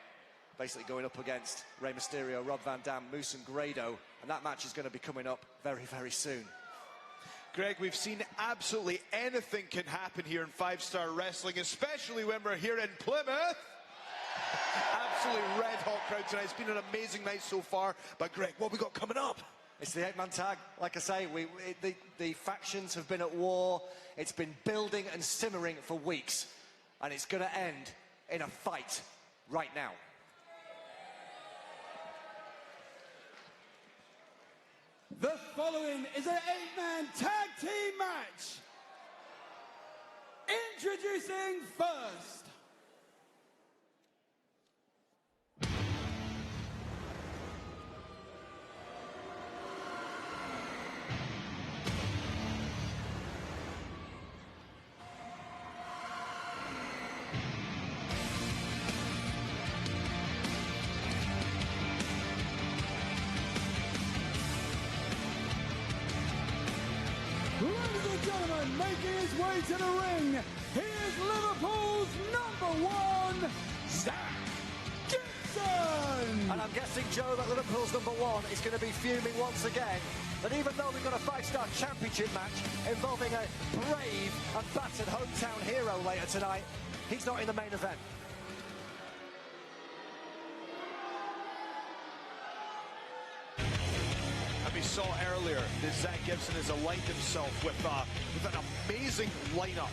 basically going up against Rey Mysterio, Rob Van Dam, Moose and Grado, and that match is going to be coming up very, very soon. Greg, we've seen absolutely anything can happen here in 5-star wrestling, especially when we're here in Plymouth. Absolutely red-hot crowd tonight. It's been an amazing night so far, but Greg, what have we got coming up? It's the 8-man tag. Like I say, the factions have been at war. It's been building and simmering for weeks, and it's going to end in a fight right now. The following is an 8-man tag team match. Introducing first, ladies and gentlemen, making his way to the ring, he is Liverpool's #1, Zach Gibson! And I'm guessing, Joe, that Liverpool's #1 is going to be fuming once again, that even though we've got a 5-star championship match involving a brave and battered hometown hero later tonight, he's not in the main event. We saw earlier that Zach Gibson has aligned himself with an amazing lineup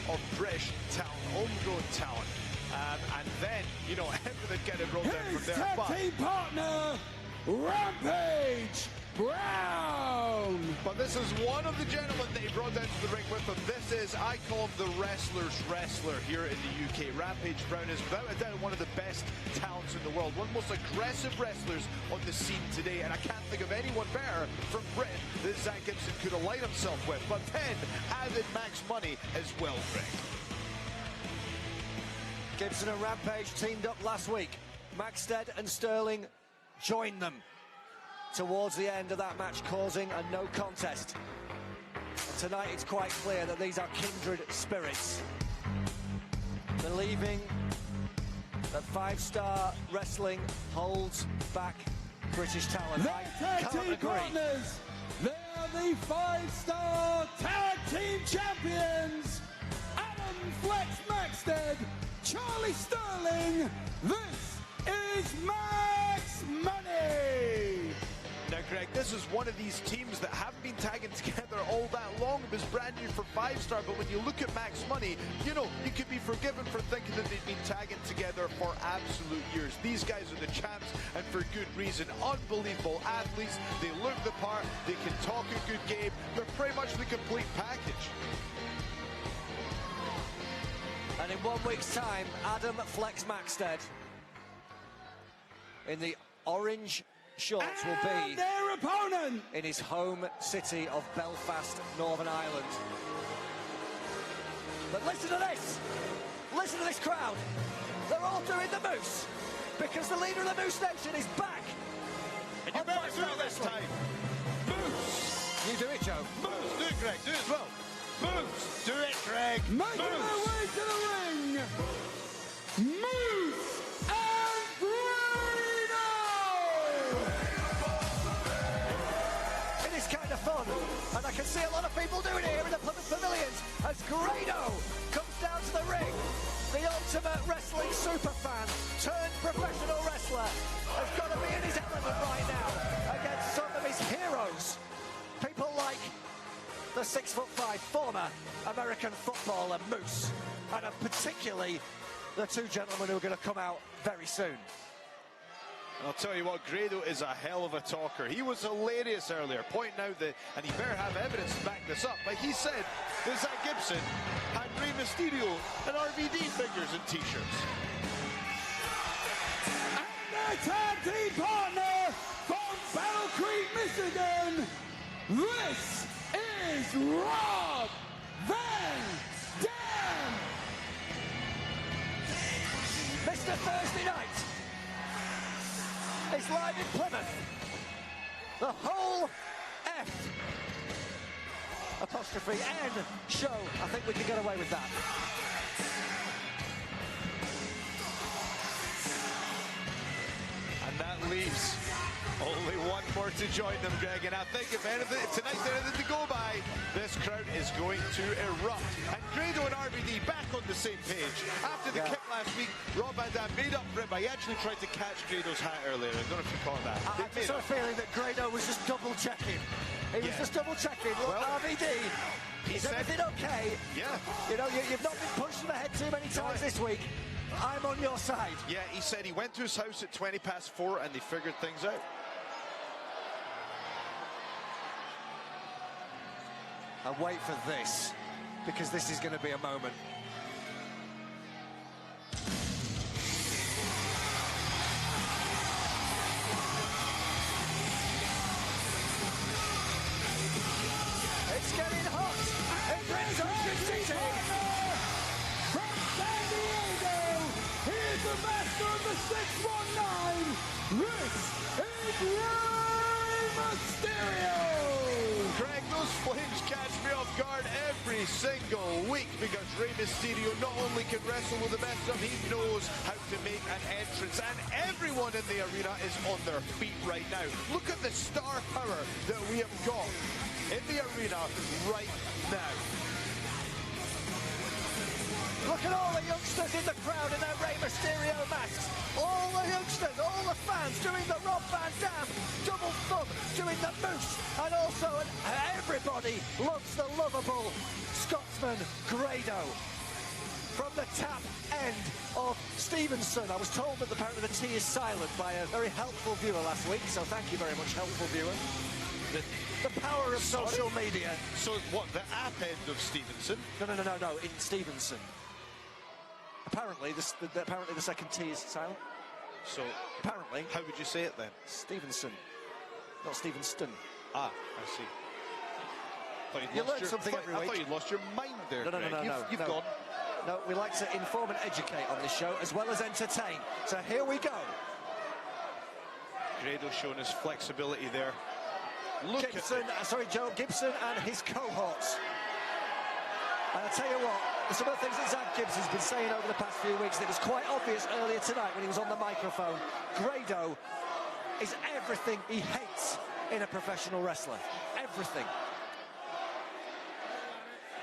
of British talent, homegrown talent. And then, you know, everything kind of rolled down from there. His tag team partner, Rampage Brown! But this is one of the gentlemen that he brought down to the ring with him. This is, I call him the wrestler's wrestler here in the UK. Rampage Brown is without a doubt one of the best talents in the world, one of the most aggressive wrestlers on the scene today, and I can't think of anyone better from Britain that Zach Gibson could align himself with. But then added Max Money as well, Greg. Gibson and Rampage teamed up last week. Maxted and Sterling joined them towards the end of that match, causing a no contest. And tonight it's quite clear that these are kindred spirits, believing that 5-star wrestling holds back British talent. Their tag team partners, they are the 5-star tag team champions, Adam Flex Maxted, Charlie Sterling. This is Max Money. Now, Greg, this is one of these teams that haven't been tagging together all that long. It was brand new for 5-star, but when you look at Max Money, you know, you could be forgiven for thinking that they've been tagging together for absolute years. These guys are the champs, and for good reason. Unbelievable athletes. They look the part. They can talk a good game. They're pretty much the complete package. And in 1 week's time, Adam Flex Maxted in the orange shorts will be their opponent in his home city of Belfast, Northern Ireland. But listen to this! Listen to this crowd! They're all doing the moose! because the leader of the Moose Nation is back. And you better do it this time. Moose. You do it, Joe. Moose. Do it, Greg. Do it as well. Moose. Do it, Greg. Making their way to the ring, Moose and Grado! It is kind of fun, and I can see a lot of people doing it here in the Plymouth Pavilions as Grado comes down to the ring. The ultimate wrestling superfan turned professional wrestler has got to be in his element right now against some of his heroes. People like the 6'5" former American footballer Moose, and particularly the two gentlemen who are going to come out very soon. I'll tell you what, Grado is a hell of a talker. He was hilarious earlier, pointing out that, and he better have evidence to back this up, but he said that Zach Gibson had Rey Mysterio and RVD figures and t-shirts. And their tag team partner from Battle Creek, Michigan, this is Rob Van Dam! Mr. Thursday Night is live in Plymouth. The whole F apostrophe N show. I think we can get away with that. And that leaves only one more to join them, Greg. And I think if anything, if tonight's anything to go by, this crowd is going to erupt. And Grado and RVD back on the same page. After the kick last week, Rob Van Dam made up for it by actually trying to catch Grado's hat earlier. I don't know if you caught that. I just had a feeling that Grado was just double checking. He was just double checking. Look, Well, RVD, is everything okay? Yeah. You know, you've not been pushed in the head too many times this week. I'm on your side. Yeah, he said he went to his house at 4:20 and they figured things out. And wait for this, because this is going to be a moment. It's getting hot. It brings electricity. From San Diego, here's the master of the 619. This is Rey Mysterio. Greg, those flames catch me off guard every single week because Rey Mysterio not only can wrestle with the best of them, he knows how to make an entrance, and everyone in the arena is on their feet right now. Look at the star power that we have got in the arena right now. Look at all the youngsters in the crowd in their Rey Mysterio masks. All the youngsters, all the fans doing the Rob Van Dam double thumb, doing the Moose, and also everybody loves the lovable Scotsman Grado. From the tap end of Stevenson. I was told that apparently the T is silent by a very helpful viewer last week, so thank you very much, helpful viewer. The power of social media. So what, the app end of Stevenson? No, in Stevenson. Apparently the second T is silent. So, apparently. How would you say it then? Stevenson, not Stevenston. Ah, I see. You learn something every week. I thought you lost your mind there, No. You've gone. No, we like to inform and educate on this show as well as entertain. So here we go. Grado showing his flexibility there. Look Gibson, Joe Gibson and his cohorts. And I'll tell you what, some of the things that Zach Gibson's been saying over the past few weeks, it was quite obvious earlier tonight when he was on the microphone. Grado is everything he hates in a professional wrestler. Everything.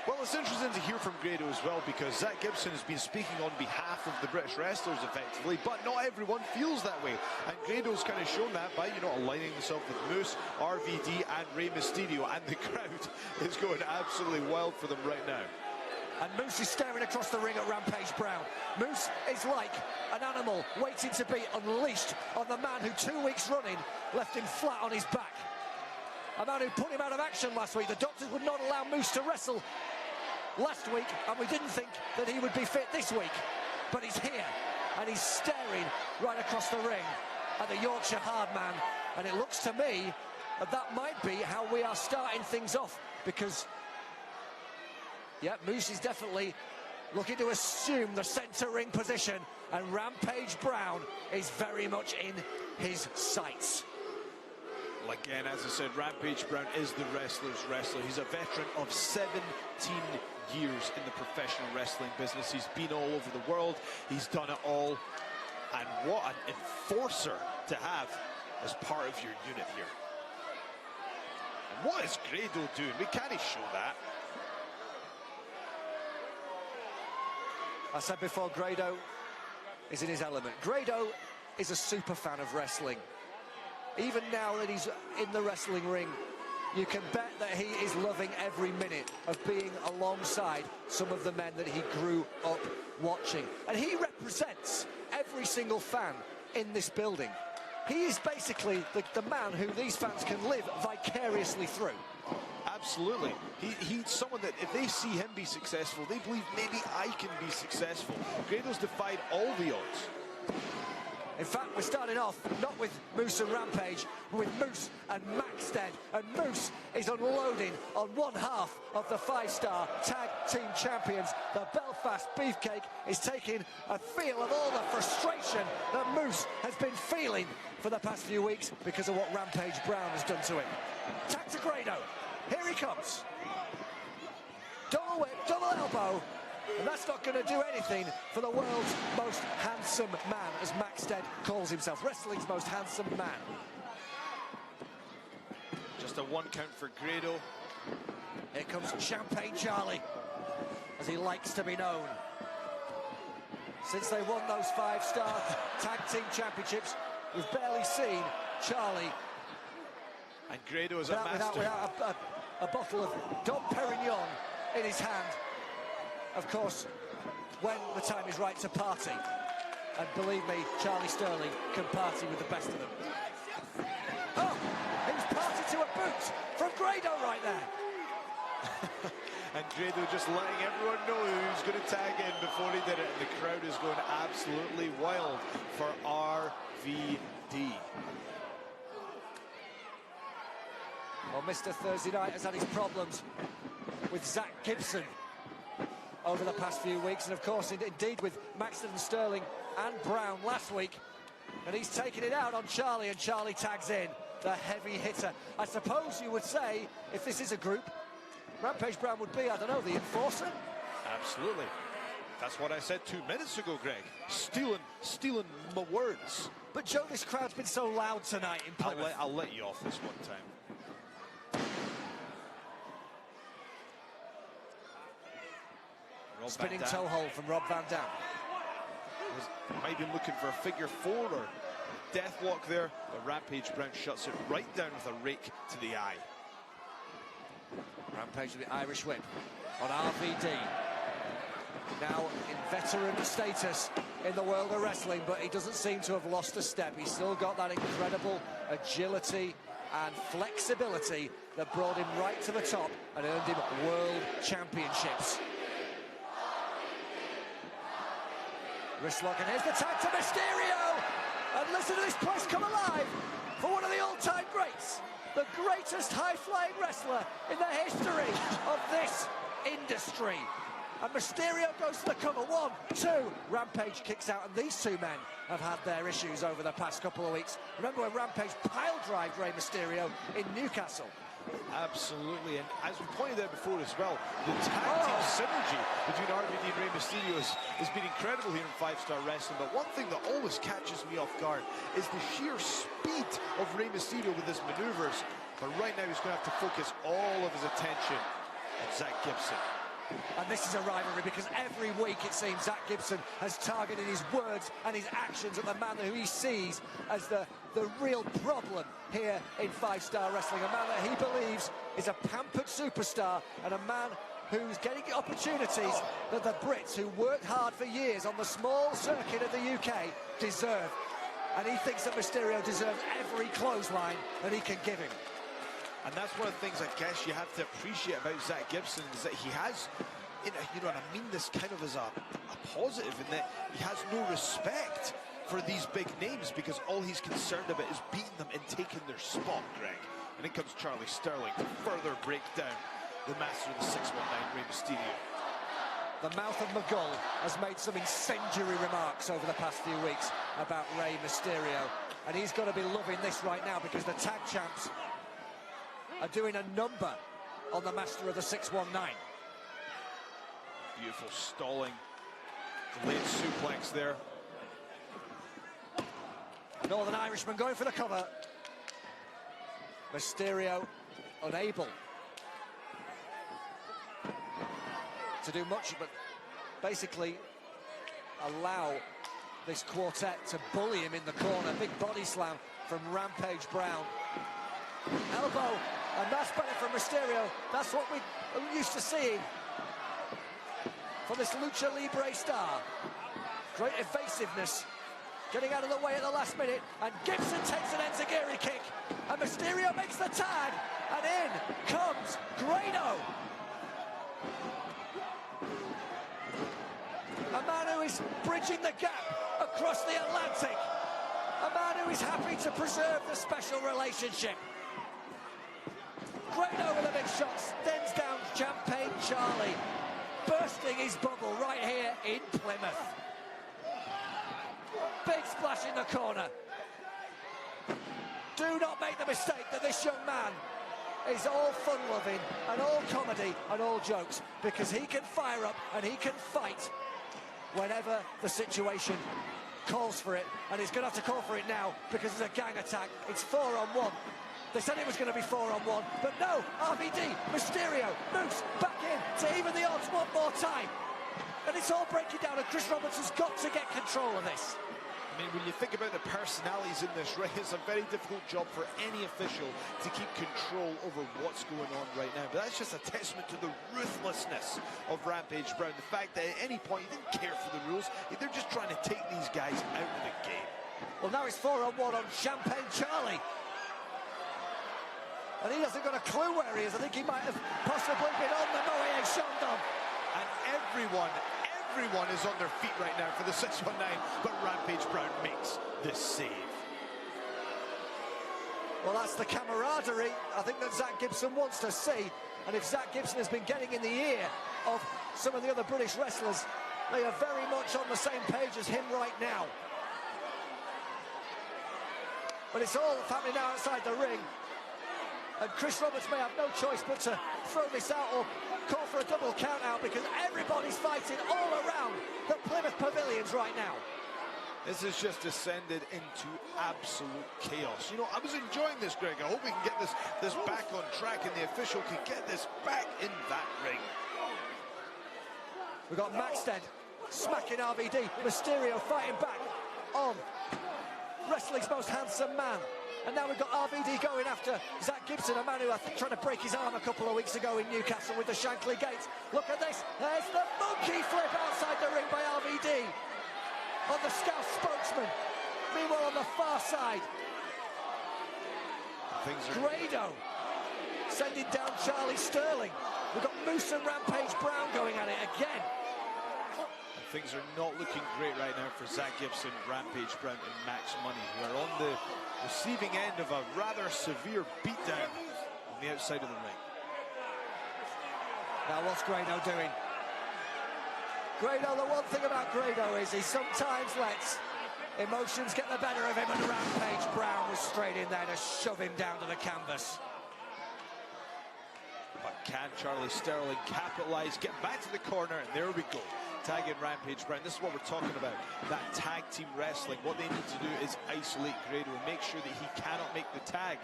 Well, it's interesting to hear from Grado as well, because Zach Gibson has been speaking on behalf of the British wrestlers effectively, but not everyone feels that way. And Grado's kind of shown that by, aligning himself with Moose, RVD and Rey Mysterio, and the crowd is going absolutely wild for them right now. And Moose is staring across the ring at Rampage Brown. Moose is like an animal waiting to be unleashed on the man who 2 weeks running left him flat on his back. A man who put him out of action last week. The doctors would not allow Moose to wrestle last week, and we didn't think that he would be fit this week. But he's here, and he's staring right across the ring at the Yorkshire Hardman. And it looks to me that might be how we are starting things off, because, yeah, Moose is definitely looking to assume the centre ring position, and Rampage Brown is very much in his sights. Well, again, as I said, Rampage Brown is the wrestler's wrestler. He's a veteran of 17 years in the professional wrestling business. He's been all over the world. He's done it all. And what an enforcer to have as part of your unit here. And what is Grado doing? We can't show that. I said before, Grado is in his element. Grado is a super fan of wrestling. Even now that he's in the wrestling ring, you can bet that he is loving every minute of being alongside some of the men that he grew up watching. And he represents every single fan in this building. He is basically the man who these fans can live vicariously through. Absolutely. He's someone that if they see him be successful, they believe maybe I can be successful. Grado's defied all the odds. In fact, we're starting off not with Moose and Rampage, but with Moose and Maxted. And Moose is unloading on one half of the 5-star tag team champions. The Belfast Beefcake is taking a feel of all the frustration that Moose has been feeling for the past few weeks because of what Rampage Brown has done to him. Tag to Grado. Here he comes. Double whip, double elbow. And that's not going to do anything for the world's most handsome man, as Maxted calls himself. Wrestling's most handsome man. Just a 1 count for Grado. Here comes Champagne Charlie, as he likes to be known. Since they won those 5-star tag team championships, we've barely seen Charlie. And Grado is a master. Without a bottle of Dom Perignon in his hand. Of course, when the time is right to party. And believe me, Charlie Sterling can party with the best of them. Oh, he was party to a boot from Grado right there. And Grado just letting everyone know who's going to tag in before he did it. And the crowd is going absolutely wild for RVD. Well, Mr. Thursday Night has had his problems with Zach Gibson over the past few weeks, and of course indeed with Maxton and Sterling and Brown last week, and he's taking it out on Charlie, and Charlie tags in, the heavy hitter. I suppose you would say, if this is a group, Rampage Brown would be, I don't know, the enforcer? Absolutely. That's what I said 2 minutes ago, Greg. Stealing my words. But Joe, this crowd's been so loud tonight in Plymouth. I'll let you off this one time. Spinning toe hold from Rob Van Dam. Might be looking for a figure 4 or deathlock there, but Rampage Brown shuts it right down with a rake to the eye. Rampage with the Irish whip on RVD. Now in veteran status in the world of wrestling, but he doesn't seem to have lost a step. He's still got that incredible agility and flexibility that brought him right to the top and earned him world championships. Wrist lock, and here's the tag to Mysterio! And listen to this place come alive for one of the all-time greats, the greatest high-flying wrestler in the history of this industry. And Mysterio goes to the cover. 1, 2. Rampage kicks out, and these two men have had their issues over the past couple of weeks. Remember when Rampage pile-drived Rey Mysterio in Newcastle? Absolutely, and as we pointed out before as well, the tag team synergy between RVD and Rey Mysterio has been incredible here in 5-star wrestling. But one thing that always catches me off guard is the sheer speed of Rey Mysterio with his maneuvers. But right now he's going to have to focus all of his attention on Zach Gibson. And this is a rivalry because every week it seems Zach Gibson has targeted his words and his actions at the man who he sees as the real problem here in 5-star wrestling. A man that he believes is a pampered superstar and a man who's getting opportunities that the Brits, who worked hard for years on the small circuit of the UK, deserve. And he thinks that Mysterio deserves every clothesline that he can give him. And that's one of the things I guess you have to appreciate about Zach Gibson, is that he has, you know, and I mean this kind of as a positive, in that he has no respect for these big names because all he's concerned about is beating them and taking their spot, Greg. And in comes Charlie Sterling to further break down the master of the 619, Rey Mysterio. The mouth of McGull has made some incendiary remarks over the past few weeks about Rey Mysterio, and he's got to be loving this right now because the tag champs are doing a number on the master of the 619. Beautiful stalling, delayed suplex there. Northern Irishman going for the cover. Mysterio unable to do much, but basically allow this quartet to bully him in the corner. Big body slam from Rampage Brown. Elbow, and that's better from Mysterio. That's what we're used to seeing from this Lucha Libre star. Great evasiveness, getting out of the way at the last minute, and Gibson takes an enziguri kick, and Mysterio makes the tag, and in comes Grado. A man who is bridging the gap across the Atlantic. A man who is happy to preserve the special relationship. Grado with a big shot, stems down Champagne Charlie, bursting his bubble right here in Plymouth. Big splash in the corner. Do not make the mistake that this young man is all fun-loving and all comedy and all jokes, because he can fire up and he can fight whenever the situation calls for it, and he's going to have to call for it now because it's a gang attack. It's 4-on-1. They said it was going to be 4-on-1, but no. RVD, Mysterio moves back in to even the odds one more time, and it's all breaking down, and Chris Robertson's got to get control of this. I mean, when you think about the personalities in this ring, it's a very difficult job for any official to keep control over what's going on right now. But that's just a testament to the ruthlessness of Rampage Brown. The fact that at any point he didn't care for the rules. They're just trying to take these guys out of the game. Well, now it's 4-on-1 on Champagne Charlie. And he hasn't got a clue where he is. I think he might have possibly been on the Moe Shandong. And everyone is on their feet right now for the 619, but Rampage Brown makes this save. Well, that's the camaraderie I think that Zach Gibson wants to see. And if Zach Gibson has been getting in the ear of some of the other British wrestlers, they are very much on the same page as him right now. But it's all happening now outside the ring. And Chris Roberts may have no choice but to throw this out or call for a double count out, because everybody's fighting all around the Plymouth pavilions right now. This has just descended into absolute chaos. You know, I was enjoying this, Greg. I hope we can get this back on track and the official can get this back in that ring. We've got Maxted smacking RVD. Mysterio fighting back on wrestling's most handsome man. And now we've got RVD going after Zach Gibson, a man who I think tried to break his arm a couple of weeks ago in Newcastle with the Shankly Gates. Look at this. There's the monkey flip outside the ring by RVD on the Scouse spokesman. Meanwhile, on the far side, Grado sending down Charlie Sterling. We've got Moose and Rampage Brown going at it again. Things are not looking great right now for Zach Gibson, Rampage Brown, and Max Money, who are on the receiving end of a rather severe beatdown on the outside of the ring. Now what's Grado doing? Grado, the one thing about Grado is he sometimes lets emotions get the better of him, and Rampage Brown was straight in there to shove him down to the canvas. But can Charlie Sterling capitalize, get back to the corner, and there we go. Tag in Rampage Brown. This is what we're talking about. That tag team wrestling. What they need to do is isolate Grado and make sure that he cannot make the tag.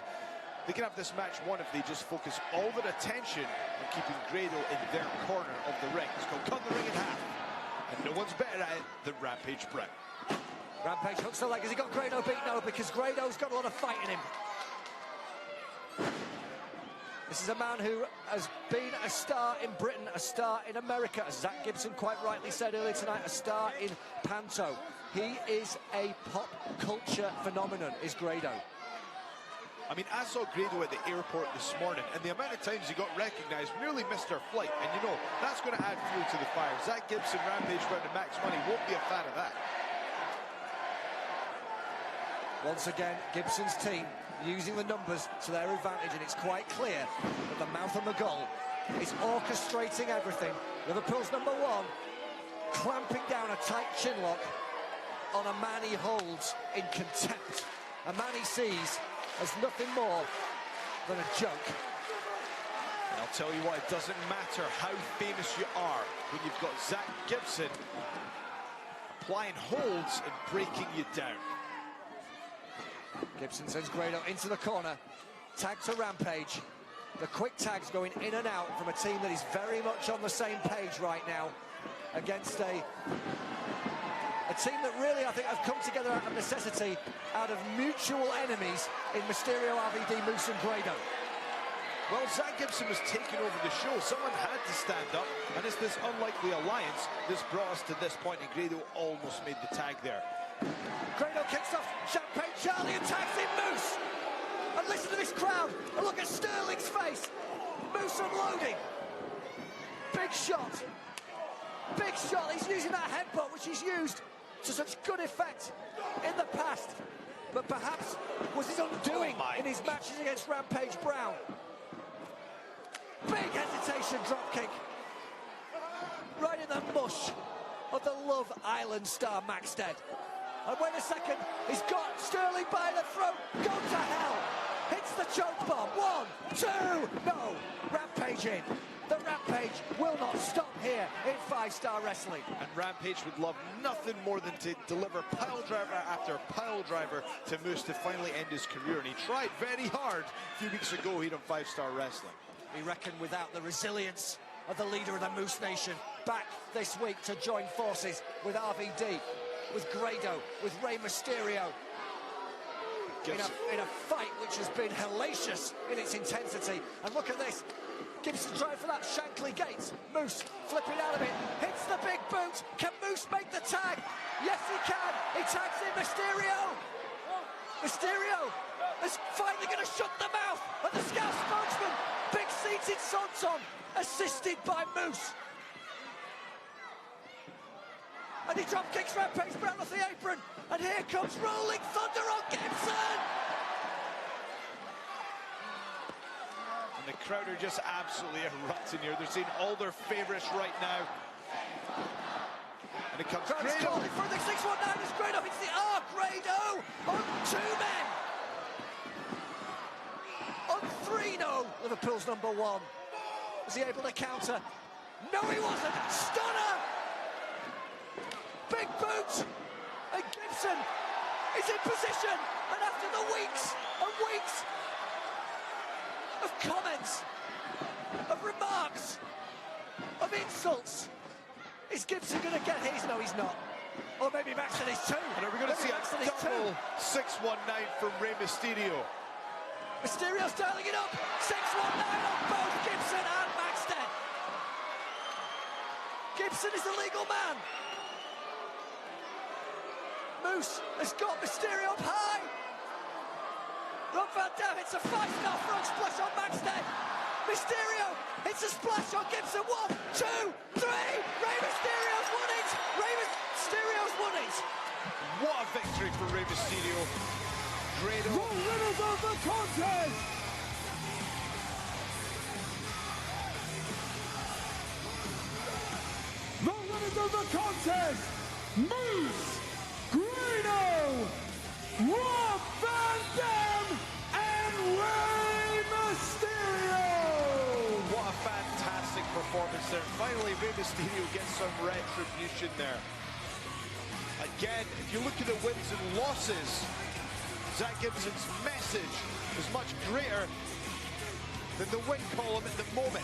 They can have this match won if they just focus all their attention on keeping Grado in their corner of the ring. It's going to cut the ring in half. And no one's better at it than Rampage Brown. Rampage hooks the leg. Has he got Grado beat? No, because Grado's got a lot of fight in him. This is a man who has been a star in Britain, a star in America, as Zach Gibson quite rightly said earlier tonight, a star in Panto. He is a pop culture phenomenon, is Grado. I mean, I saw Grado at the airport this morning, and the amount of times he got recognised nearly missed our flight. And you know, that's going to add fuel to the fire. Zach Gibson, Rampage Brown, and Max Money won't be a fan of that. Once again, Gibson's team using the numbers to their advantage, and it's quite clear that the mouth of McGull is orchestrating everything. Liverpool's #1, clamping down a tight chinlock on a man he holds in contempt. A man he sees as nothing more than a joke. And I'll tell you what, it doesn't matter how famous you are when you've got Zach Gibson applying holds and breaking you down. Gibson sends Grado into the corner. Tag to Rampage. The quick tags going in and out from a team that is very much on the same page right now against a team that really, I think, have come together out of necessity, out of mutual enemies in Mysterio, RVD, Moose and Grado. Well, Zach Gibson was taking over the show. Someone had to stand up, and it's this unlikely alliance that's brought us to this point, and Grado almost made the tag there. Grado kicks off Champagne Charlie and tags in Moose. And listen to this crowd, and look at Sterling's face. Moose unloading. Big shot. Big shot. He's using that headbutt, which he's used to such good effect in the past. But perhaps was his undoing in his matches against Rampage Brown. Big hesitation dropkick. Right in the mush of the Love Island star Maxted. And wait a second, he's got Sterling by the throat. Go to hell. Hits the choke bomb. 1, 2, no. Rampage in. The Rampage will not stop here in 5-star wrestling. And Rampage would love nothing more than to deliver pile driver after pile driver to Moose to finally end his career. And he tried very hard a few weeks ago here on 5-star wrestling. He reckoned without the resilience of the leader of the Moose Nation, back this week to join forces with RVD, with Grado, with Rey Mysterio, in a fight which has been hellacious in its intensity. And look at this, Gibson trying for that Shankly Gates. Moose flipping out of it, hits the big boot. Can Moose make the tag? Yes, he can. He tags in Mysterio. Mysterio is finally going to shut the mouth of the Scout spokesman. Big seated Sonson, assisted by Moose. And he drop kicks Rampage Brown off the apron. And here comes Rolling Thunder on Gibson. And the crowd are just absolutely erupting here. They're seeing all their favorites right now. And it comes Grado calling for the 619 as Grado hits the Grado on 2 men. On 3, no. Liverpool's number 1. Was he able to counter? No, he wasn't. Stunner. Big boot. And Gibson is in position. And after the weeks and weeks of comments, of remarks, of insults, is Gibson going to get his? No, he's not. Or maybe Maxton is too. And are we going to see a double 619 from Rey Mysterio? Mysterio's dialing it up. 619 on both Gibson and Maxton. Gibson is the legal man. Moose has got Mysterio up high. Rob Van Dam hits a 5-star front splash on Maxton. Mysterio hits a splash on Gibson. 1, 2, 3. Rey Mysterio's won it. Rey Mysterio's won it. What a victory for Rey Mysterio. Grado. The winners of the contest. The winners of the contest. Moose, Grado, Rob Van Dam, and Rey Mysterio. What a fantastic performance there. Finally, Rey Mysterio gets some retribution there. Again, if you look at the wins and losses, Zach Gibson's message is much greater than the win column at the moment.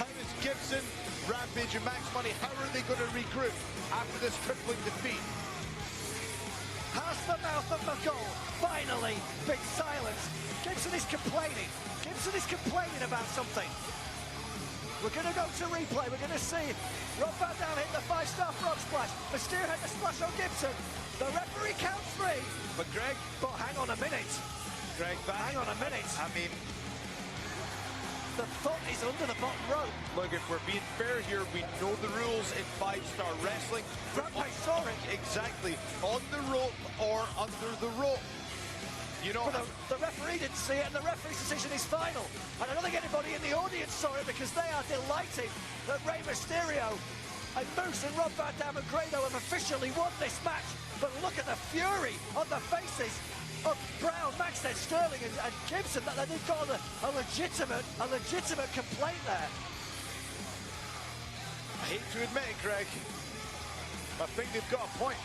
How is Gibson, Rampage and Max Money, how are they going to regroup after this crippling defeat? Past the mouth of McCall. Finally, big silence. Gibson is complaining. Gibson is complaining about something. We're going to go to replay. We're going to see Rob Van Dam hit the 5-star frog splash. Mysterio hit the splash on Gibson. The referee counts 3. But Greg... But hang on a minute. Greg, hang on a minute. I mean... The foot is under the bottom rope. Look, if we're being fair here, we know the rules in 5-star wrestling. Rampage saw it. Exactly. On the rope or under the rope. You know, well, the referee didn't see it, and the referee's decision is final. And I don't think anybody in the audience saw it because they are delighted that Rey Mysterio And Moose and Rob Van Dam and Grado have officially won this match. But look at the fury on the faces of Brown, Maxted, Sterling and Gibson. That they've got a legitimate complaint there. I hate to admit it, Greg. I think they've got a point.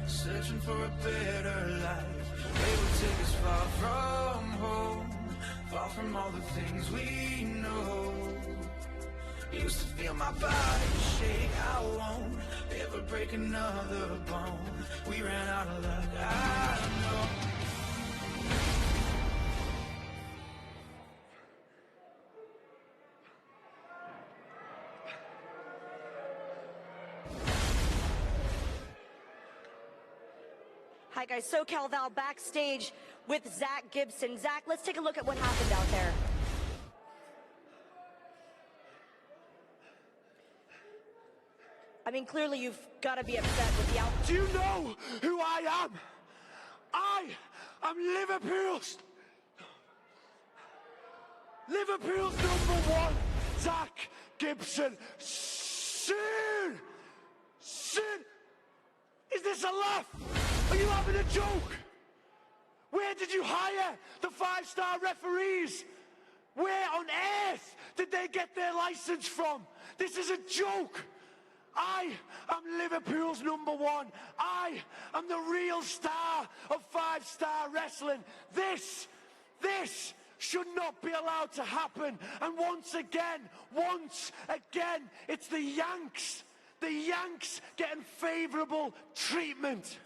Searching for a better life. They will take us far from home, far from all the things we know. Used to feel my body shake. I won't ever break another bone. We ran out of luck, I know. Hi guys, SoCal Val backstage with Zach Gibson. Zach, let's take a look at what happened out there. I mean, clearly you've got to be upset with the outcome. Do you know who I am? I am Liverpool's #1, Zach Gibson. Soon. Is this a laugh? Are you having a joke? Where did you hire the 5-star referees? Where on earth did they get their license from? This is a joke. I am Liverpool's #1. I am the real star of 5-star wrestling. This should not be allowed to happen. And once again, it's the Yanks. The Yanks getting favourable treatment.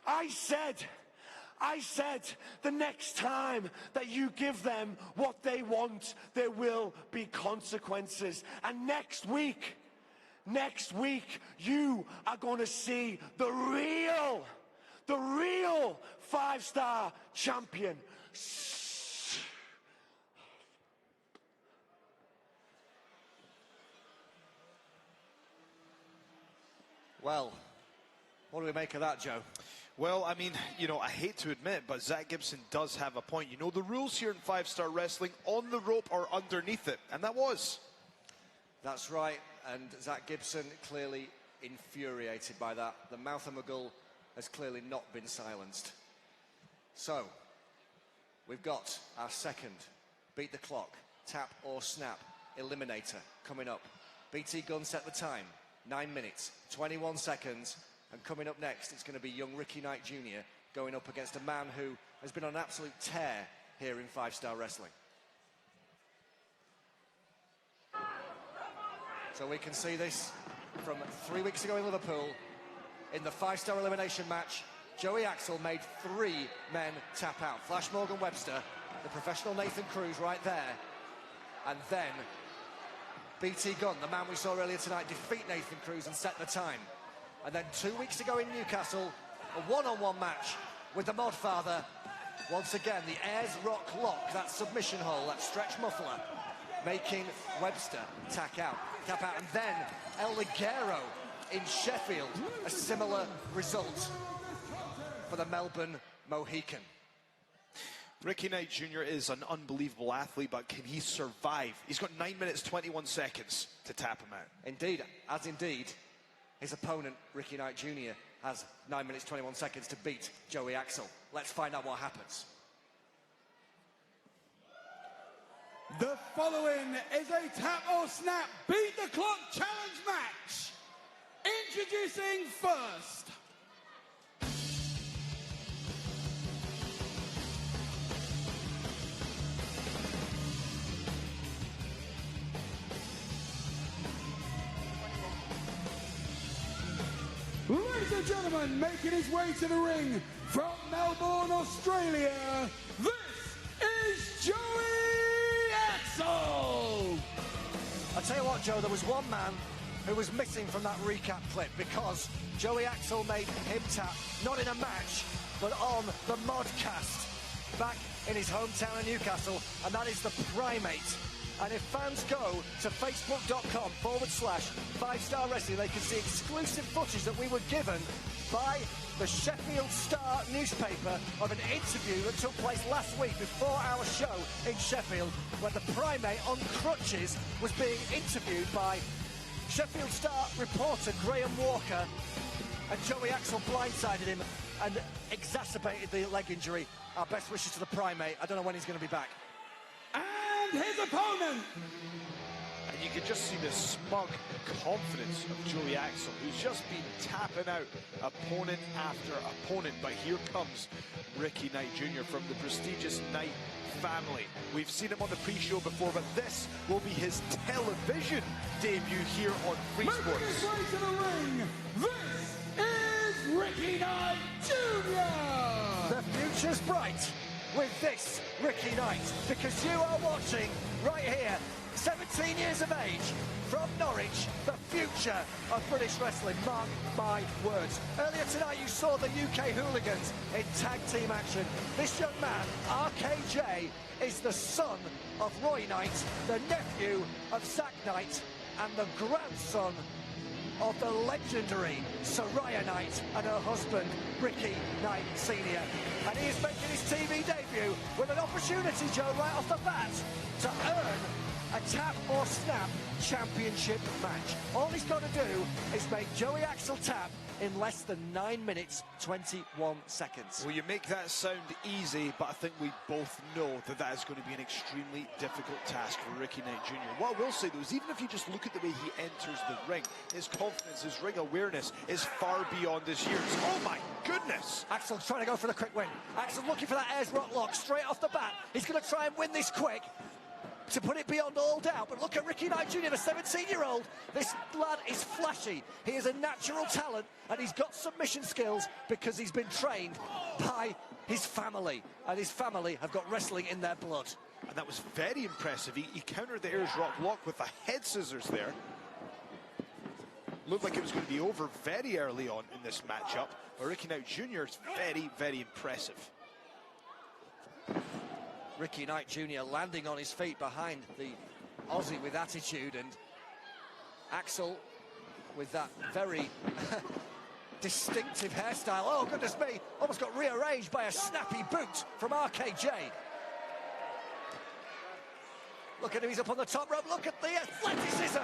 I said the next time that you give them what they want, there will be consequences. And next week, Next week, you are going to see the real 5-star champion. Well, what do we make of that, Joe? Well, I mean, you know, I hate to admit, but Zach Gibson does have a point. You know, the rules here in 5-star wrestling, on the rope or underneath it, and that was. That's right, and Zach Gibson clearly infuriated by that. The mouth of McGull has clearly not been silenced. So, we've got our second Beat the Clock, Tap or Snap, Eliminator coming up. BT Gunn set the time, 9 minutes, 21 seconds. And coming up next, it's going to be young Ricky Knight Jr. going up against a man who has been on an absolute tear here in 5-star wrestling. So we can see this from 3 weeks ago in Liverpool. In the 5-star elimination match, Joey Axel made 3 men tap out. Flash Morgan Webster, the professional Nathan Cruz right there. And then BT Gunn, the man we saw earlier tonight, defeat Nathan Cruz and set the time. And then 2 weeks ago in Newcastle, a one-on-one match with the Modfather. Once again, the Ayers Rock Lock, that submission hole, that stretch muffler, making Webster tap out. And then El Ligero in Sheffield, a similar result for the Melbourne Mohican. Ricky Knight Jr. is an unbelievable athlete, but can he survive? He's got 9 minutes, 21 seconds to tap him out. Indeed, as indeed, his opponent, Ricky Knight Jr., has 9 minutes, 21 seconds to beat Joey Axel. Let's find out what happens. The following is a Tap or Snap Beat the Clock Challenge match. Introducing first, ladies and gentlemen, making his way to the ring from Melbourne, Australia, this is Joey Axel! I'll tell you what, Joe, there was one man who was missing from that recap clip because Joey Axel made him tap, not in a match, but on the modcast back in his hometown of Newcastle, and that is the Primate. And if fans go to facebook.com/5-star wrestling, they can see exclusive footage that we were given by the Sheffield Star newspaper of an interview that took place last week before our show in Sheffield, where the Primate on crutches was being interviewed by Sheffield Star reporter Graham Walker, and Joey Axel blindsided him and exacerbated the leg injury. Our best wishes to the Primate. I don't know when he's going to be back. And his opponent. And you can just see the smug confidence of Joey Axel, who's just been tapping out opponent after opponent. But here comes Ricky Knight Jr. from the prestigious Knight family. We've seen him on the pre-show before, but this will be his television debut here on Free Sports. Making his way to the ring, this is Ricky Knight Jr. The future's bright with this Ricky Knight, because you are watching right here, 17 years of age, from Norwich, the future of British wrestling. Mark my words. Earlier tonight you saw the UK Hooligans in tag team action. This young man, RKJ, is the son of Roy Knight, the nephew of Zack Knight, and the grandson of the legendary Soraya Knight and her husband, Ricky Knight Sr. And he is making his TV debut with an opportunity, Joe, right off the bat, to earn a Tap or Snap championship match. All he's got to do is make Joey Axel tap in less than 9 minutes, 21 seconds. Well, you make that sound easy, but I think we both know that that is going to be an extremely difficult task for Ricky Knight Jr. What I will say, though, is even if you just look at the way he enters the ring, his confidence, his ring awareness is far beyond his years. Oh, my goodness! Axel's trying to go for the quick win. Axel looking for that Ayers Rock Lock straight off the bat. He's going to try and win this quick to put it beyond all doubt. But look at Ricky Knight Jr., the 17-year-old. This lad is flashy. He is a natural talent, and he's got submission skills because he's been trained by his family, and his family have got wrestling in their blood. And that was very impressive. He countered the Ayers Rock Lock with the head scissors there. Looked like it was going to be over very early on in this matchup. But Ricky Knight Jr. is very, very impressive. Ricky Knight Jr. landing on his feet behind the Aussie with attitude, and Axel with that very distinctive hairstyle. Oh, goodness me, almost got rearranged by a snappy boot from RKJ. Look at him, he's up on the top rope. Look at the athleticism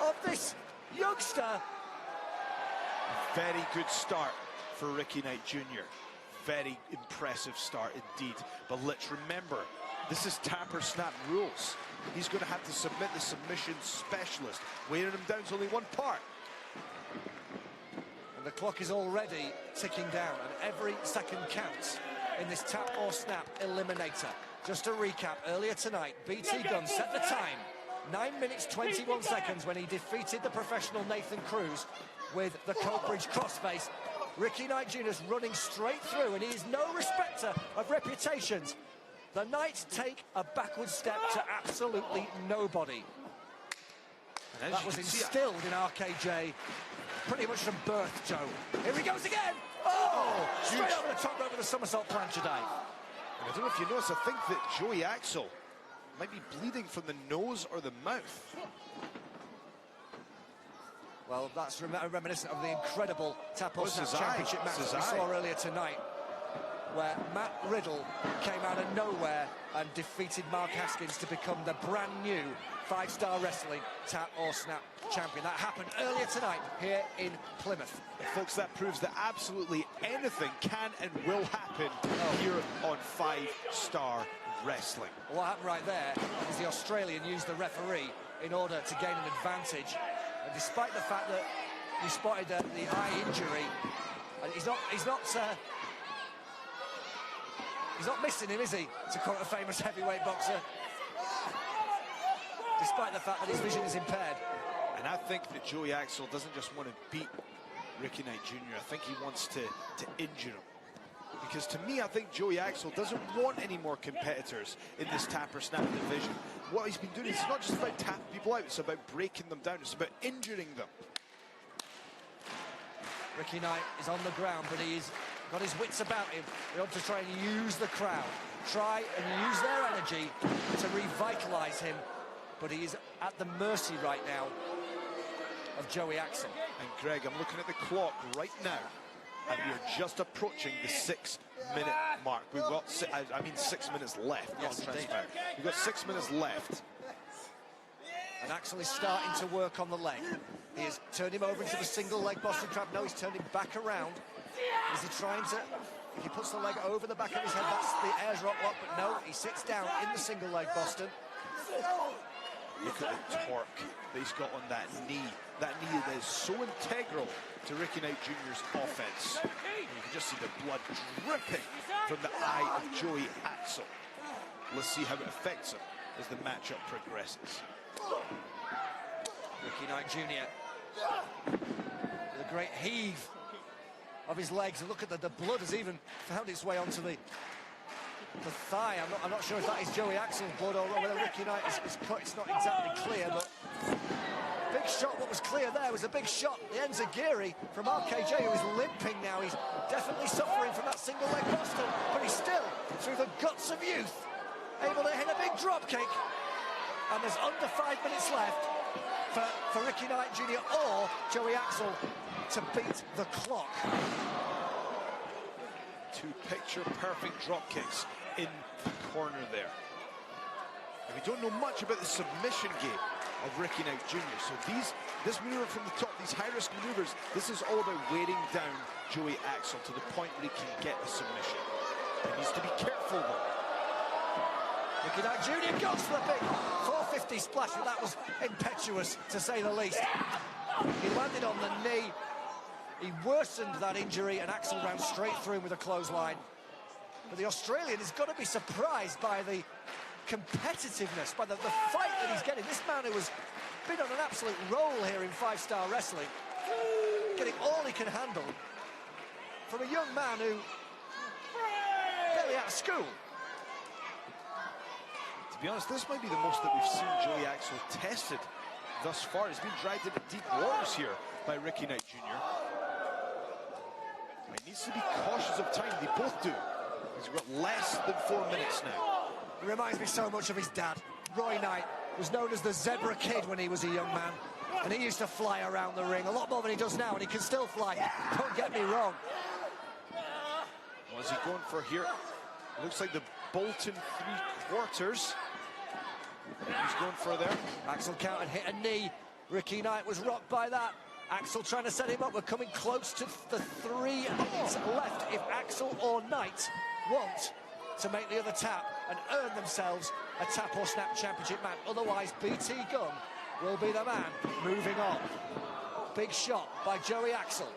of this youngster. Very good start for Ricky Knight Jr. Very impressive start indeed. But let's remember, this is tap or snap rules. He's going to have to submit the submission specialist. Wearing him down is only one part. And the clock is already ticking down, and every second counts in this tap or snap eliminator. Just to recap, earlier tonight, BT Gunn set the time, 9 minutes 21 seconds, when he defeated the professional Nathan Cruz with the Coatbridge crossface. Ricky Knight Jr. is running straight through, and he is no respecter of reputations. The Knights take a backward step to absolutely nobody. That was instilled in RKJ pretty much from birth, Joe. Here he goes again! Oh! Straight over the top rope with a somersault plancha dive. I don't know if you notice, I think that Joey Axel might be bleeding from the nose or the mouth. Well, that's reminiscent of the incredible Tap or What's Snap his Championship eye? match It's that his we saw eye. earlier tonight, where Matt Riddle came out of nowhere and defeated Mark Haskins to become the brand new 5-star wrestling Tap or Snap champion. That happened earlier tonight here in Plymouth. Folks, that proves that absolutely anything can and will happen here on 5-star wrestling. Well, what happened right there is the Australian used the referee in order to gain an advantage. And despite the fact that you spotted the eye injury, and he's not missing him, is he? To quote a famous heavyweight boxer. Despite the fact that his vision is impaired. And I think that Joey Axel doesn't just want to beat Ricky Knight Jr. I think he wants to injure him. Because to me, I think Joey Axel doesn't want any more competitors in this tap or snap division. What he's been doing is not just about tapping people out, it's about breaking them down, it's about injuring them. Ricky Knight is on the ground, but he's got his wits about him. He wants to try and use the crowd, try and use their energy to revitalise him. But he is at the mercy right now of Joey Axel. And Greg, I'm looking at the clock right now, and we're just approaching the 6-minute mark. We've got, 6 minutes left. Yes, not indeed. transparent. We've got 6 minutes left. And Axel is starting to work on the leg. He has turned him over into the single leg Boston Crab. No, he's turned him back around. Is he trying to... He puts the leg over the back of his head. That's the airs rock lock, but no, he sits down in the single leg Boston. Look at the torque that he's got on that knee. That knee that is so integral to Ricky Knight Jr.'s offense. And you can just see the blood dripping from the eye of Joey Axel. Let's see how it affects him as the matchup progresses. Ricky Knight Jr. with a great heave of his legs, and look at the blood has even found its way onto the thigh. I'm not sure if that is Joey Axel's blood or whether Ricky Knight is cut. It's not exactly clear, but big shot. What was clear there was a big shot. The enziguri from RKJ, who is limping now. He's definitely suffering from that single leg Boston, but he's still, through the guts of youth, able to hit a big drop kick. And there's under 5 minutes left for Ricky Knight Jr. or Joey Axel to beat the clock. Two picture-perfect drop kicks in the corner there. And we don't know much about the submission game of Ricky Knight Jr. So this maneuver from the top, these high-risk maneuvers, this is all about wearing down Joey Axel to the point where he can get a submission. He needs to be careful though. Ricky Knight Jr. goes for the big 450 splash, and that was impetuous, to say the least. He landed on the knee. He worsened that injury, and Axel ran straight through him with a clothesline. But the Australian has got to be surprised by the competitiveness, by the fight that he's getting. This man who has been on an absolute roll here in 5-star wrestling, getting all he can handle from a young man who barely out of school. To be honest, this might be the most that we've seen Joey Axel tested thus far. He's been dragged into deep waters here by Ricky Knight Jr. He needs to be cautious of time. They both do. He's got less than 4 minutes now. He reminds me so much of his dad. Roy Knight was known as the Zebra Kid when he was a young man, and he used to fly around the ring a lot more than he does now, and he can still fly. Don't get me wrong. What's he going for here? Looks like the Bolton 3/4. He's going for there. Axel counted, hit a knee. Ricky Knight was rocked by that. Axel trying to set him up. We're coming close to the 3 minutes left. If Axel or Knight want to make the other tap and earn themselves a tap or snap championship match. Otherwise, BT Gunn will be the man moving on. Big shot by Joey Axel.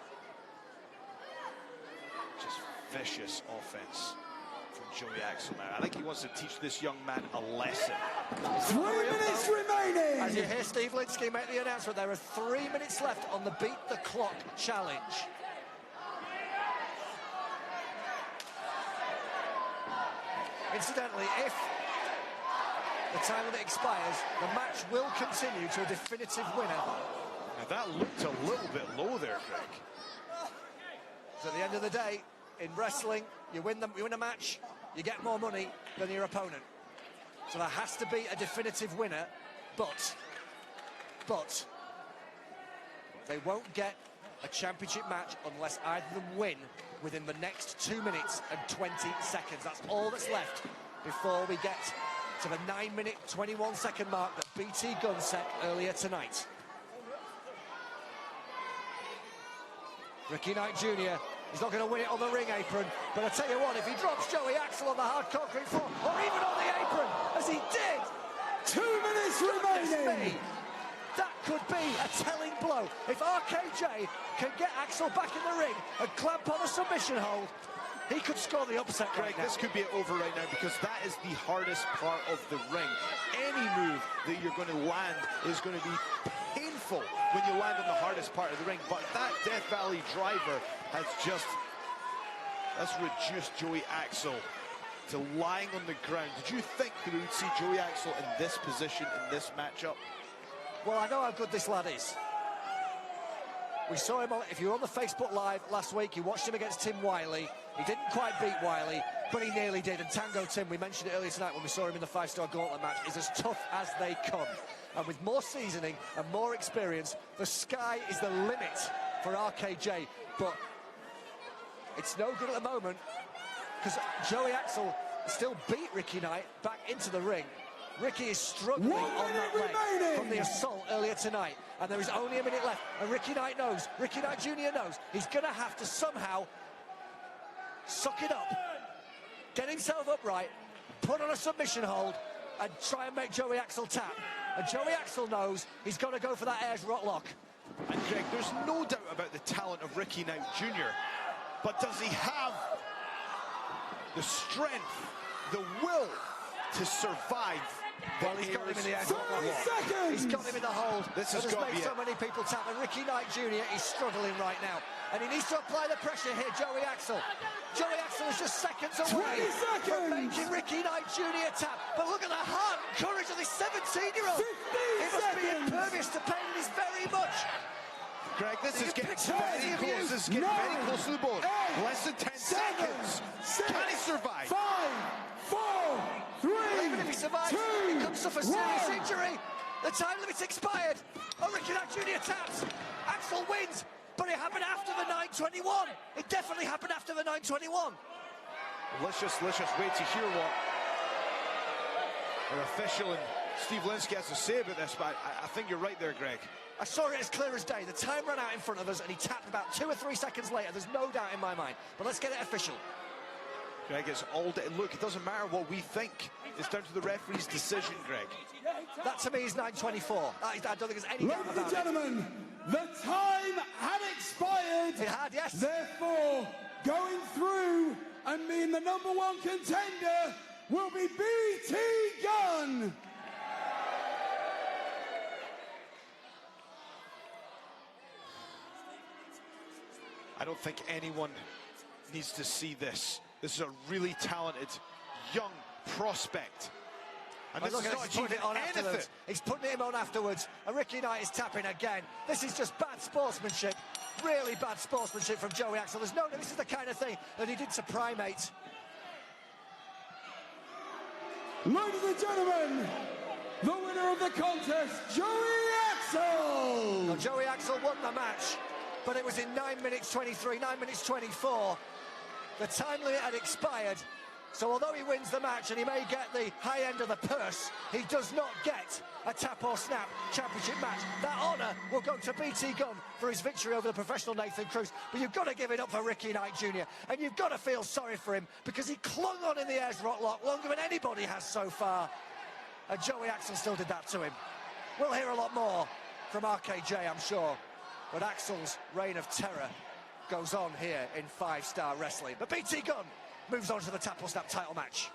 Just vicious offense from Joey Axel now. I think he wants to teach this young man a lesson. 3 minutes remaining. As you hear Steve Linsky make the announcement, there are 3 minutes left on the Beat the Clock challenge. Incidentally, if the time limit expires, the match will continue to a definitive winner. Now that looked a little bit low there, Greg. So at the end of the day, in wrestling, you win a match, you get more money than your opponent. So there has to be a definitive winner, but they won't get a championship match unless either of them win within the next 2 minutes and 20 seconds. That's all that's left before we get to the 9-minute, 21-second mark that BT Gunn set earlier tonight. Ricky Knight Jr. He's not going to win it on the ring apron, but I tell you what, if he drops Joey Axel on the hard concrete floor, or even on the apron, as he did, 2 minutes remaining. That could be a telling blow. If RKJ can get Axel back in the ring and clamp on a submission hold, he could score the upset Greg, right now. this could be over right now because that is the hardest part of the ring. Any move that you're going to land is going to be painful when you land on the hardest part of the ring. But that Death Valley driver has just, that's reduced Joey Axel to lying on the ground. Did you think that we would see Joey Axel in this position, in this matchup? Well, I know how good this lad is. We saw him on, if you were on the Facebook Live last week, you watched him against Tim Wiley. He didn't quite beat Wiley, but he nearly did. And Tango Tim, we mentioned it earlier tonight when we saw him in the 5-star gauntlet match, is as tough as they come. And with more seasoning and more experience, the sky is the limit for RKJ. But it's no good at the moment because Joey Axel still beat Ricky Knight back into the ring. Ricky is struggling on that leg from the assault earlier tonight, and there is only a minute left, and Ricky Knight knows, Ricky Knight Jr. knows, he's going to have to somehow suck it up, get himself upright, put on a submission hold, and try and make Joey Axel tap. And Joey Axel knows he's got to go for that Ayers Rock Lock. And Greg, there's no doubt about the talent of Ricky Knight Jr., but does he have the strength, the will to survive? Well, he's got him in the Ayers Rock Lock. He's got him in the hold. This has has got to made be so many people tap, and Ricky Knight Jr. is struggling right now. And he needs to apply the pressure here, Joey Axel. Joey Axel is just seconds away from making Ricky Knight Jr. tap. But look at the heart and courage of this 17-year-old. He must be impervious to pain, and he's very much. Greg, this is getting very close. This is getting very close to the bone. Less than 10 seconds. Can he survive? 5, 4, 3, Even if he survives, he could suffer serious injury. The time limit's expired. Oh, Ricky Knight Jr. taps. Axel wins, but it happened after the 9:21. It definitely happened after the 9:21. Let's just wait to hear what our official and Steve Linsky has to say about this, but I think you're right there, Greg. I saw it as clear as day. The time ran out in front of us, and he tapped about 2 or 3 seconds later. There's no doubt in my mind. But let's get it official. Greg, it's all day. Look, it doesn't matter what we think. It's down to the referee's decision, Greg. That to me is 9:24. I don't think there's any doubt Ladies about and gentlemen, the time had expired. It had, yes. Therefore, going through and being the #1 contender will be BT Gunn. I don't think anyone needs to see this. This is a really talented young prospect And But this look is at not this, he's putting it on achieving afterwards. anything. He's putting him on afterwards. And Ricky Knight is tapping again. This is just bad sportsmanship. Really bad sportsmanship from Joey Axel. There's no, this is the kind of thing that he did to Primate. Ladies and gentlemen, the winner of the contest, Joey Axel! Now, Joey Axel won the match, but it was in 9 minutes 23, 9 minutes 24. The time limit had expired, so although he wins the match and he may get the high end of the purse, he does not get a tap or snap championship match. That honour will go to BT Gunn for his victory over the professional Nathan Cruz. But you've got to give it up for Ricky Knight Jr. And you've got to feel sorry for him because he clung on in the Ayers Rock Lock longer than anybody has so far. And Joey Axel still did that to him. We'll hear a lot more from RKJ, I'm sure. But Axel's reign of terror goes on here in 5-star wrestling. But BT Gunn moves on to the tap or snap title match.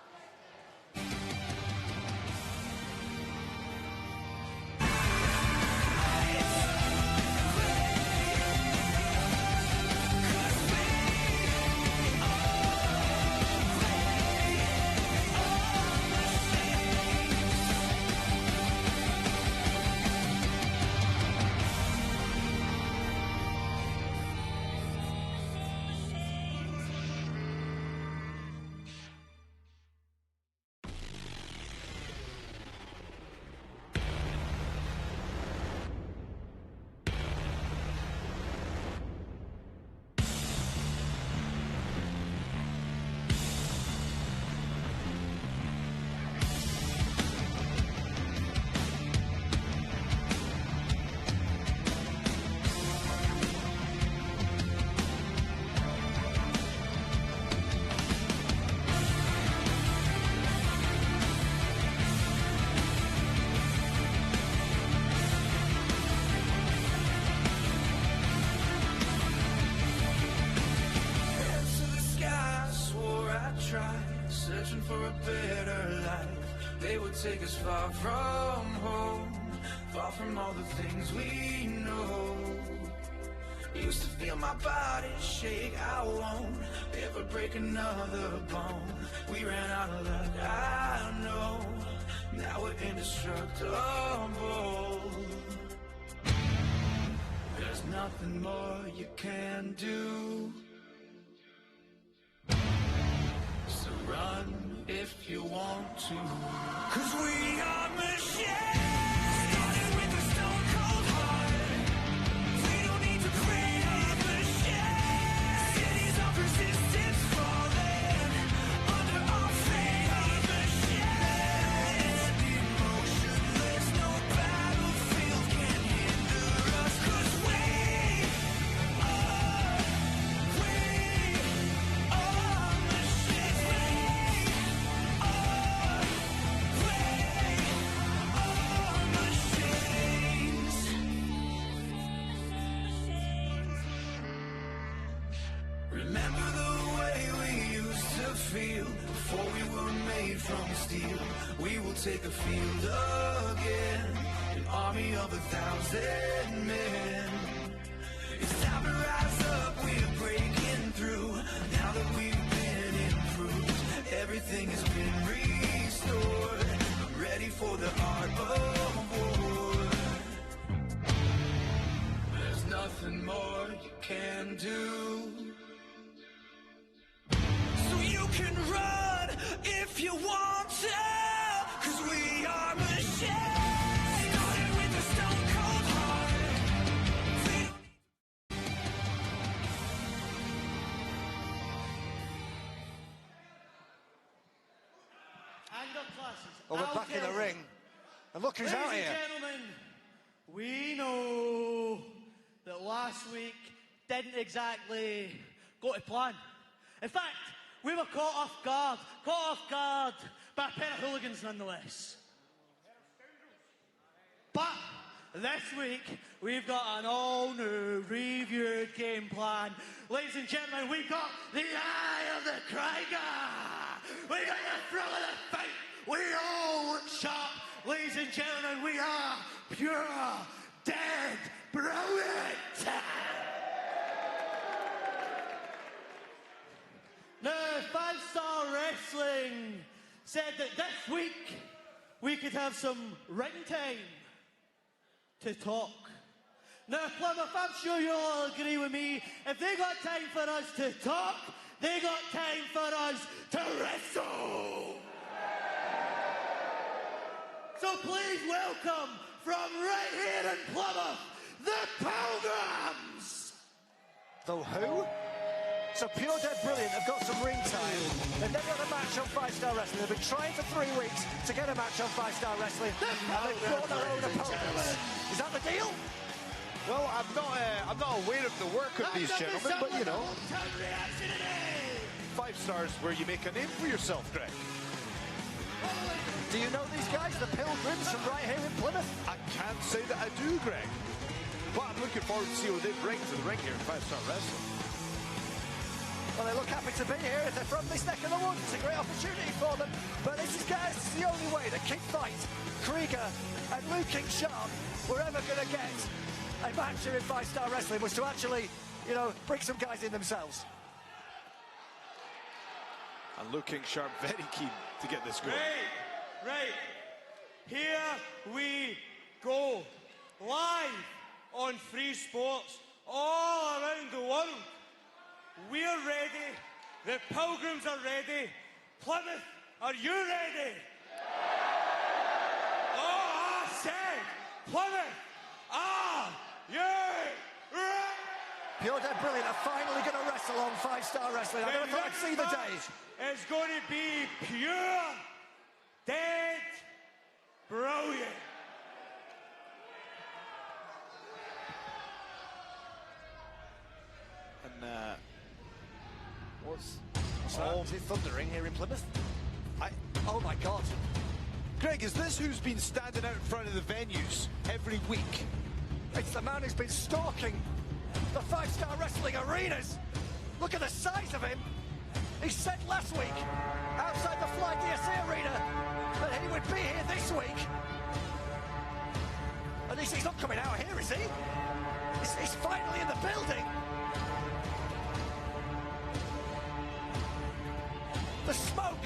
Searching for a better life. They would take us far from home, far from all the things we know. Used to feel my body shake. I won't ever break another bone. We ran out of luck, I know. Now we're indestructible. There's nothing more you can do. So run if you want to. 'Cause we are machines. Started with a stone cold heart. We don't need to create a machine. Cities of resistance falling under our feet. A machine. Emotionless, no battlefield can hinder us. 'Cause we are remember the way we used to feel before we were made from steel. We will take the field again, an army of 1,000 men. It's time to rise up, we're breaking through. Now that we've been improved, everything has been restored. I'm ready for the art of war. There's nothing more you can do. So you can run if you want to. 'Cause we are machines. Started with a stone cold heart. And up classes. Well, we're back in the ring. And look who's out Ladies here. and gentlemen, we know that last week didn't exactly go to plan. In fact, we were caught off guard by a pair of hooligans nonetheless. But this week, we've got an all-new, reviewed game plan. Ladies and gentlemen, we've got the Eye of the Krieger. We got the thrill of the fight. We all look sharp. Ladies and gentlemen, we are pure, dead, brilliant. Now, 5-Star Wrestling said that this week we could have some written time to talk. Now, Plymouth, I'm sure you'll all agree with me. If they got time for us to talk, they got time for us to wrestle. So please welcome from right here in Plymouth, the Pilgrims. The who? So Pure Dead Brilliant have got some ring time. They've never had a match on 5-Star Wrestling. They've been trying for 3 weeks to get a match on 5-Star Wrestling. And they've brought their own opponents. Is that the deal? Well, I'm not aware of the work of these gentlemen, but you know, 5 stars where you make a name for yourself, Greg. Do you know these guys, the Pilgrims from right here in Plymouth? I can't say that I do, Greg. But I'm looking forward to see what they bring to the ring here in 5-Star Wrestling. Well, they look happy to be here. If they're from this neck of the woods, it's a great opportunity for them. But this is, guys, the only way that King Fight, Krieger, and Luke King Sharp were ever going to get a match here in 5-Star Wrestling was to actually, you know, bring some guys in themselves. And Luke King Sharp very keen to get this going. Right. Here we go. Live on Free Sports all around the world. We're ready. The Pilgrims are ready. Plymouth, are you ready? Oh, I said, Plymouth, are you ready? Pure Dead Brilliant are finally going to wrestle on 5-Star Wrestling. I never thought I'd see the day. It's going to be Pure Dead Brilliant. And Is it thundering here in Plymouth? Oh my God. Greg, is this who's been standing out in front of the venues every week? It's the man who's been stalking the 5-Star Wrestling arenas. Look at the size of him. He said last week, outside the Fly DSA arena, that he would be here this week. And he's not coming out here, is he? He's finally in the building. The smoke,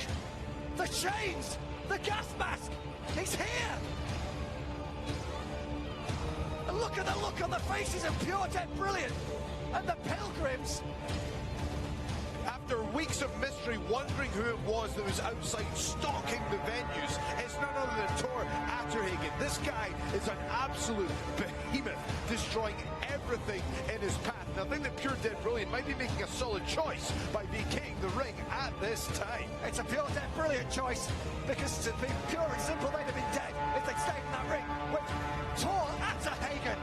the chains, the gas mask. He's here. And look at the look on the faces of Pure Dead Brilliant and the Pilgrims. After weeks of mystery, wondering who it was that was outside stalking the venues, it's none other than Tor Atterhagen. This guy is an absolute behemoth, destroying everything in his path. Now, I think that Pure Dead Brilliant might be making a solid choice by vacating the ring at this time. It's a Pure Dead Brilliant choice, because to be pure and simple, they'd have been dead if they'd stayed in that ring with Tor Atterhagen.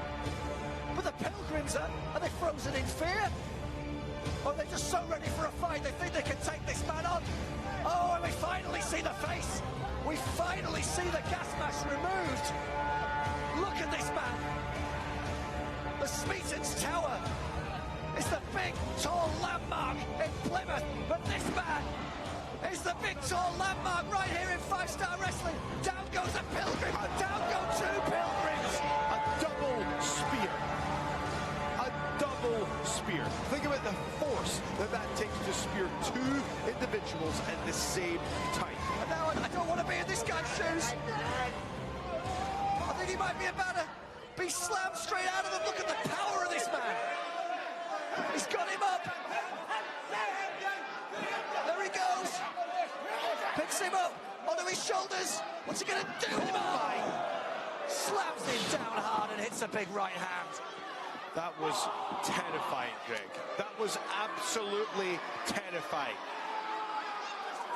But the Pilgrims, are they frozen in fear? Or they're just so ready for a fight, they think they can take this man on. Oh, and we finally see the face. We finally see the gas mask removed. Look at this man. The Smeaton's Tower is the big, tall landmark in Plymouth. But this man is the big, tall landmark right here in 5-Star Wrestling. Down goes a Pilgrim. Down go 2 Pilgrims. A double spear. Spear. Think about the force that takes to spear 2 individuals at the same time. And now I don't want to be in this guy's shoes. I think he might be about to be slammed straight out of him. Look at the power of this man. He's got him up. There he goes. Picks him up onto his shoulders. What's he going to do? Slams him down hard and hits a big right hand. That was terrifying, Greg. That was absolutely terrifying.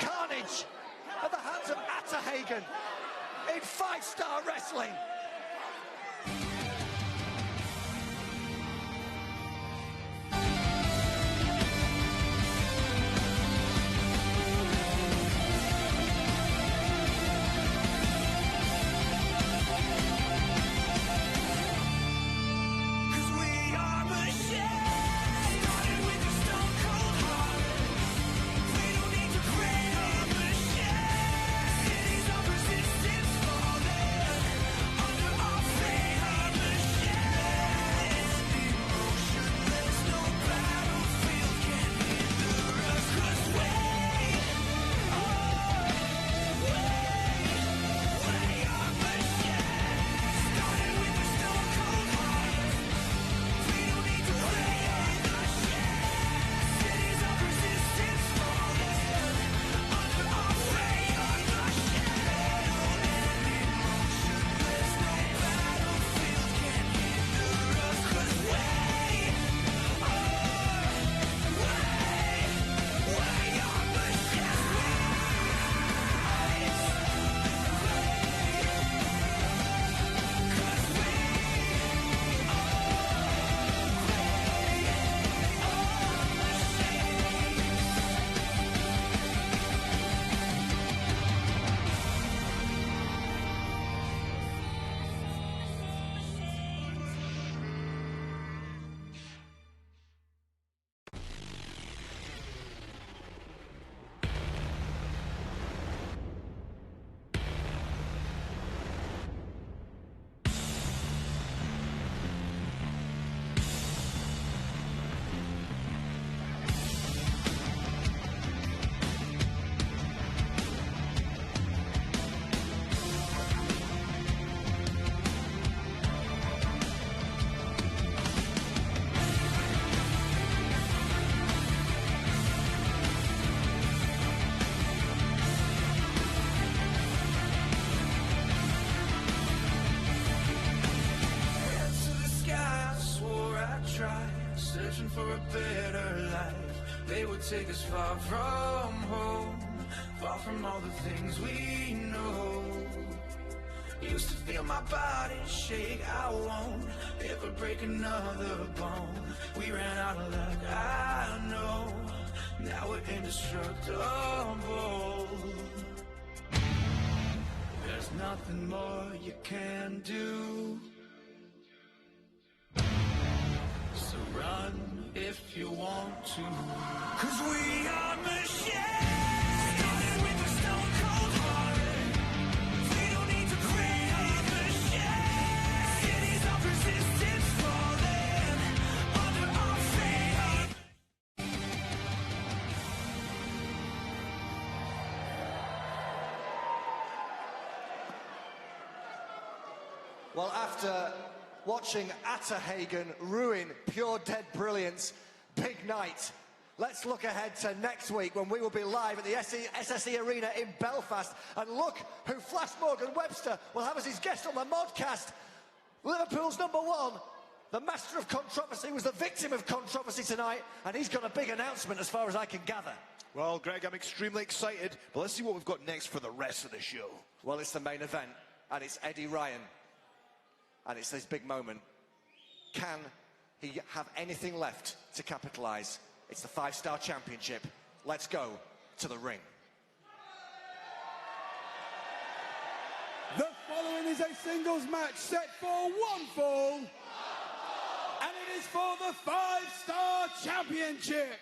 Carnage at the hands of Atterhagen in 5-Star Wrestling. for a better life. They would take us far from home, far from all the things we know. Used to feel my body shake, I won't ever break another bone. We ran out of luck, I know, now we're indestructible. There's nothing more you can do, so run if you want to. 'Cause we are machines. Well, after watching Atta Hagen ruin pure dead brilliance, big night. Let's look ahead to next week when we will be live at the SSE Arena in Belfast. And look who Flash Morgan Webster will have as his guest on the modcast. Liverpool's #1, the master of controversy, was the victim of controversy tonight, and he's got a big announcement as far as I can gather. Well, Greg, I'm extremely excited, but let's see what we've got next for the rest of the show. Well, it's the main event, and it's Eddie Ryan. And it's this big moment. Can he have anything left to capitalise? It's the 5-star championship. Let's go to the ring. The following is a singles match set for one fall. And it is for the 5-star championship.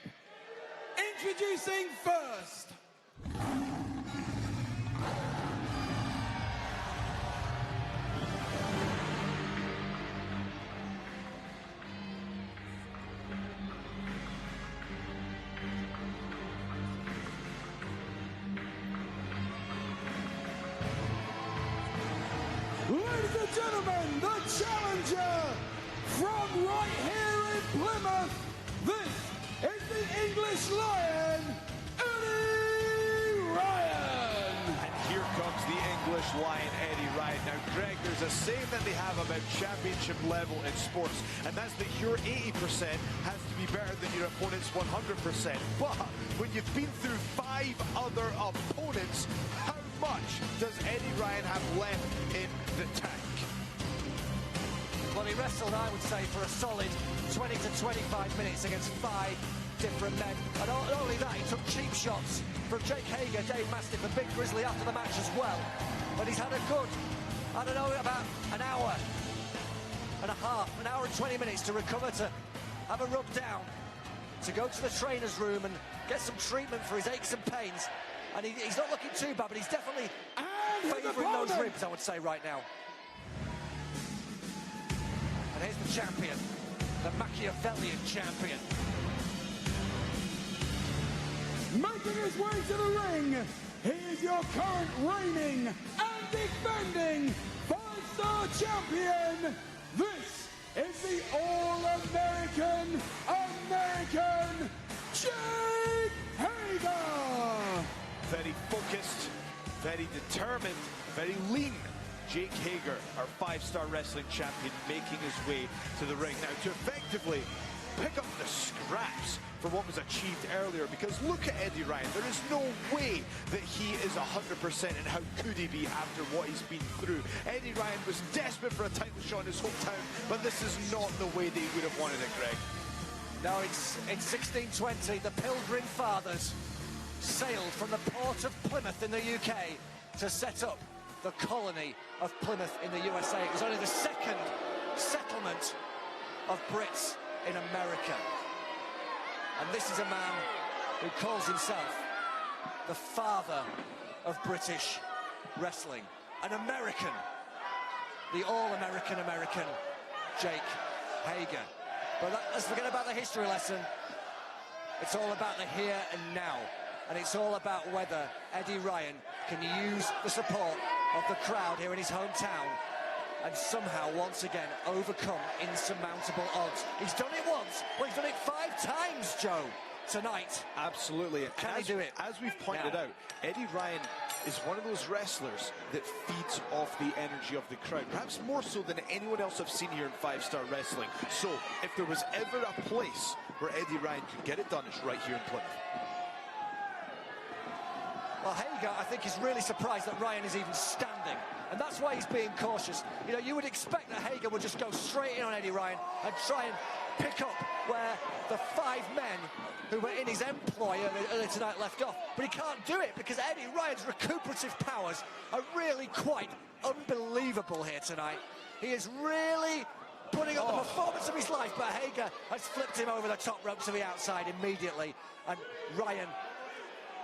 Introducing first. Ladies and gentlemen, the challenger from right here in Plymouth, this is the English Lion, Eddie Ryan. And here comes the English Lion, Eddie Ryan. Now, Greg, there's a saying that they have about championship level in sports, and that's that your 80% has to be better than your opponent's 100%. But when you've been through 5 other opponents, how much does Eddie Ryan have left in the tank? Well, he wrestled, I would say, for a solid 20 to 25 minutes against 5 different men. And not only that, he took cheap shots from Jake Hager, Dave Mastiff, and Big Grizzly after the match as well. But he's had a good, I don't know, about an hour and a half, an hour and 20 minutes to recover, to have a rub down, to go to the trainer's room and get some treatment for his aches and pains. And he's not looking too bad, but he's definitely favouring those ribs, I would say, right now. And here's the champion, the Machiavellian champion. Making his way to the ring, he is your current reigning and defending 5-star champion. This is the All-American Jake Hager. Very focused, very determined, very lean. Jake Hager, our 5-star wrestling champion, making his way to the ring now to effectively pick up the scraps for what was achieved earlier, because look at Eddie Ryan. There is no way that he is 100%, and how could he be after what he's been through? Eddie Ryan was desperate for a title shot in his hometown, but this is not the way that he would have wanted it, Greg. No, it's 1620, the Pilgrim Fathers sailed from the port of Plymouth in the UK to set up the colony of Plymouth in the USA. It was only the second settlement of Brits in America. And this is a man who calls himself the father of British wrestling. An American, the all-American Jake Hager. But let's forget about the history lesson. It's all about the here and now. And it's all about whether Eddie Ryan can use the support of the crowd here in his hometown and somehow once again overcome insurmountable odds. He's done it once, well, he's done it 5 times, Joe, tonight. Absolutely. Can he do it? As we've pointed out, Eddie Ryan is one of those wrestlers that feeds off the energy of the crowd, perhaps more so than anyone else I've seen here in 5-star wrestling. So if there was ever a place where Eddie Ryan could get it done, it's right here in Plymouth. Well, Hager, I think, is really surprised that Ryan is even standing. And that's why he's being cautious. You know, you would expect that Hager would just go straight in on Eddie Ryan and try and pick up where the 5 men who were in his employ earlier tonight left off. But he can't do it because Eddie Ryan's recuperative powers are really quite unbelievable here tonight. He is really putting up the performance of his life, but Hager has flipped him over the top rope to the outside immediately. And Ryan,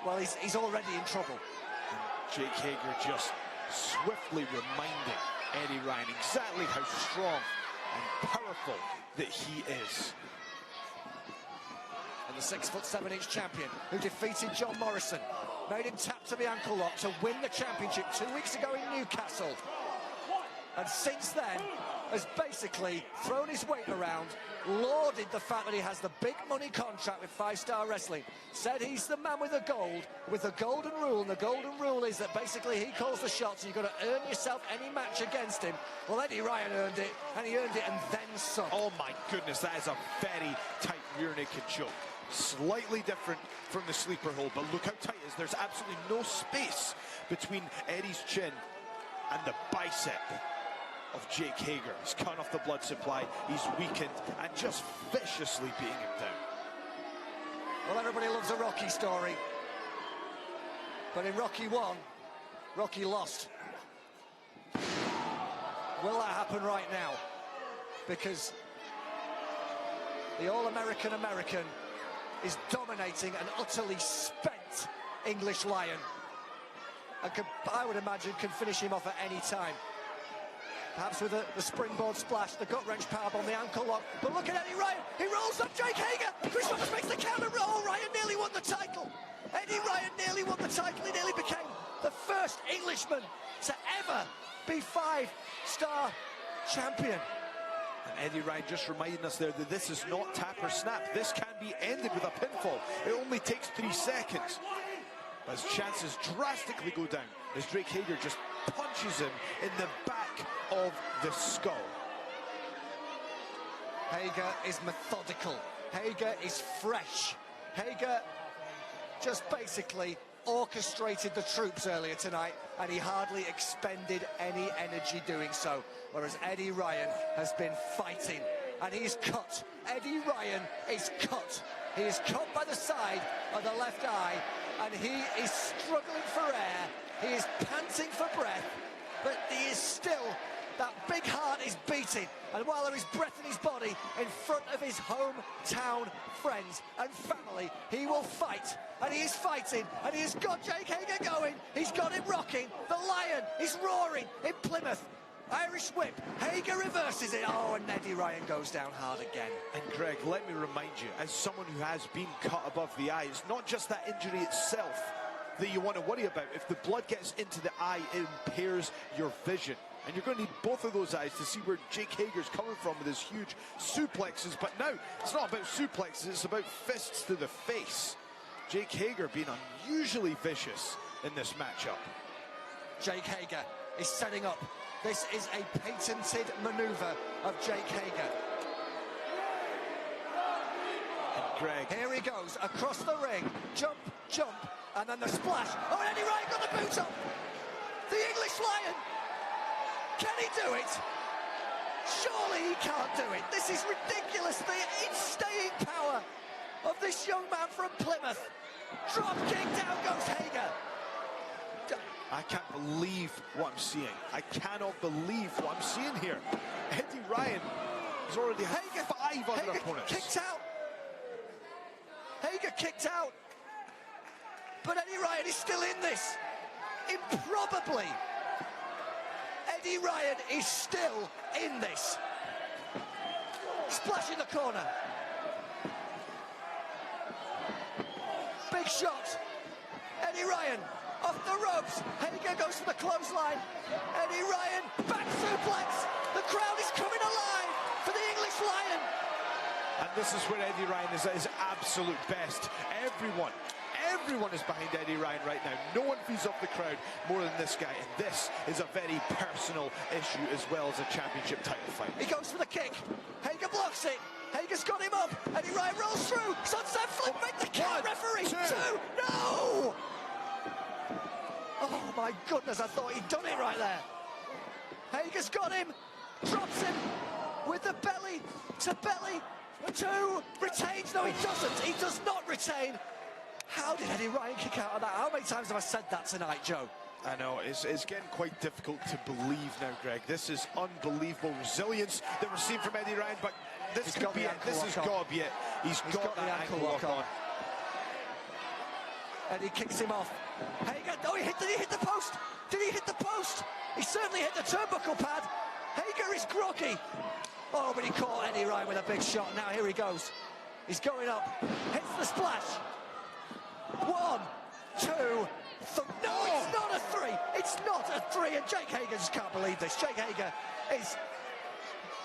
well, he's already in trouble. And Jake Hager just swiftly reminding Eddie Ryan exactly how strong and powerful that he is. And the 6'7" champion who defeated John Morrison, made him tap to the ankle lock to win the championship 2 weeks ago in Newcastle. And since then has basically thrown his weight around, lauded the fact that he has the big money contract with 5 Star Wrestling, said he's the man with the gold, with the golden rule, and the golden rule is that basically he calls the shots and you've got to earn yourself any match against him. Well, Eddie Ryan earned it, and he earned it and then some. Oh my goodness, that is a very tight rear naked choke. Slightly different from the sleeper hold, but look how tight it is. There's absolutely no space between Eddie's chin and the bicep of Jake Hager. He's cut off the blood supply, he's weakened, and just viciously beating him down. Well, everybody loves a Rocky story, but in Rocky 1, Rocky lost. Will that happen right now? Because the all-American American is dominating an utterly spent English Lion, and I would imagine can finish him off at any time. Perhaps with the springboard splash, the gut wrench powerbomb, the ankle lock. But look at Eddie Ryan. He rolls up Jake Hager. Chris Roberts makes the counter roll. Ryan nearly won the title. Eddie Ryan nearly won the title. He nearly became the first Englishman to ever be 5-star champion. And Eddie Ryan just reminding us there that this is not tap or snap. This can be ended with a pinfall. It only takes 3 seconds. But his chances drastically go down as Jake Hager just punches him in the back of the skull. Hager is methodical. Hager is fresh. Hager just basically orchestrated the troops earlier tonight, and he hardly expended any energy doing so. Whereas Eddie Ryan has been fighting, and he's cut. Eddie Ryan is cut. He is cut by the side of the left eye, and he is struggling for air. He is panting for breath, but he is still, that big heart is beating. And while there is breath in his body, in front of his hometown friends and family, he will fight. And he is fighting, and he has got Jake Hager going. He's got him rocking. The Lion is roaring in Plymouth. Irish whip. Hager reverses it. Oh, and Eddie Ryan goes down hard again. And Greg, let me remind you, as someone who has been cut above the eye, it's not just that injury itself that you want to worry about. If the blood gets into the eye, it impairs your vision. And you're going to need both of those eyes to see where Jake Hager's coming from with his huge suplexes. But now, it's not about suplexes, it's about fists to the face. Jake Hager being unusually vicious in this matchup. Jake Hager is setting up. This is a patented maneuver of Jake Hager. And Greg, here he goes, across the ring. Jump, jump, and then the splash. Oh, and Eddie Ryan got the boot up. The English Lion. Can he do it? Surely he can't do it. This is ridiculous. The staying power of this young man from Plymouth. Drop kick, down goes Hager. I can't believe what I'm seeing. I cannot believe what I'm seeing here. Eddie Ryan has already had 5 other opponents. Kicked out. Hager kicked out. But Eddie Ryan is still in this. Improbably. Eddie Ryan is still in this. Splash in the corner. Big shot. Eddie Ryan off the ropes. Hager goes for the clothesline. Eddie Ryan, back suplex. The crowd is coming alive for the English Lion. And this is where Eddie Ryan is at his absolute best. Everyone is behind Eddie Ryan right now. No one feeds off the crowd more than this guy. And this is a very personal issue as well as a championship title fight. He goes for the kick. Hager blocks it. Hager's got him up. Eddie Ryan rolls through. Sunset flip, make the count, referee. Two. No! Oh my goodness, I thought he'd done it right there. Hager's got him, drops him with the belly to belly. Two, retains. No, he doesn't. He does not retain. How did Eddie Ryan kick out of that? How many times have I said that tonight, Joe? I know, it's getting quite difficult to believe now, Greg. This is unbelievable resilience that we're seeing from Eddie Ryan, but this could be it. This has got to be it. He's got the ankle lock on. Eddie kicks him off. Hager, oh, did he hit the post? Did he hit the post? He certainly hit the turnbuckle pad. Hager is groggy. Oh, but he caught Eddie Ryan with a big shot. Now here he goes. He's going up. Hits the splash. 1, 2, 3. No, it's not a 3. It's not a 3. And Jake Hager just can't believe this. Jake Hager is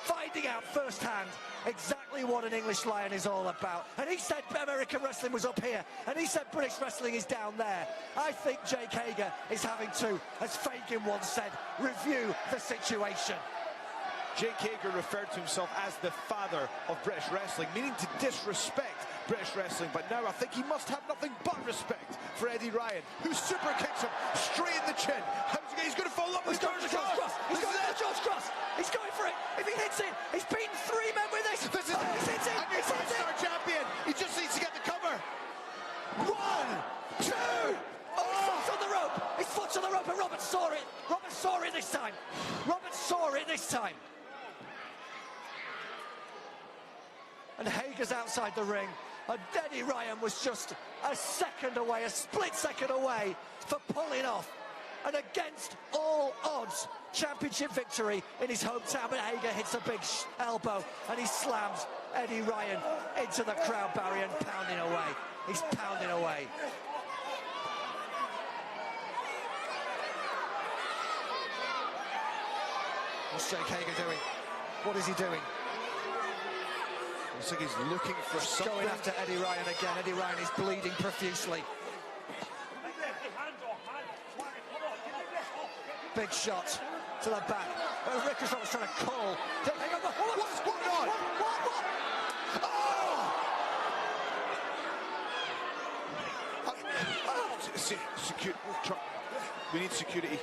finding out firsthand exactly what an English Lion is all about. And he said American wrestling was up here, and he said British wrestling is down there. I think Jake Hager is having to, as Fagan once said, review the situation. Jake Hager referred to himself as the father of British wrestling, meaning to disrespect British wrestling, but now I think he must have nothing but respect for Eddie Ryan, who super kicks him straight in the chin. He's going to follow up with George Cross. He's going for George Cross. He's going for it. If he hits it, he's beaten 3 men with this. This is he's hit it. a new five-star champion. He just needs to get the cover. 1, 2. Oh, his foot's on the rope. His foot's on the rope, and Robert saw it. Robert saw it this time. Robert saw it this time. And Hager's outside the ring. And Eddie Ryan was just a second away, a split second away for pulling off an against all odds championship victory in his hometown. But Hager hits a big elbow and he slams Eddie Ryan into the crowd barrier and pounding away. He's pounding away. What's Jake Hager doing? What is he doing? Looks like he's looking for something. Going after Eddie Ryan again. Eddie Ryan is bleeding profusely. Big shot to the back. Ricochet was trying to call. What's going on? What? Oh! We need security.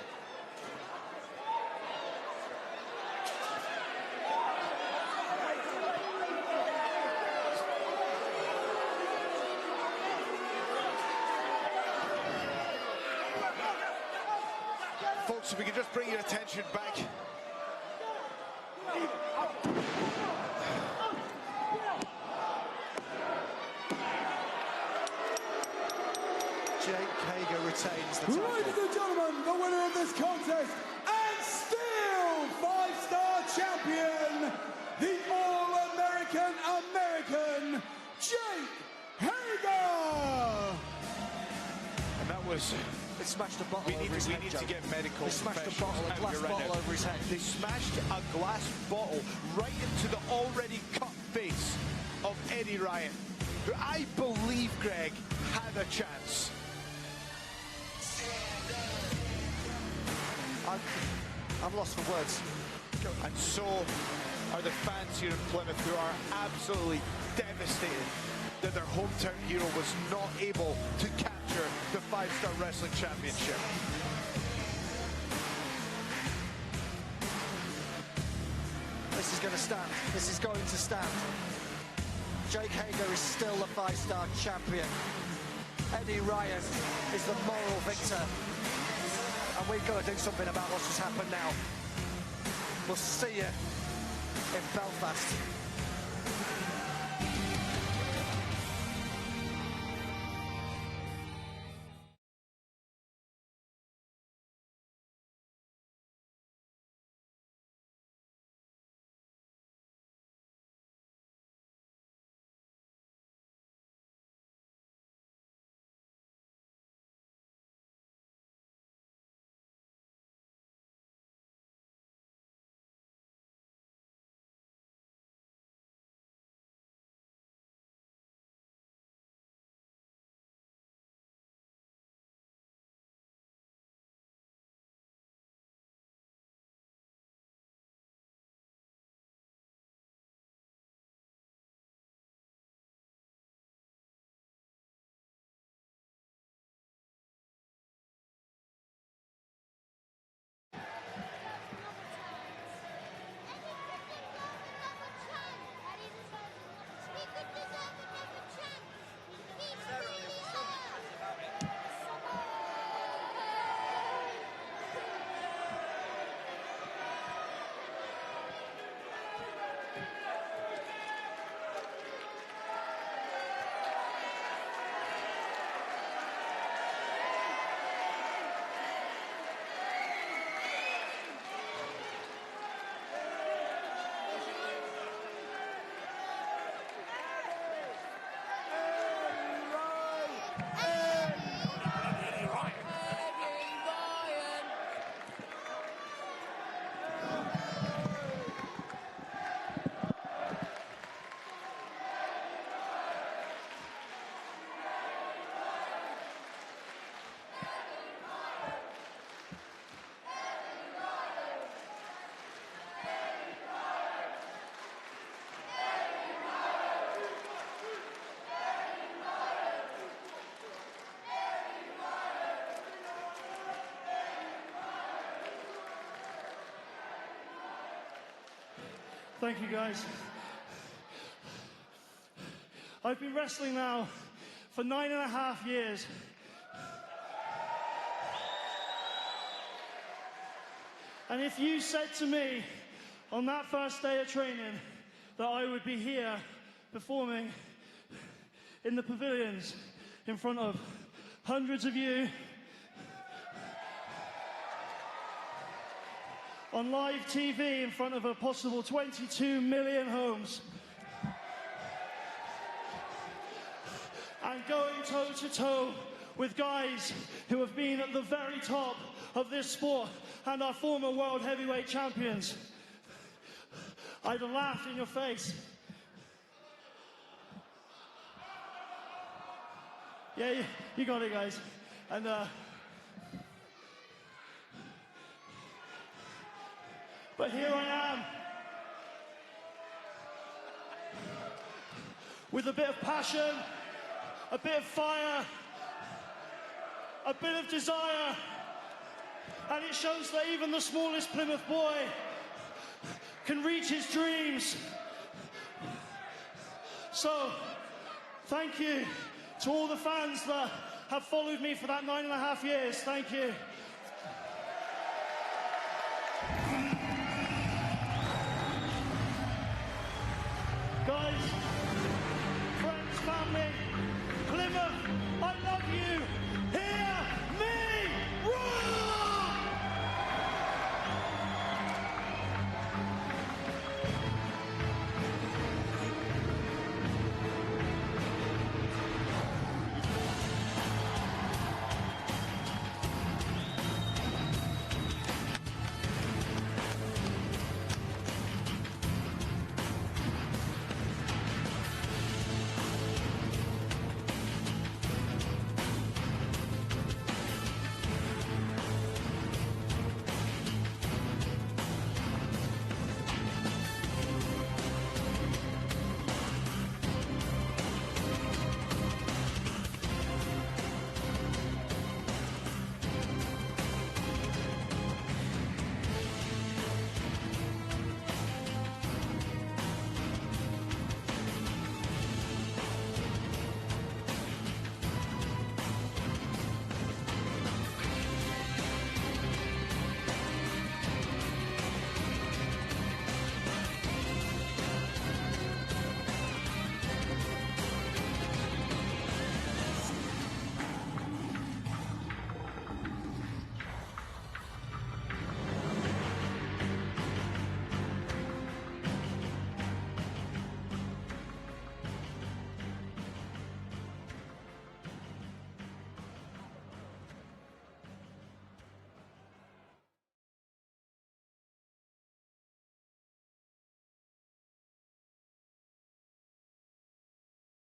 Folks, if we could just bring your attention back. Jake Hager retains the title. Ladies and gentlemen, the winner of this contest and still 5-star champion, the All-American American, Jake Hager! And that was... They smashed a bottle over his head. We need to get medical. They smashed a bottle, a glass bottle over his head. They smashed a glass bottle right into the already cut face of Eddie Ryan, who I believe, Greg, had a chance. I'm lost for words. And so are the fans here in Plymouth, who are absolutely devastated that their hometown hero was not able to capture the 5-Star Wrestling Championship. This is going to stand. This is going to stand. Jake Hager is still the 5-star champion. Eddie Ryan is the moral victor. And we've got to do something about what's just happened now. We'll see you in Belfast. Thank you, guys. I've been wrestling now for 9.5 years. And if you said to me on that first day of training that I would be here performing in the pavilions in front of hundreds of you on live TV in front of a possible 22 million homes and going toe to toe with guys who have been at the very top of this sport and are former world heavyweight champions, I'd have laughed in your face. Yeah, you got it, guys. And but here I am with a bit of passion, a bit of fire, a bit of desire, and it shows that even the smallest Plymouth boy can reach his dreams. So, thank you to all the fans that have followed me for that 9.5 years. Thank you. Guys, friends, family, Plymouth, I love you. Hear me roar!